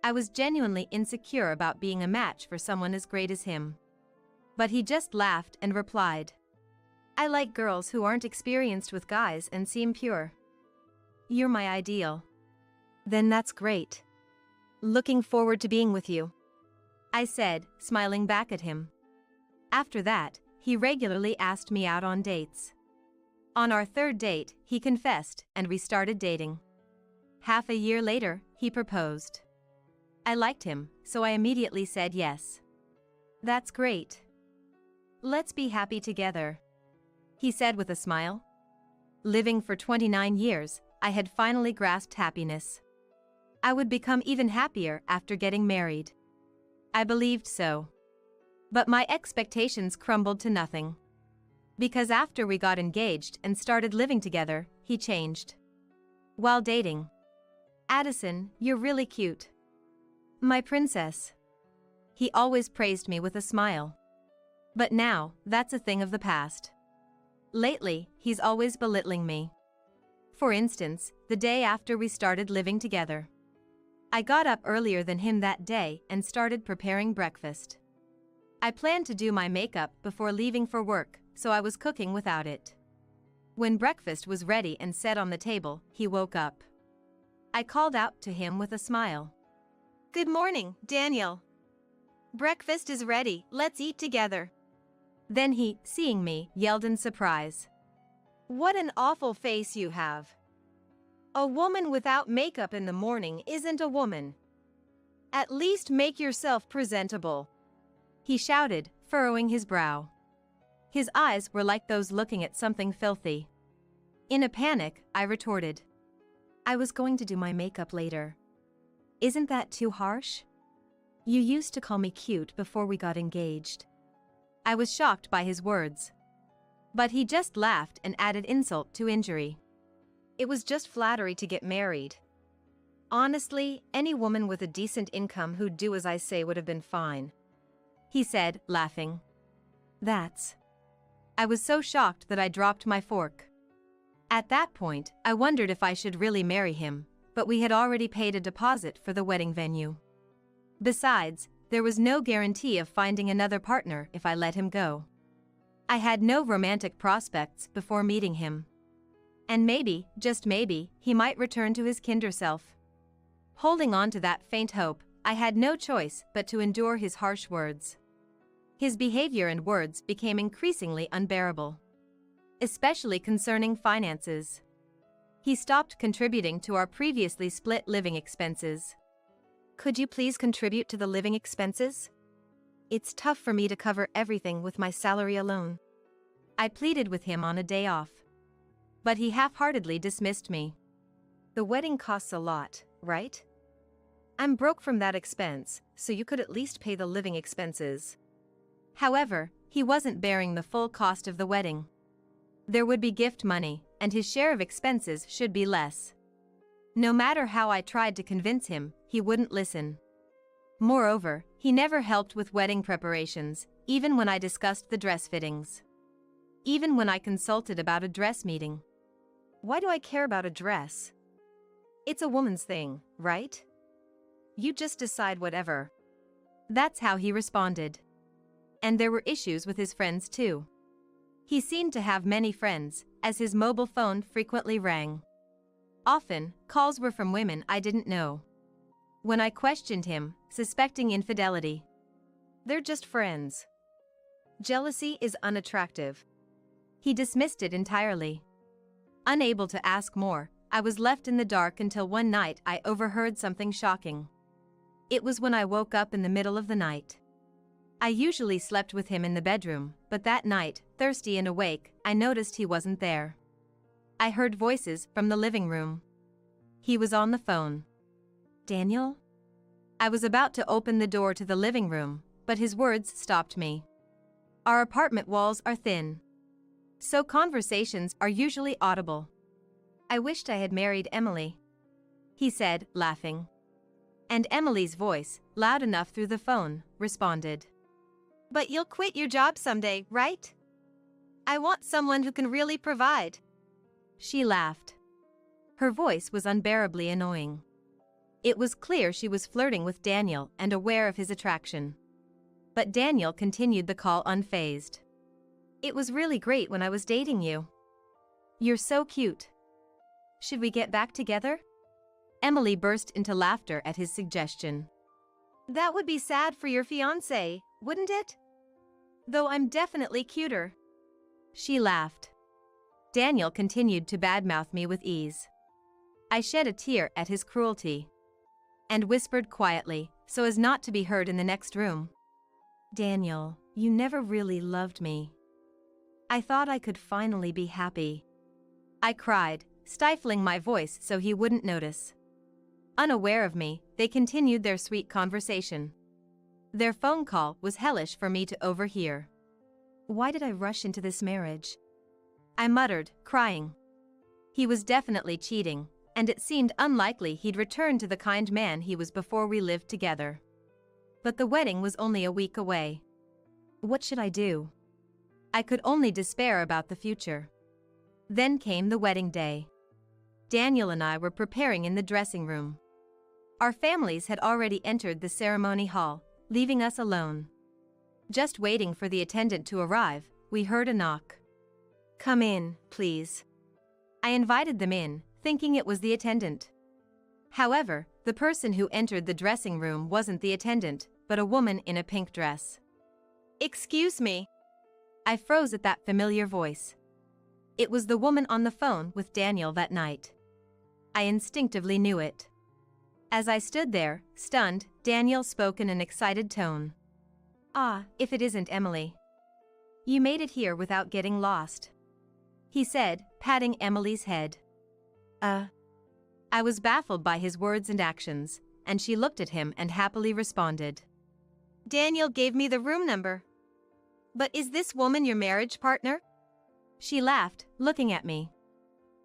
Speaker 1: I was genuinely insecure about being a match for someone as great as him. But he just laughed and replied, "I like girls who aren't experienced with guys and seem pure. You're my ideal."
Speaker 2: "Then that's great. Looking forward to being with you,"
Speaker 1: I said, smiling back at him. After that, he regularly asked me out on dates. On our third date, he confessed, and we started dating. Half a year later, he proposed. I liked him, so I immediately said yes. "That's great. Let's be happy together," he said with a smile. Living for 29 years, I had finally grasped happiness. I would become even happier after getting married. I believed so. But my expectations crumbled to nothing. Because after we got engaged and started living together, he changed. While dating, "Addison, you're really cute. My princess." He always praised me with a smile. But now, that's a thing of the past. Lately, he's always belittling me. For instance, the day after we started living together. I got up earlier than him that day and started preparing breakfast. I planned to do my makeup before leaving for work, so I was cooking without it. When breakfast was ready and set on the table, he woke up. I called out to him with a smile.
Speaker 2: "Good morning, Daniel. Breakfast is ready, let's eat together."
Speaker 1: Then he, seeing me, yelled in surprise.
Speaker 2: "What an awful face you have. A woman without makeup in the morning isn't a woman. At least make yourself presentable,"
Speaker 1: he shouted, furrowing his brow. His eyes were like those looking at something filthy. In a panic, I retorted, "I was going to do my makeup later. Isn't that too harsh? You used to call me cute before we got engaged." I was shocked by his words. But he just laughed and added insult to injury.
Speaker 2: "It was just flattery to get married. Honestly, any woman with a decent income who'd do as I say would have been fine,"
Speaker 1: he said, laughing. "That's..." I was so shocked that I dropped my fork. At that point, I wondered if I should really marry him, but we had already paid a deposit for the wedding venue. Besides, there was no guarantee of finding another partner if I let him go. I had no romantic prospects before meeting him. And maybe, just maybe, he might return to his kinder self. Holding on to that faint hope, I had no choice but to endure his harsh words. His behavior and words became increasingly unbearable, especially concerning finances. He stopped contributing to our previously split living expenses.
Speaker 2: Could you please contribute to the living expenses? It's tough for me to cover everything with my salary alone.
Speaker 1: I pleaded with him on a day off, but he half-heartedly dismissed me.
Speaker 2: The wedding costs a lot, right? I'm broke from that expense, so you could at least pay the living expenses.
Speaker 1: However, he wasn't bearing the full cost of the wedding. There would be gift money, and his share of expenses should be less. No matter how I tried to convince him, he wouldn't listen. Moreover, he never helped with wedding preparations, even when I discussed the dress fittings. Even when I consulted about a dress meeting.
Speaker 2: Why do I care about a dress? It's a woman's thing, right? You just decide whatever.
Speaker 1: That's how he responded. And there were issues with his friends too. He seemed to have many friends, as his mobile phone frequently rang. Often, calls were from women I didn't know. When I questioned him, suspecting infidelity.
Speaker 2: They're just friends. Jealousy is unattractive.
Speaker 1: He dismissed it entirely. Unable to ask more, I was left in the dark until one night I overheard something shocking. It was when I woke up in the middle of the night. I usually slept with him in the bedroom, but that night, thirsty and awake, I noticed he wasn't there. I heard voices from the living room. He was on the phone.
Speaker 2: Daniel?
Speaker 1: I was about to open the door to the living room, but his words stopped me. Our apartment walls are thin, so conversations are usually audible.
Speaker 2: I wished I had married Emily,
Speaker 1: he said, laughing. And Emily's voice, loud enough through the phone, responded.
Speaker 2: But you'll quit your job someday, right? I want someone who can really provide.
Speaker 1: She laughed. Her voice was unbearably annoying. It was clear she was flirting with Daniel and aware of his attraction. But Daniel continued the call unfazed.
Speaker 2: It was really great when I was dating you.
Speaker 1: You're so cute.
Speaker 2: Should we get back together?
Speaker 1: Emily burst into laughter at his suggestion.
Speaker 2: That would be sad for your fiancé, wouldn't it? Though I'm definitely cuter.
Speaker 1: She laughed. Daniel continued to badmouth me with ease. I shed a tear at his cruelty and whispered quietly, so as not to be heard in the next room.
Speaker 2: Daniel, you never really loved me. I thought I could finally be happy.
Speaker 1: I cried, stifling my voice so he wouldn't notice. Unaware of me, they continued their sweet conversation. Their phone call was hellish for me to overhear.
Speaker 2: Why did I rush into this marriage?
Speaker 1: I muttered, crying. He was definitely cheating, and it seemed unlikely he'd return to the kind man he was before we lived together. But the wedding was only a week away.
Speaker 2: What should I do?
Speaker 1: I could only despair about the future. Then came the wedding day. Daniel and I were preparing in the dressing room. Our families had already entered the ceremony hall, leaving us alone. Just waiting for the attendant to arrive, we heard a knock.
Speaker 2: Come in, please.
Speaker 1: I invited them in, thinking it was the attendant. However, the person who entered the dressing room wasn't the attendant, but a woman in a pink dress.
Speaker 2: Excuse me.
Speaker 1: I froze at that familiar voice. It was the woman on the phone with Daniel that night. I instinctively knew it. As I stood there, stunned, Daniel spoke in an excited tone.
Speaker 2: Ah, if it isn't Emily.
Speaker 1: You made it here without getting lost, he said, patting Emily's head. I was baffled by his words and actions, and she looked at him and happily responded.
Speaker 2: Daniel gave me the room number. But is this woman your marriage partner?
Speaker 1: She laughed, looking at me.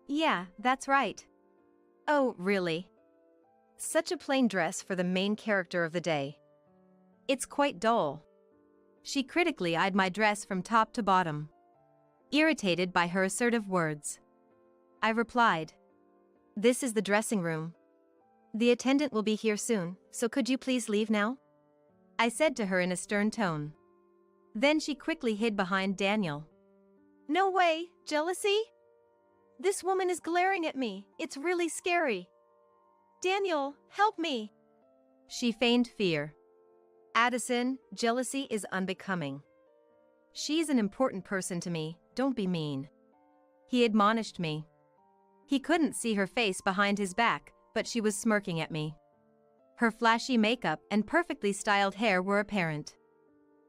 Speaker 2: Yeah, that's right.
Speaker 1: Oh, really?
Speaker 2: Such a plain dress for the main character of the day.
Speaker 1: It's quite dull. She critically eyed my dress from top to bottom, irritated by her assertive words.
Speaker 2: I replied, This is the dressing room. The attendant will be here soon, so could you please leave now?
Speaker 1: I said to her in a stern tone. Then she quickly hid behind Daniel.
Speaker 2: No way, jealousy? This woman is glaring at me, it's really scary. Daniel, help me.
Speaker 1: She feigned fear. Addison, jealousy is unbecoming. She's an important person to me, don't be mean. He admonished me. He couldn't see her face behind his back, but she was smirking at me. Her flashy makeup and perfectly styled hair were apparent.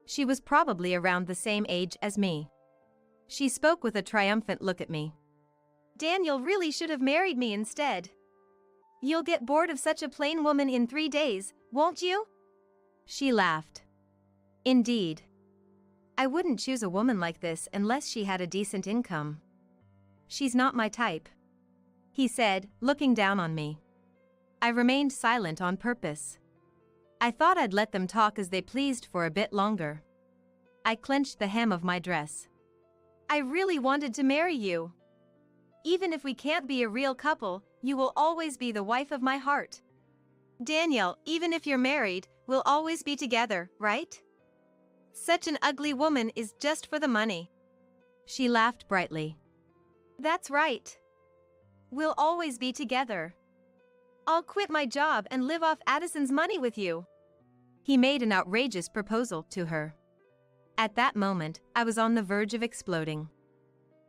Speaker 1: She was probably around the same age as me. She spoke with a triumphant look at me.
Speaker 2: Daniel really should have married me instead. You'll get bored of such a plain woman in 3 days, won't you?
Speaker 1: She laughed. Indeed. I wouldn't choose a woman like this unless she had a decent income. She's not my type, he said, looking down on me. I remained silent on purpose. I thought I'd let them talk as they pleased for a bit longer. I clenched the hem of my dress.
Speaker 2: I really wanted to marry you. Even if we can't be a real couple, you will always be the wife of my heart. Daniel, even if you're married, we'll always be together, right? Such an ugly woman is just for the money.
Speaker 1: She laughed brightly.
Speaker 2: That's right. We'll always be together. I'll quit my job and live off Addison's money with you.
Speaker 1: He made an outrageous proposal to her. At that moment, I was on the verge of exploding.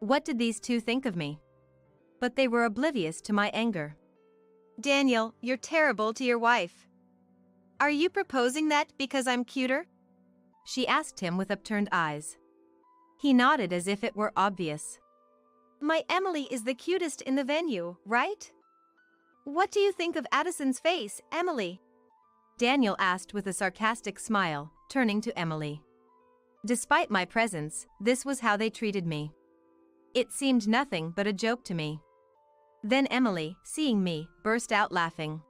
Speaker 1: What did these two think of me? But they were oblivious to my anger.
Speaker 2: Daniel, you're terrible to your wife. Are you proposing that because I'm cuter?
Speaker 1: She asked him with upturned eyes. He nodded as if it were obvious.
Speaker 2: My Emily is the cutest in the venue, right? What do you think of Addison's face, Emily?
Speaker 1: Daniel asked with a sarcastic smile, turning to Emily. Despite my presence, this was how they treated me. It seemed nothing but a joke to me. Then Emily, seeing me, burst out laughing.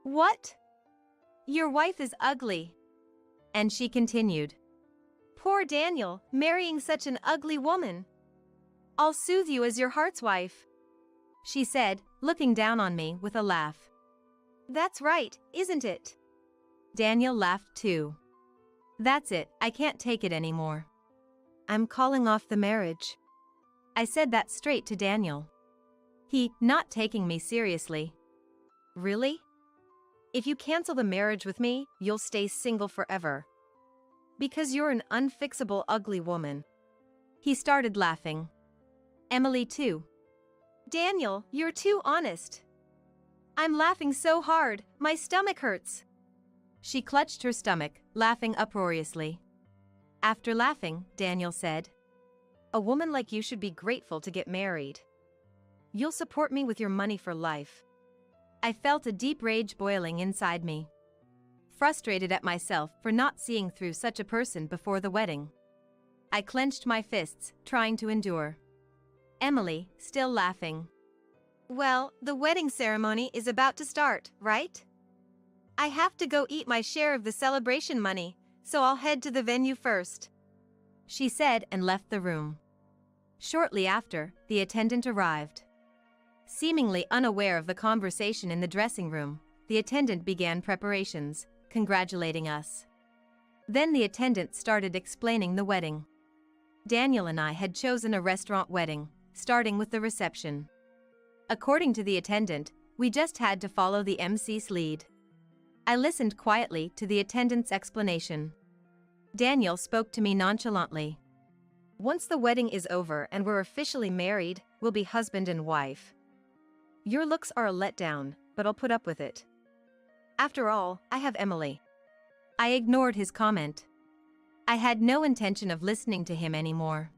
Speaker 2: What? Your wife is ugly.
Speaker 1: And she continued.
Speaker 2: Poor Daniel, marrying such an ugly woman. I'll soothe you as your heart's wife,
Speaker 1: she said, looking down on me with a laugh.
Speaker 2: That's right, isn't it?
Speaker 1: Daniel laughed too. That's it, I can't take it anymore. I'm calling off the marriage. I said that straight to Daniel. He, not taking me seriously.
Speaker 2: Really? If you cancel the marriage with me, you'll stay single forever. Because you're an unfixable ugly woman.
Speaker 1: He started laughing. Emily too.
Speaker 2: Daniel, you're too honest. I'm laughing so hard, my stomach hurts.
Speaker 1: She clutched her stomach, laughing uproariously. After laughing, Daniel said,
Speaker 2: A woman like you should be grateful to get married. You'll support me with your money for life.
Speaker 1: I felt a deep rage boiling inside me. Frustrated at myself for not seeing through such a person before the wedding. I clenched my fists, trying to endure. Emily, still laughing.
Speaker 2: Well, the wedding ceremony is about to start, right? I have to go eat my share of the celebration money, so I'll head to the venue first,
Speaker 1: she said and left the room. Shortly after, the attendant arrived. Seemingly unaware of the conversation in the dressing room, the attendant began preparations, congratulating us. Then the attendant started explaining the wedding. Daniel and I had chosen a restaurant wedding, starting with the reception. According to the attendant, we just had to follow the MC's lead. I listened quietly to the attendant's explanation. Daniel spoke to me nonchalantly.
Speaker 2: Once the wedding is over and we're officially married, we'll be husband and wife. Your looks are a letdown, but I'll put up with it. After all, I have Emily.
Speaker 1: I ignored his comment. I had no intention of listening to him anymore.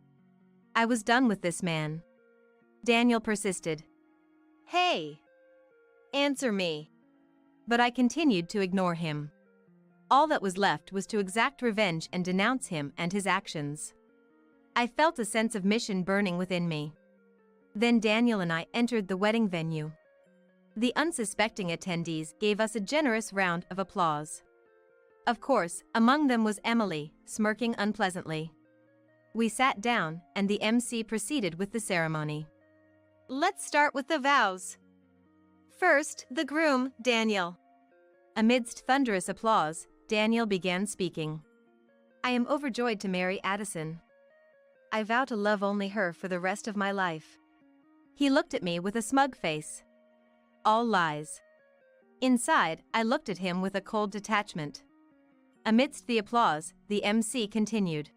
Speaker 1: I was done with this man. Daniel persisted.
Speaker 2: Hey! Answer me.
Speaker 1: But I continued to ignore him. All that was left was to exact revenge and denounce him and his actions. I felt a sense of mission burning within me. Then Daniel and I entered the wedding venue. The unsuspecting attendees gave us a generous round of applause. Of course, among them was Emily, smirking unpleasantly. We sat down, and the MC proceeded with the ceremony.
Speaker 2: Let's start with the vows. First, the groom, Daniel.
Speaker 1: Amidst thunderous applause, Daniel began speaking. I am overjoyed to marry Addison. I vow to love only her for the rest of my life. He looked at me with a smug face. All lies. Inside, I looked at him with a cold detachment. Amidst the applause, the MC continued.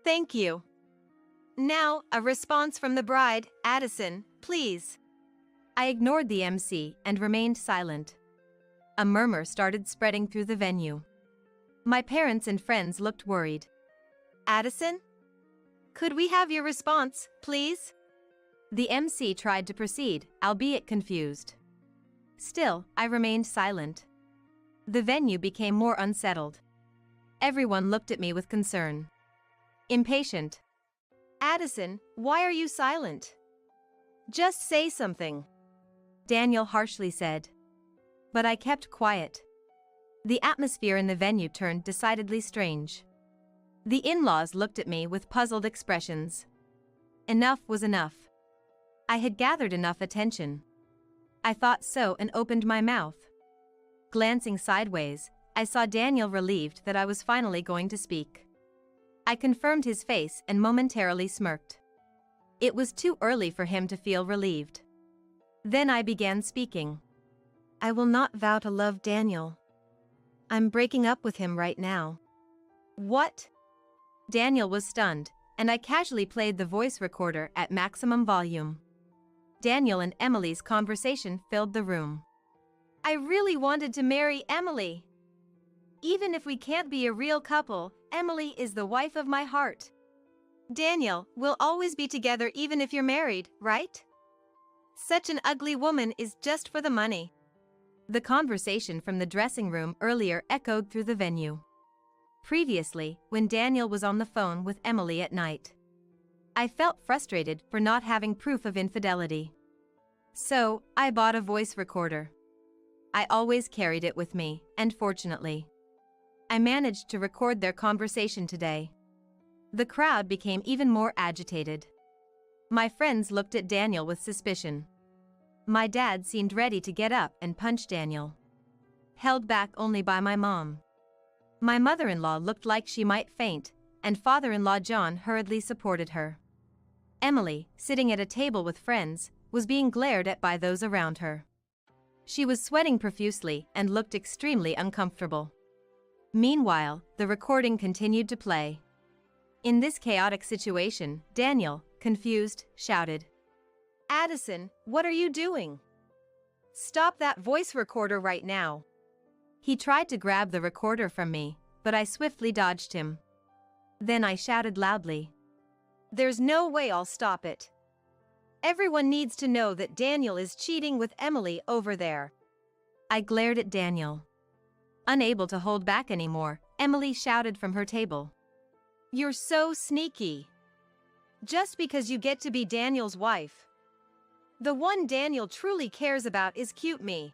Speaker 2: Thank you. Now, a response from the bride, Addison, please.
Speaker 1: I ignored the MC and remained silent. A murmur started spreading through the venue. My parents and friends looked worried.
Speaker 2: Addison? Could we have your response, please?
Speaker 1: The MC tried to proceed, albeit confused. Still, I remained silent. The venue became more unsettled. Everyone looked at me with concern. Impatient.
Speaker 2: Addison, why are you silent? Just say something.
Speaker 1: Daniel harshly said. But I kept quiet. The atmosphere in the venue turned decidedly strange. The in-laws looked at me with puzzled expressions. Enough was enough. I had gathered enough attention. I thought so and opened my mouth. Glancing sideways, I saw Daniel relieved that I was finally going to speak. I confirmed his face and momentarily smirked. It was too early for him to feel relieved. Then I began speaking.
Speaker 2: I will not vow to love Daniel. I'm breaking up with him right now. What?
Speaker 1: Daniel was stunned, and I casually played the voice recorder at maximum volume. Daniel and Emily's conversation filled the room.
Speaker 2: I really wanted to marry Emily. Even if we can't be a real couple, Emily is the wife of my heart. Daniel, we'll always be together even if you're married, right? Such an ugly woman is just for the money.
Speaker 1: The conversation from the dressing room earlier echoed through the venue. Previously, when Daniel was on the phone with Emily at night, I felt frustrated for not having proof of infidelity. So, I bought a voice recorder. I always carried it with me, and fortunately, I managed to record their conversation today. The crowd became even more agitated. My friends looked at Daniel with suspicion. My dad seemed ready to get up and punch Daniel, held back only by my mom. My mother-in-law looked like she might faint, and father-in-law John hurriedly supported her. Emily, sitting at a table with friends, was being glared at by those around her. She was sweating profusely and looked extremely uncomfortable. Meanwhile, the recording continued to play. In this chaotic situation, Daniel, confused, shouted,
Speaker 2: Addison, what are you doing? Stop that voice recorder right now.
Speaker 1: He tried to grab the recorder from me, but I swiftly dodged him. Then I shouted loudly,
Speaker 2: There's no way I'll stop it. Everyone needs to know that Daniel is cheating with Emily over there.
Speaker 1: I glared at Daniel. Unable to hold back anymore, Emily shouted from her table,
Speaker 2: You're so sneaky. Just because you get to be Daniel's wife. The one Daniel truly cares about is cute me.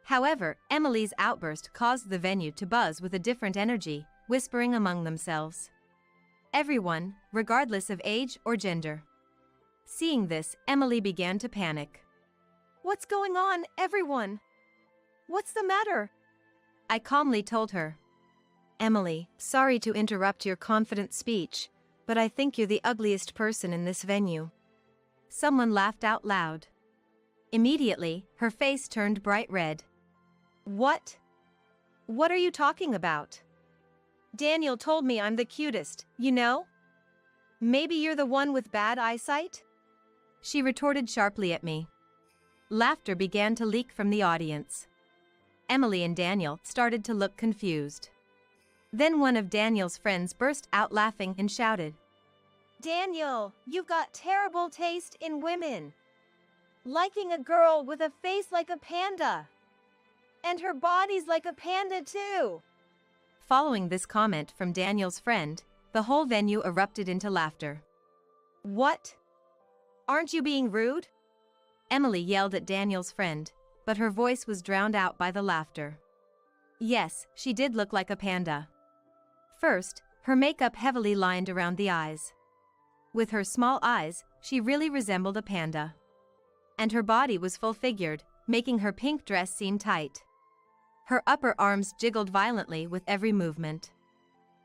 Speaker 1: However, Emily's outburst caused the venue to buzz with a different energy, whispering among themselves. Everyone, regardless of age or gender. Seeing this, Emily began to panic.
Speaker 2: What's going on, everyone? What's the matter?
Speaker 1: I calmly told her.
Speaker 2: Emily, sorry to interrupt your confident speech, but I think you're the ugliest person in this venue.
Speaker 1: Someone laughed out loud. Immediately, her face turned bright red.
Speaker 2: What? What are you talking about? Daniel told me I'm the cutest, you know? Maybe you're the one with bad eyesight?
Speaker 1: She retorted sharply at me. Laughter began to leak from the audience. Emily and Daniel started to look confused. Then one of Daniel's friends burst out laughing and shouted,
Speaker 2: Daniel, you've got terrible taste in women. Liking a girl with a face like a panda. And her body's like a panda too.
Speaker 1: Following this comment from Daniel's friend, the whole venue erupted into laughter.
Speaker 2: What? Aren't you being rude?
Speaker 1: Emily yelled at Daniel's friend, but her voice was drowned out by the laughter. Yes, she did look like a panda. First, her makeup heavily lined around the eyes. With her small eyes, she really resembled a panda. And her body was full-figured, making her pink dress seem tight. Her upper arms jiggled violently with every movement.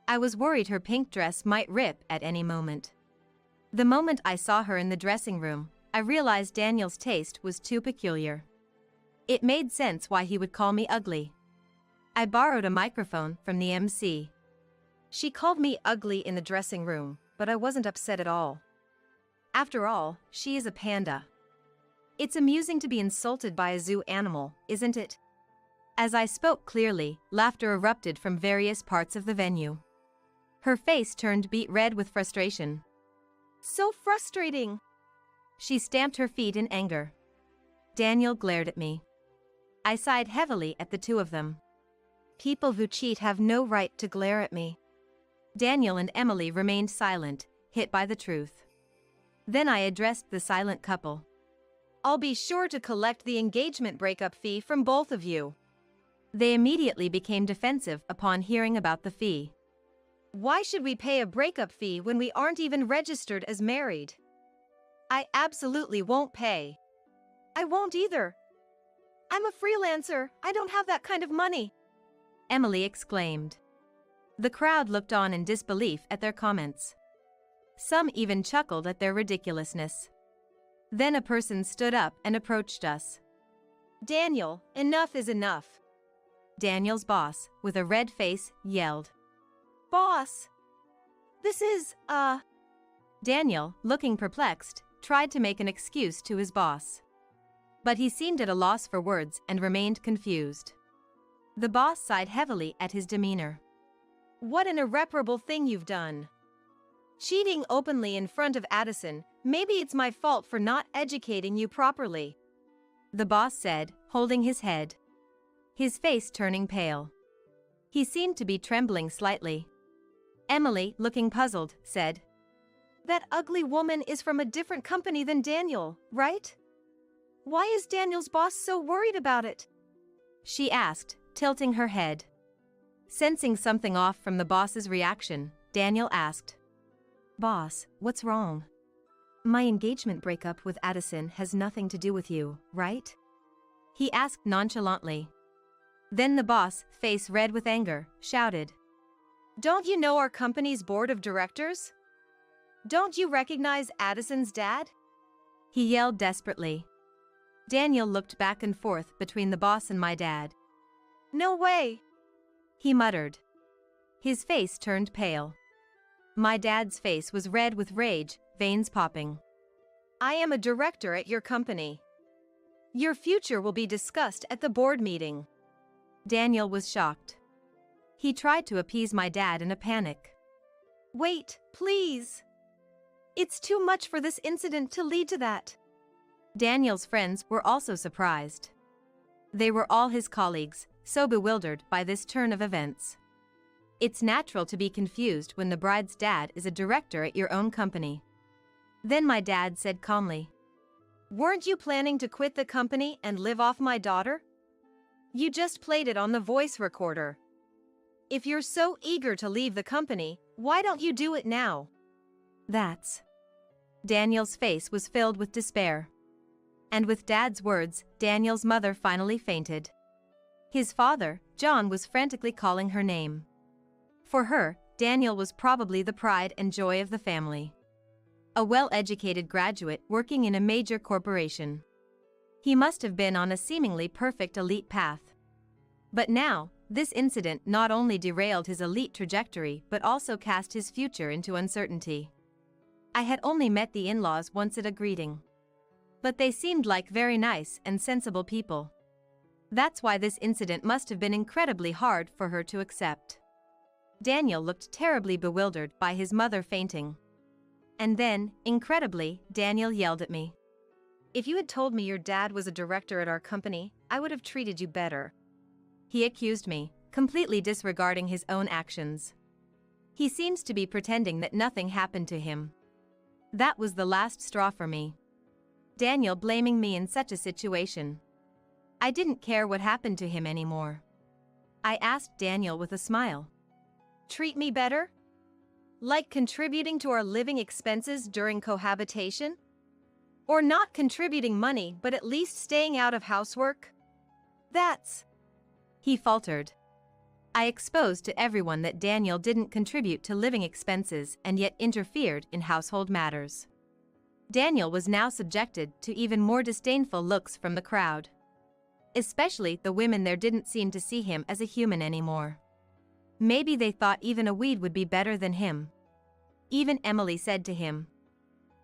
Speaker 1: I was worried her pink dress might rip at any moment. The moment I saw her in the dressing room, I realized Daniel's taste was too peculiar. It made sense why he would call me ugly. I borrowed a microphone from the MC.
Speaker 2: She called me ugly in the dressing room, but I wasn't upset at all. After all, she is a panda. It's amusing to be insulted by a zoo animal, isn't it?
Speaker 1: As I spoke clearly, laughter erupted from various parts of the venue. Her face turned beet red with frustration.
Speaker 2: So frustrating.
Speaker 1: She stamped her feet in anger. Daniel glared at me. I sighed heavily at the two of them.
Speaker 2: People who cheat have no right to glare at me.
Speaker 1: Daniel and Emily remained silent, hit by the truth. Then I addressed the silent couple.
Speaker 2: I'll be sure to collect the engagement breakup fee from both of you.
Speaker 1: They immediately became defensive upon hearing about the fee.
Speaker 2: Why should we pay a breakup fee when we aren't even registered as married? I absolutely won't pay. I won't either. I'm a freelancer. I don't have that kind of money.
Speaker 1: Emily exclaimed. The crowd looked on in disbelief at their comments. Some even chuckled at their ridiculousness. Then a person stood up and approached us.
Speaker 2: Daniel, enough is enough.
Speaker 1: Daniel's boss, with a red face, yelled.
Speaker 2: Boss! This is,
Speaker 1: Daniel, looking perplexed, tried to make an excuse to his boss. But he seemed at a loss for words and remained confused. The boss sighed heavily at his demeanor.
Speaker 2: What an irreparable thing you've done. Cheating openly in front of Addison. Maybe it's my fault for not educating you properly.
Speaker 1: The boss said, holding his head. His face turning pale. He seemed to be trembling slightly. Emily, looking puzzled, said,
Speaker 2: That ugly woman is from a different company than Daniel, right? Why is Daniel's boss so worried about it?
Speaker 1: She asked, tilting her head. Sensing something off from the boss's reaction, Daniel asked, Boss, what's wrong? My engagement breakup with Addison has nothing to do with you, right? He asked nonchalantly. Then the boss, face red with anger, shouted,
Speaker 2: Don't you know our company's board of directors? Don't you recognize Addison's dad?
Speaker 1: He yelled desperately. Daniel looked back and forth between the boss and my dad.
Speaker 2: No way!
Speaker 1: He muttered. His face turned pale. My dad's face was red with rage, veins popping.
Speaker 2: I am a director at your company. Your future will be discussed at the board meeting.
Speaker 1: Daniel was shocked. He tried to appease my dad in a panic.
Speaker 2: Wait, please. It's too much for this incident to lead to that.
Speaker 1: Daniel's friends were also surprised. They were all his colleagues, so bewildered by this turn of events. It's natural to be confused when the bride's dad is a director at your own company. Then my dad said calmly,
Speaker 2: Weren't you planning to quit the company and live off my daughter? You just played it on the voice recorder. If you're so eager to leave the company, why don't you do it now?
Speaker 1: That's... Daniel's face was filled with despair. And with Dad's words, Daniel's mother finally fainted. His father, John, was frantically calling her name. For her, Daniel was probably the pride and joy of the family. A well-educated graduate working in a major corporation. He must have been on a seemingly perfect elite path. But now, this incident not only derailed his elite trajectory but also cast his future into uncertainty. I had only met the in-laws once at a greeting. But they seemed like very nice and sensible people. That's why this incident must have been incredibly hard for her to accept. Daniel looked terribly bewildered by his mother fainting. And then, incredibly, Daniel yelled at me.
Speaker 2: If you had told me your dad was a director at our company, I would have treated you better.
Speaker 1: He accused me, completely disregarding his own actions. He seems to be pretending that nothing happened to him. That was the last straw for me. Daniel blaming me in such a situation. I didn't care what happened to him anymore. I asked Daniel with a smile.
Speaker 2: Treat me better? Like contributing to our living expenses during cohabitation? Or not contributing money but at least staying out of housework? That's...
Speaker 1: He faltered. I exposed to everyone that Daniel didn't contribute to living expenses and yet interfered in household matters. Daniel was now subjected to even more disdainful looks from the crowd. Especially the women there didn't seem to see him as a human anymore. Maybe they thought even a weed would be better than him. Even Emily said to him,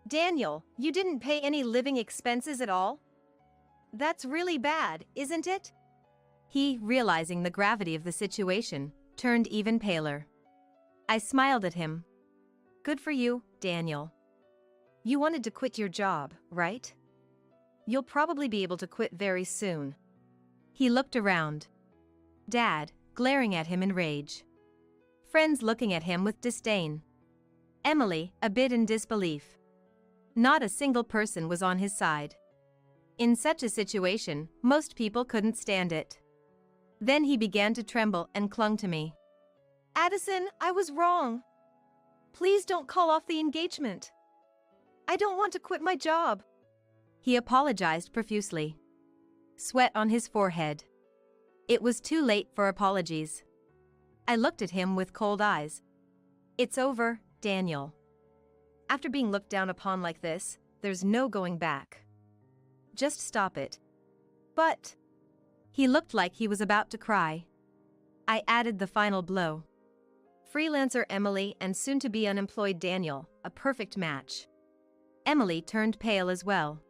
Speaker 2: "Daniel, you didn't pay any living expenses at all? That's really bad, isn't it?"
Speaker 1: He, realizing the gravity of the situation, turned even paler. I smiled at him. "Good for you, Daniel.
Speaker 2: You wanted to quit your job, right? You'll probably be able to quit very soon."
Speaker 1: He looked around. Dad, glaring at him in rage. Friends looking at him with disdain. Emily, a bit in disbelief. Not a single person was on his side. In such a situation, most people couldn't stand it. Then he began to tremble and clung to me.
Speaker 2: "Addison, I was wrong. Please don't call off the engagement. I don't want to quit my job."
Speaker 1: He apologized profusely. Sweat on his forehead. It was too late for apologies. I looked at him with cold eyes. "It's over, Daniel. After being looked down upon like this, there's no going back. Just stop it."
Speaker 2: "But..."
Speaker 1: He looked like he was about to cry. I added the final blow. Freelancer Emily and soon-to-be unemployed Daniel, a perfect match. Emily turned pale as well.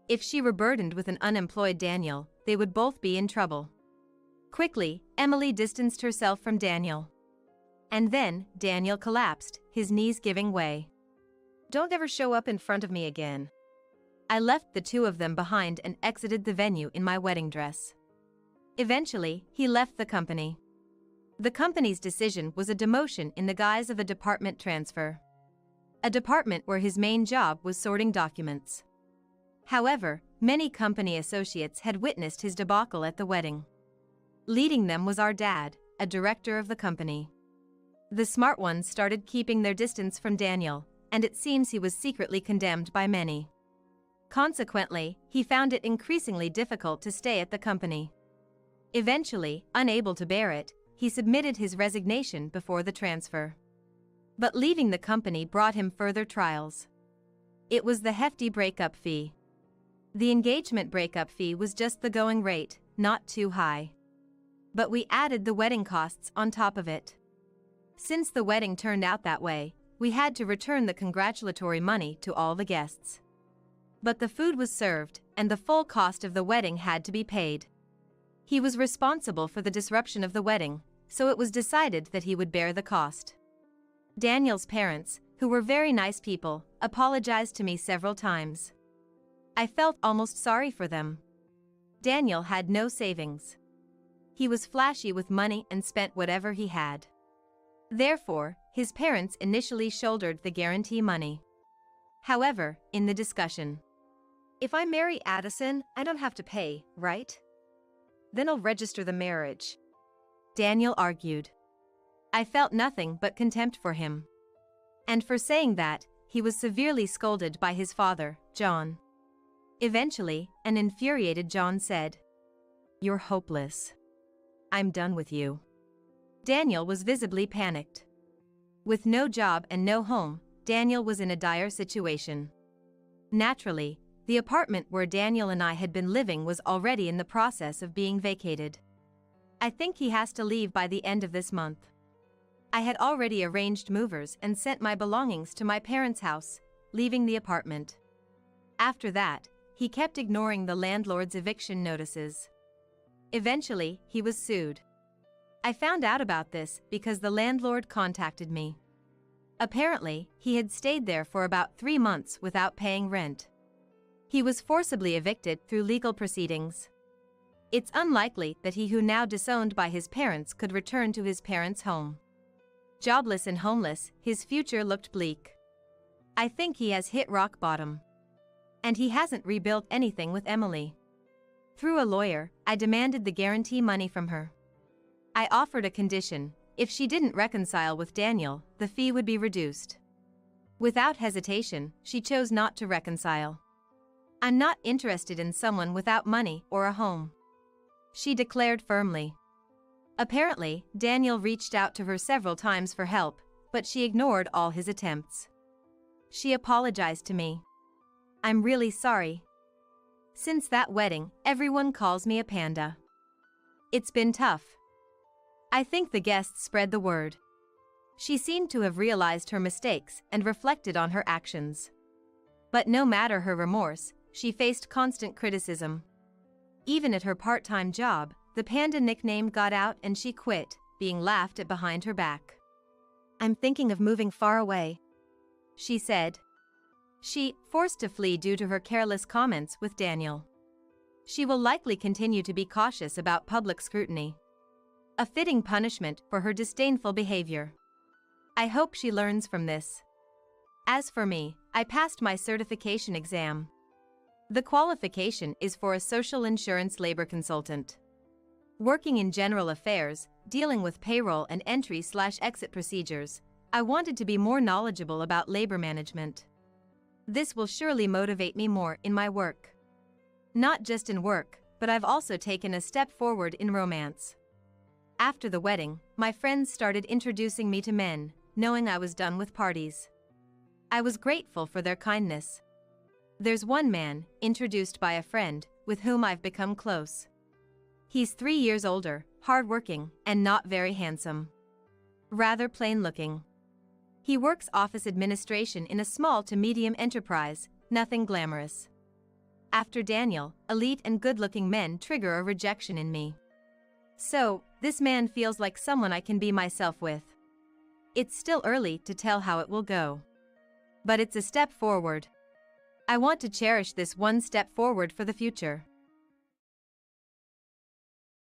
Speaker 1: If she were burdened with an unemployed Daniel, they would both be in trouble. Quickly, Emily distanced herself from Daniel. And then, Daniel collapsed, his knees giving way.
Speaker 2: "Don't ever show up in front of me again."
Speaker 1: I left the two of them behind and exited the venue in my wedding dress. Eventually, he left the company. The company's decision was a demotion in the guise of a department transfer. A department where his main job was sorting documents. However, many company associates had witnessed his debacle at the wedding. Leading them was our dad, a director of the company. The smart ones started keeping their distance from Daniel, and it seems he was secretly condemned by many. Consequently, he found it increasingly difficult to stay at the company. Eventually, unable to bear it, he submitted his resignation before the transfer. But leaving the company brought him further trials. It was the hefty breakup fee. The engagement breakup fee was just the going rate, not too high. But we added the wedding costs on top of it. Since the wedding turned out that way, we had to return the congratulatory money to all the guests. But the food was served, and the full cost of the wedding had to be paid. He was responsible for the disruption of the wedding, so it was decided that he would bear the cost. Daniel's parents, who were very nice people, apologized to me several times. I felt almost sorry for them. Daniel had no savings. He was flashy with money and spent whatever he had. Therefore, his parents initially shouldered the guarantee money. However, in the discussion,
Speaker 2: "If I marry Addison, I don't have to pay, right? Then I'll register the marriage,"
Speaker 1: Daniel argued. I felt nothing but contempt for him. And for saying that, he was severely scolded by his father, John. Eventually, an infuriated John said, "You're hopeless. I'm done with you." Daniel was visibly panicked. With no job and no home, Daniel was in a dire situation. Naturally, the apartment where Daniel and I had been living was already in the process of being vacated. I think he has to leave by the end of this month. I had already arranged movers and sent my belongings to my parents' house, leaving the apartment. After that, he kept ignoring the landlord's eviction notices. Eventually, he was sued. I found out about this because the landlord contacted me. Apparently, he had stayed there for about 3 months without paying rent. He was forcibly evicted through legal proceedings. It's unlikely that he who now disowned by his parents could return to his parents' home. Jobless and homeless, his future looked bleak. I think he has hit rock bottom. And he hasn't rebuilt anything with Emily. Through a lawyer, I demanded the guarantee money from her. I offered a condition: if she didn't reconcile with Daniel, the fee would be reduced. Without hesitation, she chose not to reconcile. "I'm not interested in someone without money or a home," she declared firmly. Apparently, Daniel reached out to her several times for help, but she ignored all his attempts. She apologized to me. "I'm really sorry." Since that wedding, everyone calls me a panda. It's been tough. I think the guests spread the word. She seemed to have realized her mistakes and reflected on her actions. But no matter her remorse, she faced constant criticism. Even at her part-time job, the panda nickname got out and she quit, being laughed at behind her back.
Speaker 2: I'm thinking of moving far away,
Speaker 1: she said. She, forced to flee due to her careless comments with Daniel. She will likely continue to be cautious about public scrutiny. A fitting punishment for her disdainful behavior. I hope she learns from this. As for me, I passed my certification exam. The qualification is for a social insurance labor consultant. Working in general affairs, dealing with payroll and entry/exit procedures, I wanted to be more knowledgeable about labor management. This will surely motivate me more in my work. Not just in work, but I've also taken a step forward in romance. After the wedding, my friends started introducing me to men, knowing I was done with parties. I was grateful for their kindness. There's one man, introduced by a friend, with whom I've become close. He's 3 years older, hardworking, and not very handsome. Rather plain-looking. He works office administration in a small to medium enterprise, nothing glamorous. After Daniel, elite and good-looking men trigger a rejection in me. So, this man feels like someone I can be myself with. It's still early to tell how it will go. But it's a step forward. I want to cherish this one step forward for the future.